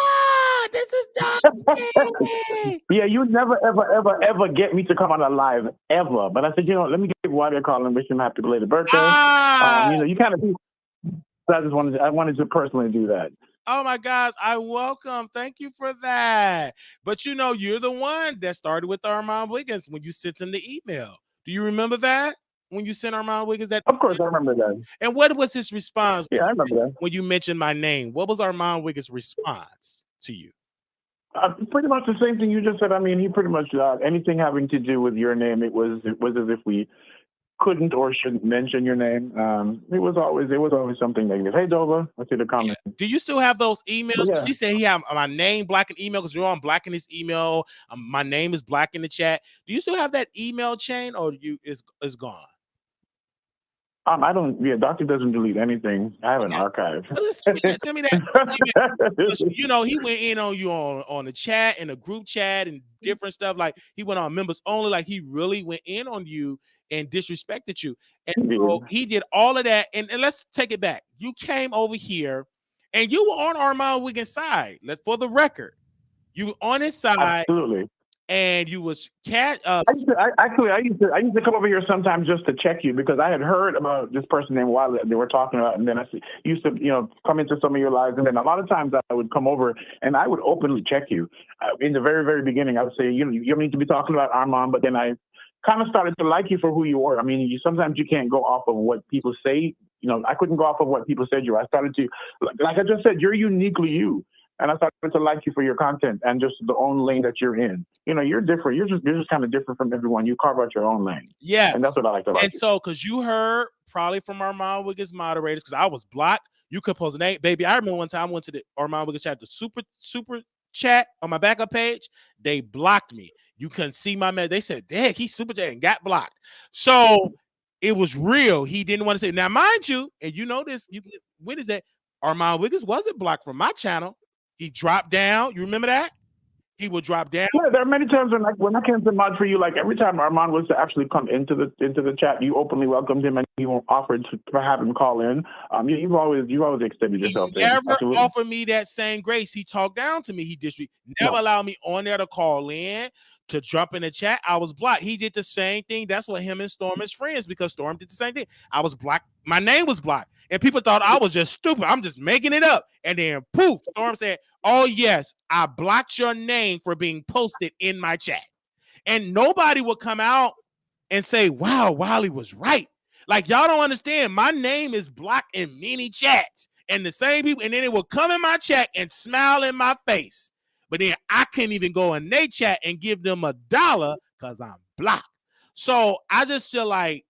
This is Doxy. Yeah, you never, ever get me to come on a live, ever. But I said, let me give Wiley a call and wish him happy belated birthday. You kind of. So I wanted to personally do that. Oh my gosh, I welcome. Thank you for that. But you're the one that started with Armon Wiggins when you sent him the email. Do you remember that? When you sent Armon Wiggins that? Of course, I remember that. And what was his response? Yeah, I remember that. When you mentioned my name, what was Armon Wiggins' response to you? Pretty much the same thing you just said. I mean, he pretty much anything having to do with your name, it was as if we couldn't or shouldn't mention your name. It was always something negative. Hey, Dover, I see the comment. Yeah. Do you still have those emails? Because he said he have my name black in email because you're on black in his email. My name is black in the chat. Do you still have that email chain, or it's gone? I don't. Yeah, Doctor doesn't delete anything. I have an archive. Send me that. He went in on you on the chat and the group chat and different stuff. Like he went on members only. Like he really went in on you and disrespected you. And so he did all of that. And let's take it back. You came over here, and you were on Armon Wiggins' side. For the record, you were on his side. Absolutely. and you was I used to come over here sometimes just to check you because I had heard about this person named Wiley that they were talking about, and then I used to come into some of your lives, and then a lot of times I would come over and I would openly check you. In the very, very beginning, I would say, you don't need to be talking about Armon, but then I kind of started to like you for who you were. I mean, sometimes you can't go off of what people say. I couldn't go off of what people said you were. I started to, like I just said, you're uniquely you. And I started to like you for your content and just the own lane that you're in. You're different. You're just kind of different from everyone. You carve out your own lane. Yeah. And that's what I like about you. And so, because you heard probably from Armon Wiggins moderators, because I was blocked. You could post a name. Baby, I remember one time I went to the Armon Wiggins chat, the super chat on my backup page. They blocked me. You couldn't see my man. They said, dang, he's super chat and got blocked. So it was real. He didn't want to say. Now, mind you, and you know this, what is that? Armon Wiggins wasn't blocked from my channel. He dropped down. You remember that? He would drop down. Yeah, there are many times when I came to mod for you, like every time Armon was to actually come into the chat, you openly welcomed him and you offered to have him call in. You've always extended yourself. He never offered me that same grace. He talked down to me. He never allowed me on there to call in, to jump in the chat. I was blocked. He did the same thing. That's what him and Storm is friends, because Storm did the same thing. I was blocked. My name was blocked. And people thought I was just stupid. I'm just making it up. And then poof, Storm said, oh yes, I blocked your name for being posted in my chat. And nobody would come out and say, wow, Wiley was right. Like, y'all don't understand. My name is blocked in many chats. And the same people, and then it will come in my chat and smile in my face. But then I can't even go in their chat and give them $1 because I'm blocked. So I just feel like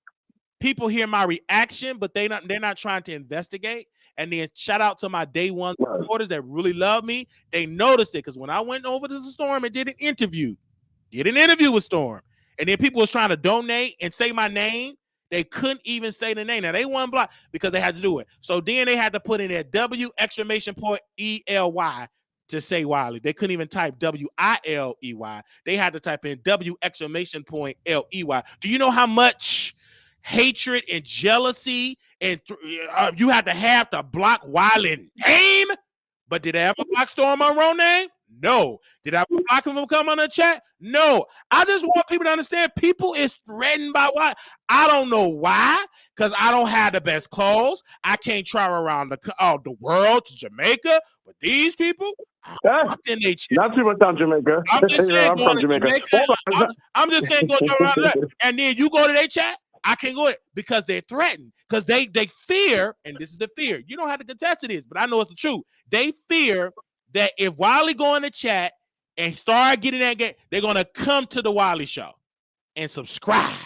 people hear my reaction, but they're not trying to investigate. And then shout out to my day one supporters that really love me. They noticed it, because when I went over to the Storm and did an interview with Storm, and then people was trying to donate and say my name, they couldn't even say the name. Now they weren't blocked because they had to do it. So then they had to put in their W!ELY to say Wiley. They couldn't even type WILEY. They had to type in W!LEY. Do you know how much hatred and jealousy and you had to have to block Wiley name? But did I ever block Storm Monroe name? No. Did I block him from coming on the chat? No. I just want people to understand people is threatened by Wiley. I don't know why, because I don't have the best clothes. I can't travel around the world to Jamaica. But these people, not too much on Jamaica. I'm just saying, I'm from Jamaica. I'm just saying, go around that. And then you go to their chat, I can't go there because they're threatened, because they fear, and this is the fear. You don't have to contest it, but I know it's the truth. They fear that if Wiley go in the chat and start getting that game, they're gonna come to the Wiley show and subscribe,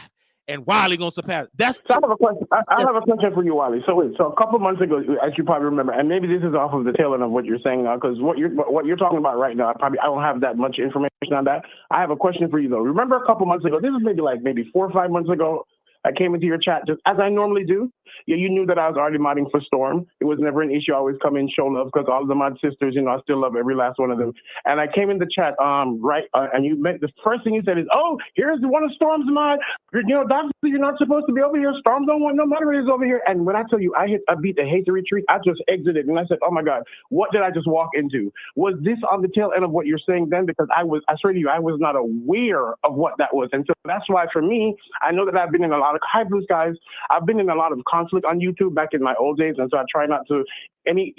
and Wiley gonna surpass. I have a question. I have a question for you, Wiley. So a couple months ago, as you probably remember, and maybe this is off of the tail end of what you're saying now, because what you're talking about right now, I don't have that much information on that. I have a question for you though. Remember a couple months ago? This is maybe 4 or 5 months ago. I came into your chat just as I normally do. Yeah, you knew that I was already modding for Storm. It was never an issue. I always come in, show love, because all of the mod sisters, I still love every last one of them. And I came in the chat, and you meant the first thing you said is, oh, here's one of Storm's mod. Obviously you're not supposed to be over here. Storm don't want no moderators over here. And when I tell you I beat the hate to retreat, I just exited and I said, oh my God, what did I just walk into? Was this on the tail end of what you're saying then? Because I swear to you, I was not aware of what that was. And so that's why for me, I know that I've been in a lot of high blue skies. I've been in a lot of conflict on YouTube back in my old days, and so I try not to any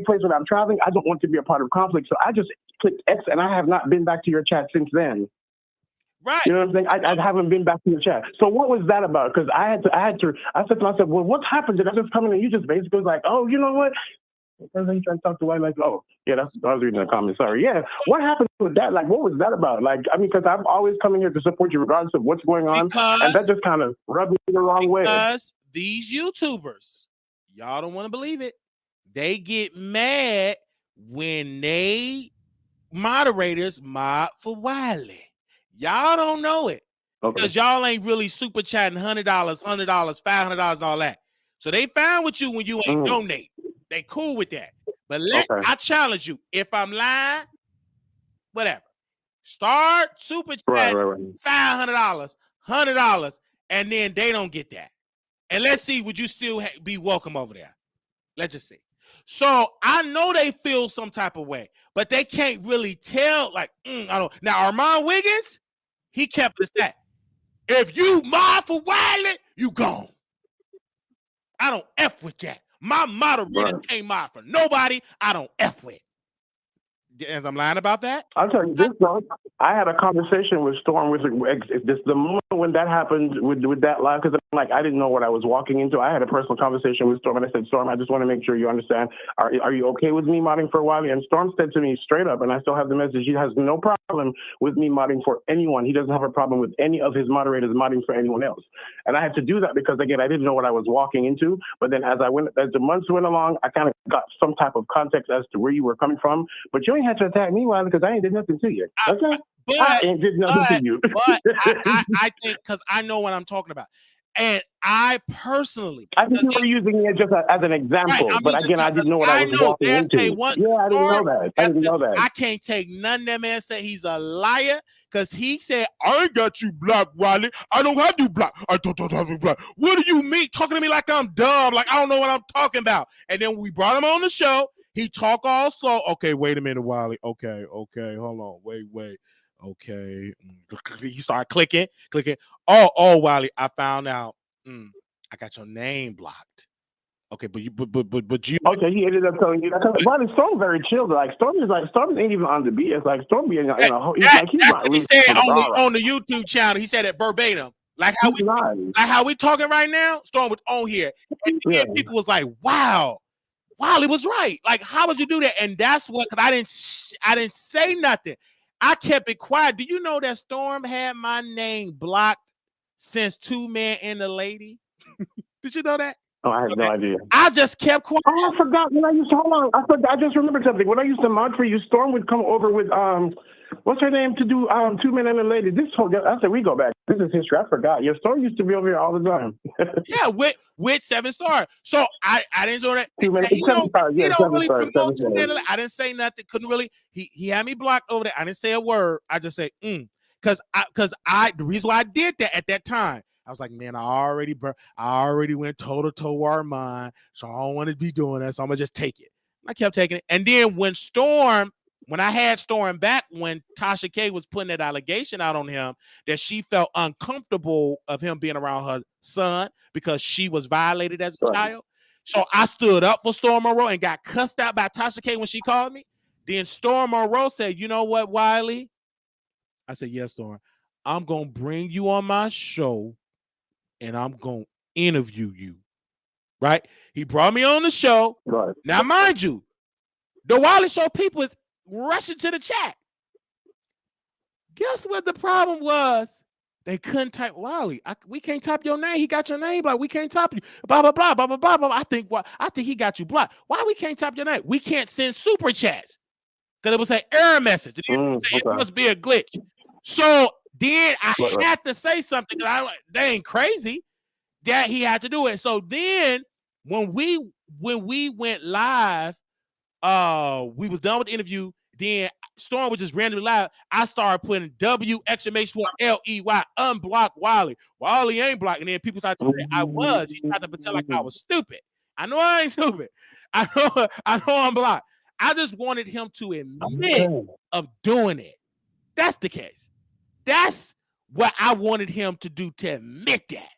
place where I'm traveling. I don't want to be a part of conflict, so I just clicked X, and I have not been back to your chat since then. Right. You know what I'm saying? I haven't been back to your chat. So what was that about? Because I said to myself, well, what happened? Did I just come in and you just basically was like, oh, you know what? And then you try to talk to Wiley, like, oh, yeah, I was reading the comments. Sorry. Yeah. What happened with that? Like, what was that about? Like, I mean, because I'm always coming here to support you regardless of what's going on. And that just kind of rubbed me the wrong way. Because these YouTubers, y'all don't want to believe it, they get mad when they moderators mod for Wiley. Y'all don't know it. Okay. Because y'all ain't really super chatting $100, $500, and all that. So they fine with you when you ain't donate. They cool with that. But I challenge you. If I'm lying, whatever. Start super chat $500, $100, and then they don't get that. And let's see, would you still be welcome over there? Let's just see. So I know they feel some type of way, but they can't really tell. Like, I don't. Now Armon Wiggins, he kept this that. If you mod for Wiley, you gone. I don't F with that. My moderator can't mod for nobody. I don't F with. And I'm lying about that. I'll tell you this, though. I had a conversation with Storm with this the moment when that happened with that live, because I didn't know what I was walking into. I had a personal conversation with Storm, and I said, Storm, I just want to make sure you understand. Are you okay with me modding for Wiley? And Storm said to me straight up, and I still have the message, he has no problem with me modding for anyone. He doesn't have a problem with any of his moderators modding for anyone else. And I had to do that because, again, I didn't know what I was walking into. But then as the months went along, I kind of got some type of context as to where you were coming from. But you ain't had to attack me, Wiley, because I ain't did nothing to you. Okay? I ain't did nothing to you. But I think, because I know what I'm talking about. And I personally, I think you were using it just as an example, right, but again, I didn't know what I was walking into. I didn't know that. I can't take none of that man say he's a liar, because he said, I ain't got you blocked, Wiley. I don't have you blocked. I don't have you blocked. What do you mean? Talking to me like I'm dumb, like I don't know what I'm talking about. And then we brought him on the show. He talk all slow. Okay, wait a minute, Wiley. Okay, hold on. Wait. Okay. He started clicking. Oh, Wiley, I found out. I got your name blocked. Okay, but you. Okay, he ended up telling you that. Wiley, Storm very chill. Like Storm ain't even on the BS. Like Storm being, he's not. He said on the YouTube channel. He said it verbatim. Like how we talking right now. Storm was on here, and people was like, "Wow, Wiley was right. Like, how would you do that?" And that's what, because I didn't say nothing. I kept it quiet. Do you know that Storm had my name blocked since Two Men and a Lady? Did you know that? Oh, I had no idea. I just kept quiet. Oh, I forgot when I used to, hold on. I just remembered something. When I used to mod for you, Storm would come over with, what's her name, to do Two Men and a Lady. I said, we go back. This is history. I forgot. Your Storm used to be over here all the time. Yeah, with 7 Star. So I didn't know that. 7 Stars. Yeah, 7 Stars. I didn't say nothing. Couldn't really. He had me blocked over there. I didn't say a word. I just said, because the reason why I did that at that time, I was like, man, I already went toe to toe Armon, so I don't want to be doing that. So I'm gonna just take it. I kept taking it, and then when I had Storm back, when Tasha K was putting that allegation out on him that she felt uncomfortable of him being around her son because she was violated as a child. So I stood up for Storm Monroe and got cussed out by Tasha K when she called me. Then Storm Monroe said, you know what, Wiley? I said, yes, Storm. I'm going to bring you on my show and I'm going to interview you. Right? He brought me on the show. Right. Now, mind you, the Wiley Show people is rushing to the chat. Guess what the problem was? They couldn't type Wiley. We can't type your name. He got your name blocked. We can't type you. Blah blah blah blah blah blah blah. I think he got you blocked. Why we can't type your name? We can't send super chats because it was an error message. It must be a glitch. So then I had to say something because they ain't crazy that he had to do it. So then when we went live, we was done with the interview. Then Storm was just randomly live. I started putting W LEY unblock Wiley. Wiley ain't blocked. And then people started to say I was. He tried to pretend like I was stupid. I know I ain't stupid. I know I'm blocked. I just wanted him to admit of doing it. That's the case. That's what I wanted him to do, to admit that.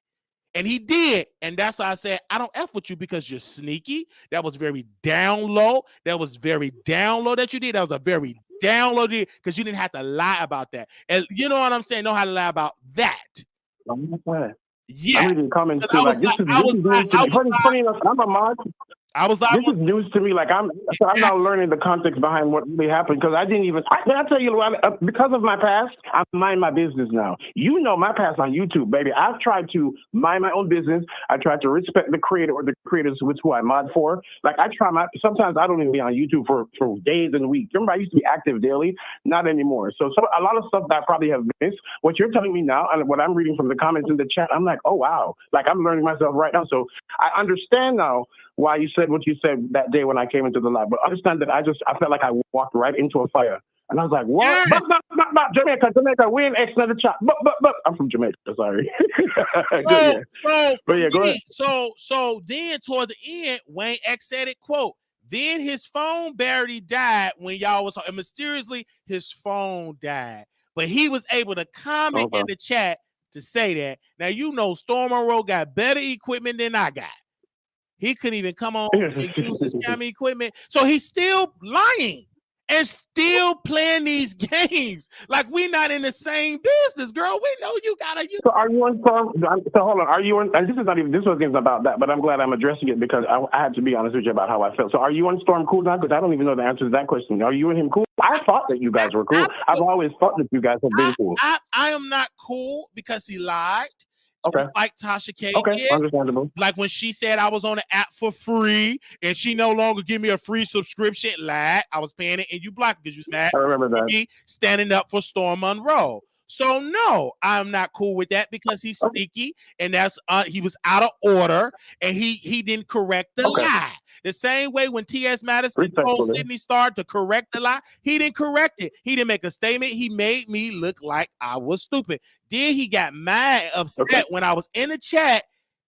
And he did. And that's why I said, I don't F with you because you're sneaky. That was very down low. That was very down low that you did. That was a very down low because you didn't have to lie about that. And you know what I'm saying? Know how to lie about that. Yeah. I'm reading comments too. Funny enough, I'm a mod. This is news to me. Like I'm now learning the context behind what really happened because I didn't even. I tell you, because of my past, I mind my business now. You know my past on YouTube, baby. I've tried to mind my own business. I tried to respect the creator or the creators with who I mod for. Like I try sometimes I don't even be on YouTube for days and weeks. Remember, I used to be active daily, not anymore. So a lot of stuff that I probably have missed. What you're telling me now and what I'm reading from the comments in the chat, I'm like, oh wow, like I'm learning myself right now. So I understand now why you said what you said that day when I came into the lab. But understand that I felt like I walked right into a fire. And I was like, what? Yes. But, Jamaica, we in X another chat. But, I'm from Jamaica, sorry. Go ahead. So then toward the end, Wayne X said it, quote, Then his phone battery died when y'all was talking. And mysteriously, his phone died. But he was able to comment in the chat to say that. Now, you know, Storm Monroe got better equipment than I got. He couldn't even come on and use his scammy equipment. So he's still lying and still playing these games. Like, we not in the same business, girl. We know you gotta use. So are you on Storm? So hold on. Are you on? And this wasn't about that, but I'm glad I'm addressing it because I had to be honest with you about how I felt. So are you on Storm cool now? Because I don't even know the answer to that question. Are you and him cool? I thought that you guys were cool. I've always thought that you guys have been cool. I am not cool because he lied. Okay. Like Tasha K. Okay, did. understandable. Like when she said I was on the app for free and she no longer give me a free subscription. Lied. I was paying it and you blocked because you was mad. I remember that. Me standing up for Storm Monroe. So no, I'm not cool with that because he's sneaky and that's he was out of order and he didn't correct the lie. The same way when T.S. Madison told Sydney Starr to correct the lie, he didn't correct it. He didn't make a statement. He made me look like I was stupid. Then he got mad, upset when I was in the chat,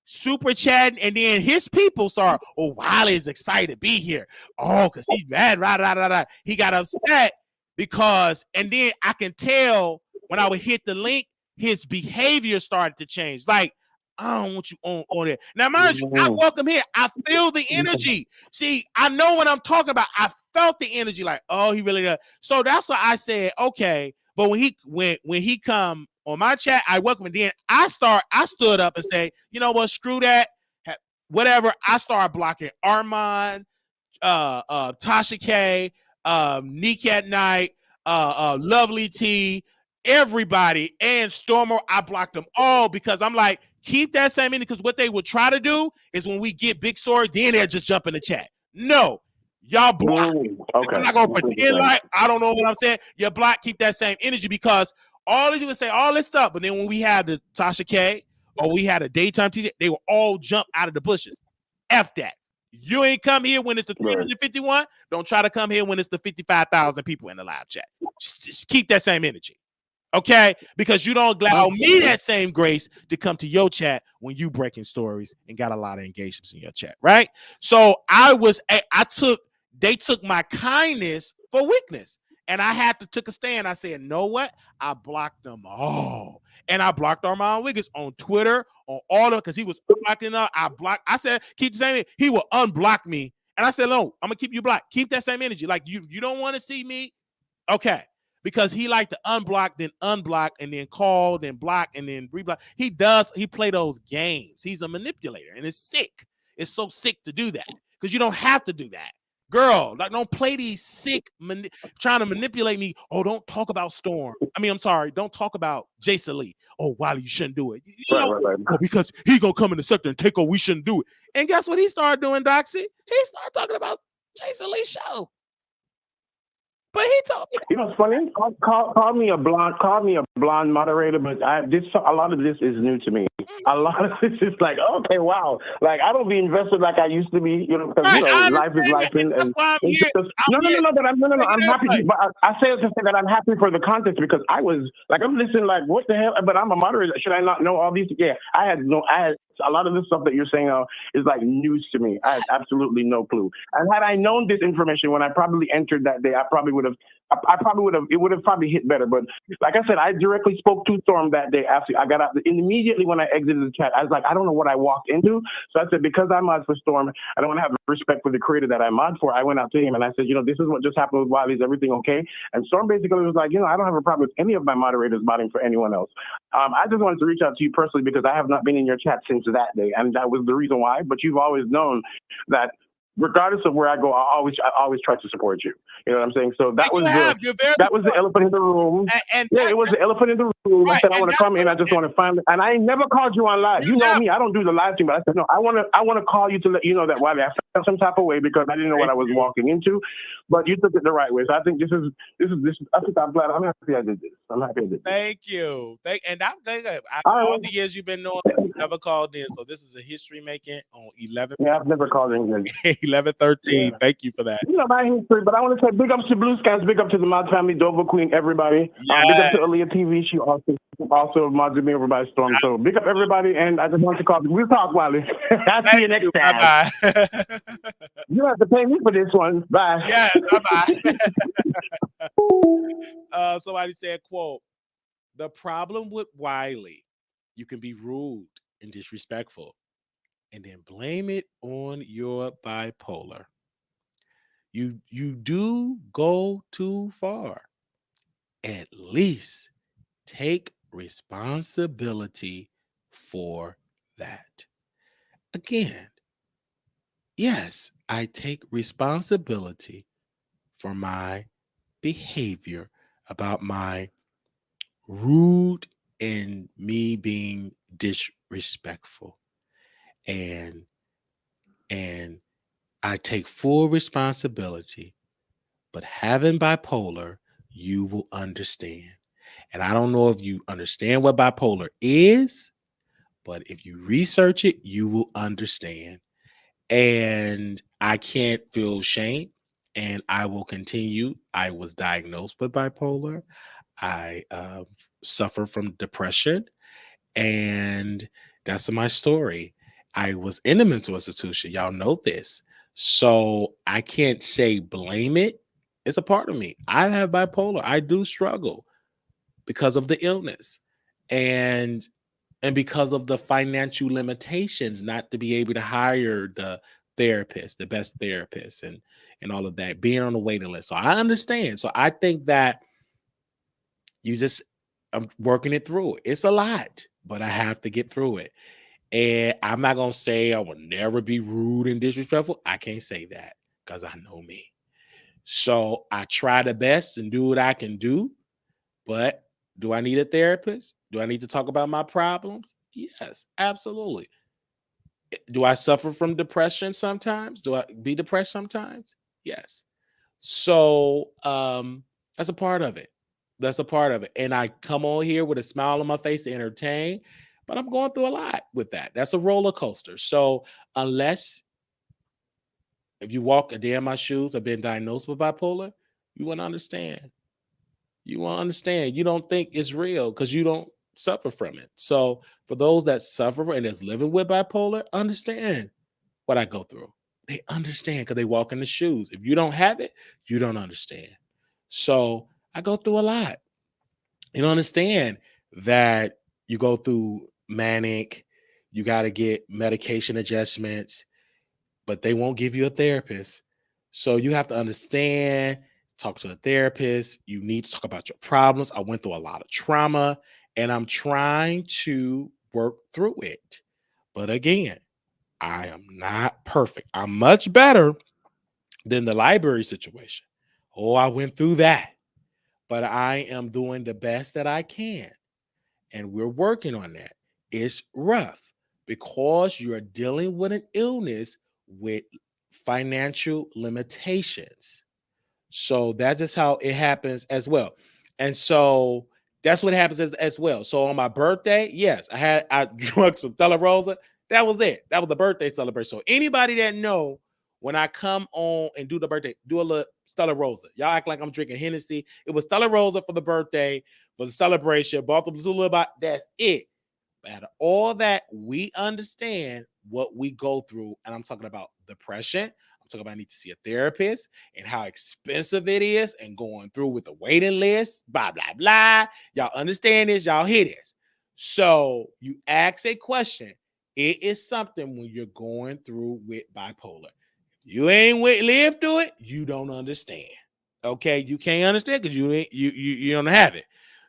super chatting, and then his people started, oh, Wiley is excited to be here. Oh, because he's mad, right. He got upset because, and then I can tell when I would hit the link, his behavior started to change. Like, I don't want you on there. Now, mind you, I welcome here. I feel the energy. See, I know what I'm talking about. I felt the energy like, oh, he really does. So that's why I said, okay. But when he come on my chat, I welcome him. Then I stood up and say, you know what, screw that. Whatever. I started blocking Armon, Tasha K, Neek at Night, Lovely T, everybody, and Stormer. I blocked them all because I'm like, keep that same energy, because what they would try to do is when we get big story, then they'll just jump in the chat. No, y'all block. Okay. I'm not gonna pretend like I don't know what I'm saying. You're blocked. Keep that same energy because all of you would say all this stuff, but then when we had the Tasha K or we had a daytime teacher, they will all jump out of the bushes. F that. You ain't come here when it's the 351. Don't try to come here when it's the 55,000 people in the live chat. Just keep that same energy. Okay, because you don't allow me that same grace to come to your chat when you breaking stories and got a lot of engagements in your chat, right? So they took my kindness for weakness, and I had to take a stand. I said, know what? I blocked them all, and I blocked Armon Wiggins on Twitter, on all of because he was blocking up. I said, keep the same. He will unblock me, and I said, no, I'm gonna keep you blocked. Keep that same energy. Like you don't want to see me, okay? Because he liked to unblock, then unblock, and then call, then block, and then reblock. He play those games. He's a manipulator, and it's sick. It's so sick to do that because you don't have to do that. Girl, like, don't play these sick, trying to manipulate me. Oh, don't talk about Storm. I'm sorry. Don't talk about Jason Lee. Oh, Wiley, you shouldn't do it. Right. Oh, because he going to come in the sector and take over, we shouldn't do it. And guess what he started doing, Doxy? He started talking about Jason Lee's show. But he told me, you know, it's funny. Call me a blonde moderator, but a lot of this is new to me. A lot of this is like, okay, wow. Like I don't be invested like I used to be, you know, because life is life, and that's why I'm here. I'm happy. But I say to say that I'm happy for the context because I was like, I'm listening, like, what the hell? But I'm a moderator. Should I not know all these? Yeah, I had a lot of this stuff that you're saying is like news to me. I had absolutely no clue. And had I known this information when I probably entered that day, it would have probably hit better. But like I said, I directly spoke to Storm that day after I got out. Immediately when I exited the chat, I was like, I don't know what I walked into. So I said, because I mod for Storm, I don't want to have respect for the creator that I mod for. I went out to him and I said, you know, this is what just happened with Wiley. Is everything okay? And Storm basically was like, you know, I don't have a problem with any of my moderators modding for anyone else. I just wanted to reach out to you personally because I have not been in your chat since that day, and that was the reason why. But you've always known that regardless of where I go, I always try to support you. You know what I'm saying? So that was the elephant in the room. It was the elephant in the room. Right, I said I want to come in. I just want to finally, and I ain't never called you on live. You know me. I don't do the live thing, but I said no. I want to call you to let you know that Wiley, I felt some type of way because I didn't know what I was walking into, but you took it the right way. So I think this is. I think I'm glad. I'm happy I did this. I'm happy I did this. Thank you. And I'm good. All the years you've been knowing, you never called in. So this is a history making on 11. Yeah, I've never called in. 1113. Thank you for that. You know my history, but I want to say big ups to Blue Skies, big up to the Mod Family, Dover Queen, everybody. Big up to Aaliyah TV. She also mods me over by storm. So big up everybody, and I just want to call. We'll talk, Wiley. I'll see you next time. Bye-bye. You have to pay me for this one. Bye. Yeah, bye-bye. Somebody said, quote, "The problem with Wiley, you can be rude and disrespectful and then blame it on your bipolar. You do go too far. At least take responsibility for that." Again, yes, I take responsibility for my behavior about my rude and me being disrespectful. And I take full responsibility. But having bipolar, you will understand. And I don't know if you understand what bipolar is, but if you research it, you will understand. And I can't feel shame, and I will continue. I was diagnosed with bipolar. I suffer from depression, and that's my story. I was in a mental institution. Y'all know this. So I can't say blame it. It's a part of me. I have bipolar. I do struggle because of the illness and because of the financial limitations, not to be able to hire the therapist, the best therapist, and all of that, being on the waiting list. So I understand. So I think that I'm working it through. It's a lot, but I have to get through it. And I'm not going to say I will never be rude and disrespectful. I can't say that because I know me. So I try the best and do what I can do. But do I need a therapist? Do I need to talk about my problems? Yes, absolutely. Do I suffer from depression sometimes? Do I be depressed sometimes? Yes. So that's a part of it. That's a part of it. And I come on here with a smile on my face to entertain, but I'm going through a lot with that. That's a roller coaster. So unless if you walk a day in my shoes, I've been diagnosed with bipolar, you won't understand. You won't understand. You don't think it's real because you don't suffer from it. So for those that suffer and that's living with bipolar, understand what I go through. They understand because they walk in the shoes. If you don't have it, you don't understand. So I go through a lot. You don't understand that you go through manic, you got to get medication adjustments, but they won't give you a therapist. So you have to understand, talk to a therapist. You need to talk about your problems. I went through a lot of trauma and I'm trying to work through it. But again, I am not perfect. I'm much better than the library situation. Oh, I went through that. But I am doing the best that I can. And we're working on that. It's rough because you're dealing with an illness with financial limitations. So that's just how it happens as well. And so that's what happens as well. So on my birthday, yes, I drank some Stella Rosa. That was it. That was the birthday celebration. So anybody that know when I come on and do the birthday, do a little Stella Rosa. Y'all act like I'm drinking Hennessy. It was Stella Rosa for the birthday, for the celebration. Bought them a little about that's it. But out of all that, we understand what we go through. And I'm talking about depression. I'm talking about I need to see a therapist and how expensive it is and going through with the waiting list, blah, blah, blah. Y'all understand this. Y'all hear this. So you ask a question. It is something when you're going through with bipolar. If you ain't live through it, you don't understand. Okay, you can't understand because you don't have it.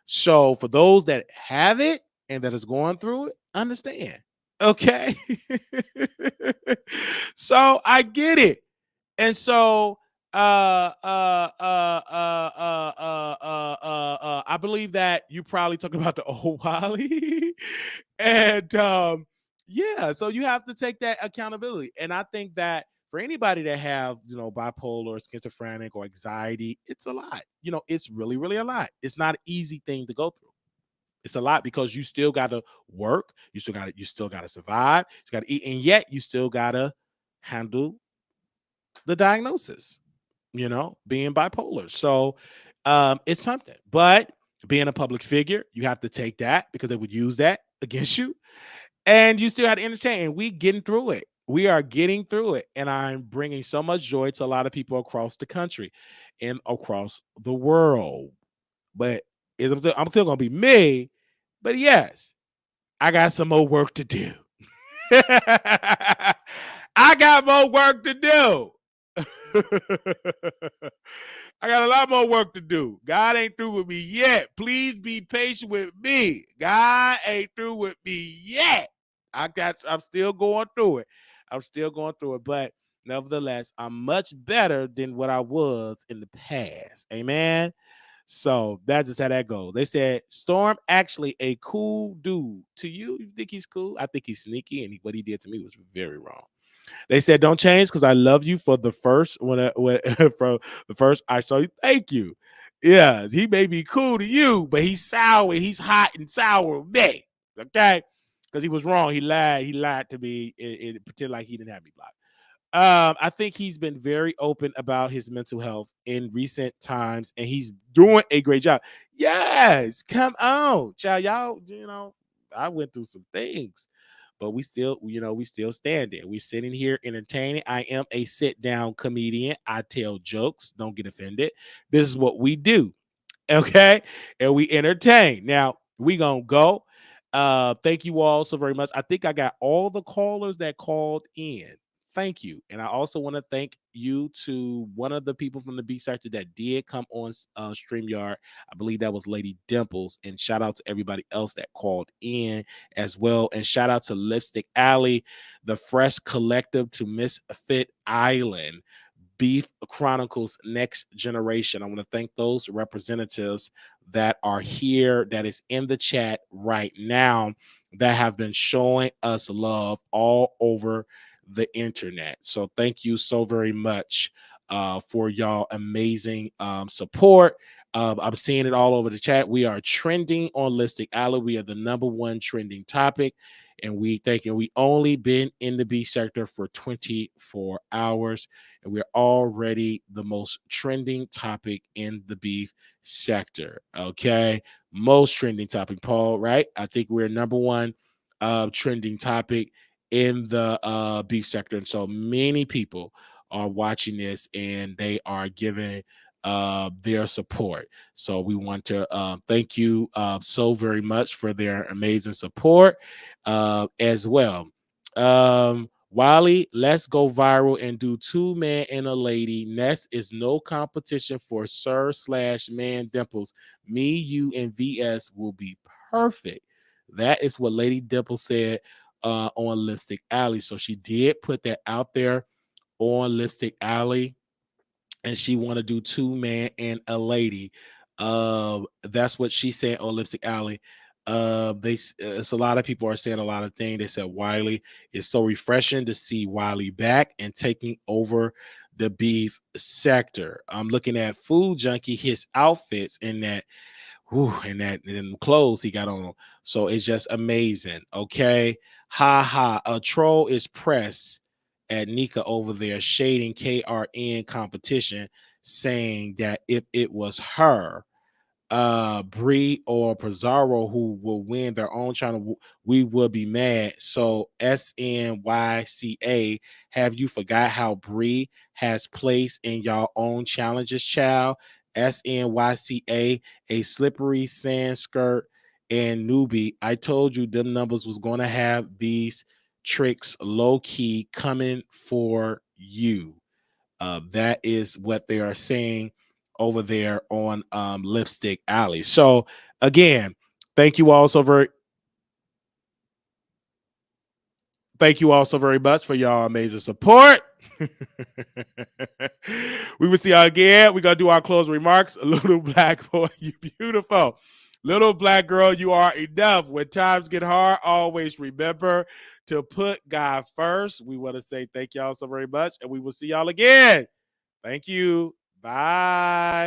So for those that have it and that is going through it, understand. Okay. So I get it. And so I believe that you probably talking about the old Wiley. And yeah, so you have to take that accountability. And I think that for anybody that have, bipolar or schizophrenic or anxiety, it's a lot. It's really, really a lot. It's not an easy thing to go through. It's a lot because you still got to work. You still got to survive. You got to eat. And yet you still got to handle the diagnosis, being bipolar. So it's something. But being a public figure, you have to take that because they would use that against you. And you still have to entertain. And we getting through it. We are getting through it. And I'm bringing so much joy to a lot of people across the country and across the world. But I'm still going to be me. But yes, I got some more work to do. I got more work to do. I got a lot more work to do. God ain't through with me yet. Please be patient with me. God ain't through with me yet. I'm still going through it. I'm still going through it. But nevertheless, I'm much better than what I was in the past. Amen. So that's just how that goes. They said Storm actually a cool dude. To you, you think he's cool? I think he's sneaky, and what he did to me was very wrong. They said don't change because I love you for the first when from the first I saw you. Thank you. Yeah, he may be cool to you, but he's sour. He's hot and sour with me. Okay, because he was wrong. He lied. He lied to me and pretend like he didn't have me blocked. I think he's been very open about his mental health in recent times, and he's doing a great job. Yes, come on, child. Y'all, I went through some things, but we still standing. We're sitting here entertaining. I am a sit-down comedian. I tell jokes. Don't get offended. This is what we do. Okay, and we entertain. Now we gonna go. Thank you all so very much. I think I got all the callers that called in. Thank you. And I also want to thank you to one of the people from the B sector that did come on StreamYard. I believe that was Lady Dimples. And shout out to everybody else that called in as well. And shout out to Lipstick Alley, the Fresh Collective, to Misfit Island, Beef Chronicles Next Generation. I want to thank those representatives that are here, that is in the chat right now, that have been showing us love all over the internet. So thank you so very much for y'all amazing support. I'm seeing it all over the chat. We are trending on Lipstick Alley. We are the #1 trending topic. And we only been in the B sector for 24 hours. And we're already the most trending topic in the beef sector. Okay. Most trending topic, Paul, right? I think we're #1 trending topic in the beef sector. And so many people are watching this and they are giving their support. So we want to thank you so very much for their amazing support as well. Wiley, let's go viral and do 2 man and a lady. Ness is no competition for Sir/Man Dimples. Me, you, and VS will be perfect. That is what Lady Dimple said on Lipstick Alley. So she did put that out there on Lipstick Alley, and she want to do 2 man and a lady. That's what she said on Lipstick Alley. It's a lot of people are saying a lot of things. They said Wiley is so refreshing to see Wiley back and taking over the beef sector. I'm looking at Food Junkie, his outfits in that. And the clothes he got on. So it's just amazing. Okay. Ha ha. A troll is pressed at Nika over there shading KRN competition, saying that if it was her, Bree or Pizarro who will win their own channel, we would be mad. So SNYCA, have you forgot how Bree has place in y'all own challenges, child? SNYCA, a slippery sand skirt and newbie. I told you them numbers was going to have these tricks low key coming for you. That is what they are saying over there on Lipstick Alley. So again, thank you all so very much for y'all amazing support. We will see y'all again. We're gonna do our closing remarks. Little black boy, you beautiful. Little black girl, you are enough. When times get hard, always remember to put God first. We want to say thank y'all so very much, and we will see y'all again. Thank you. Bye.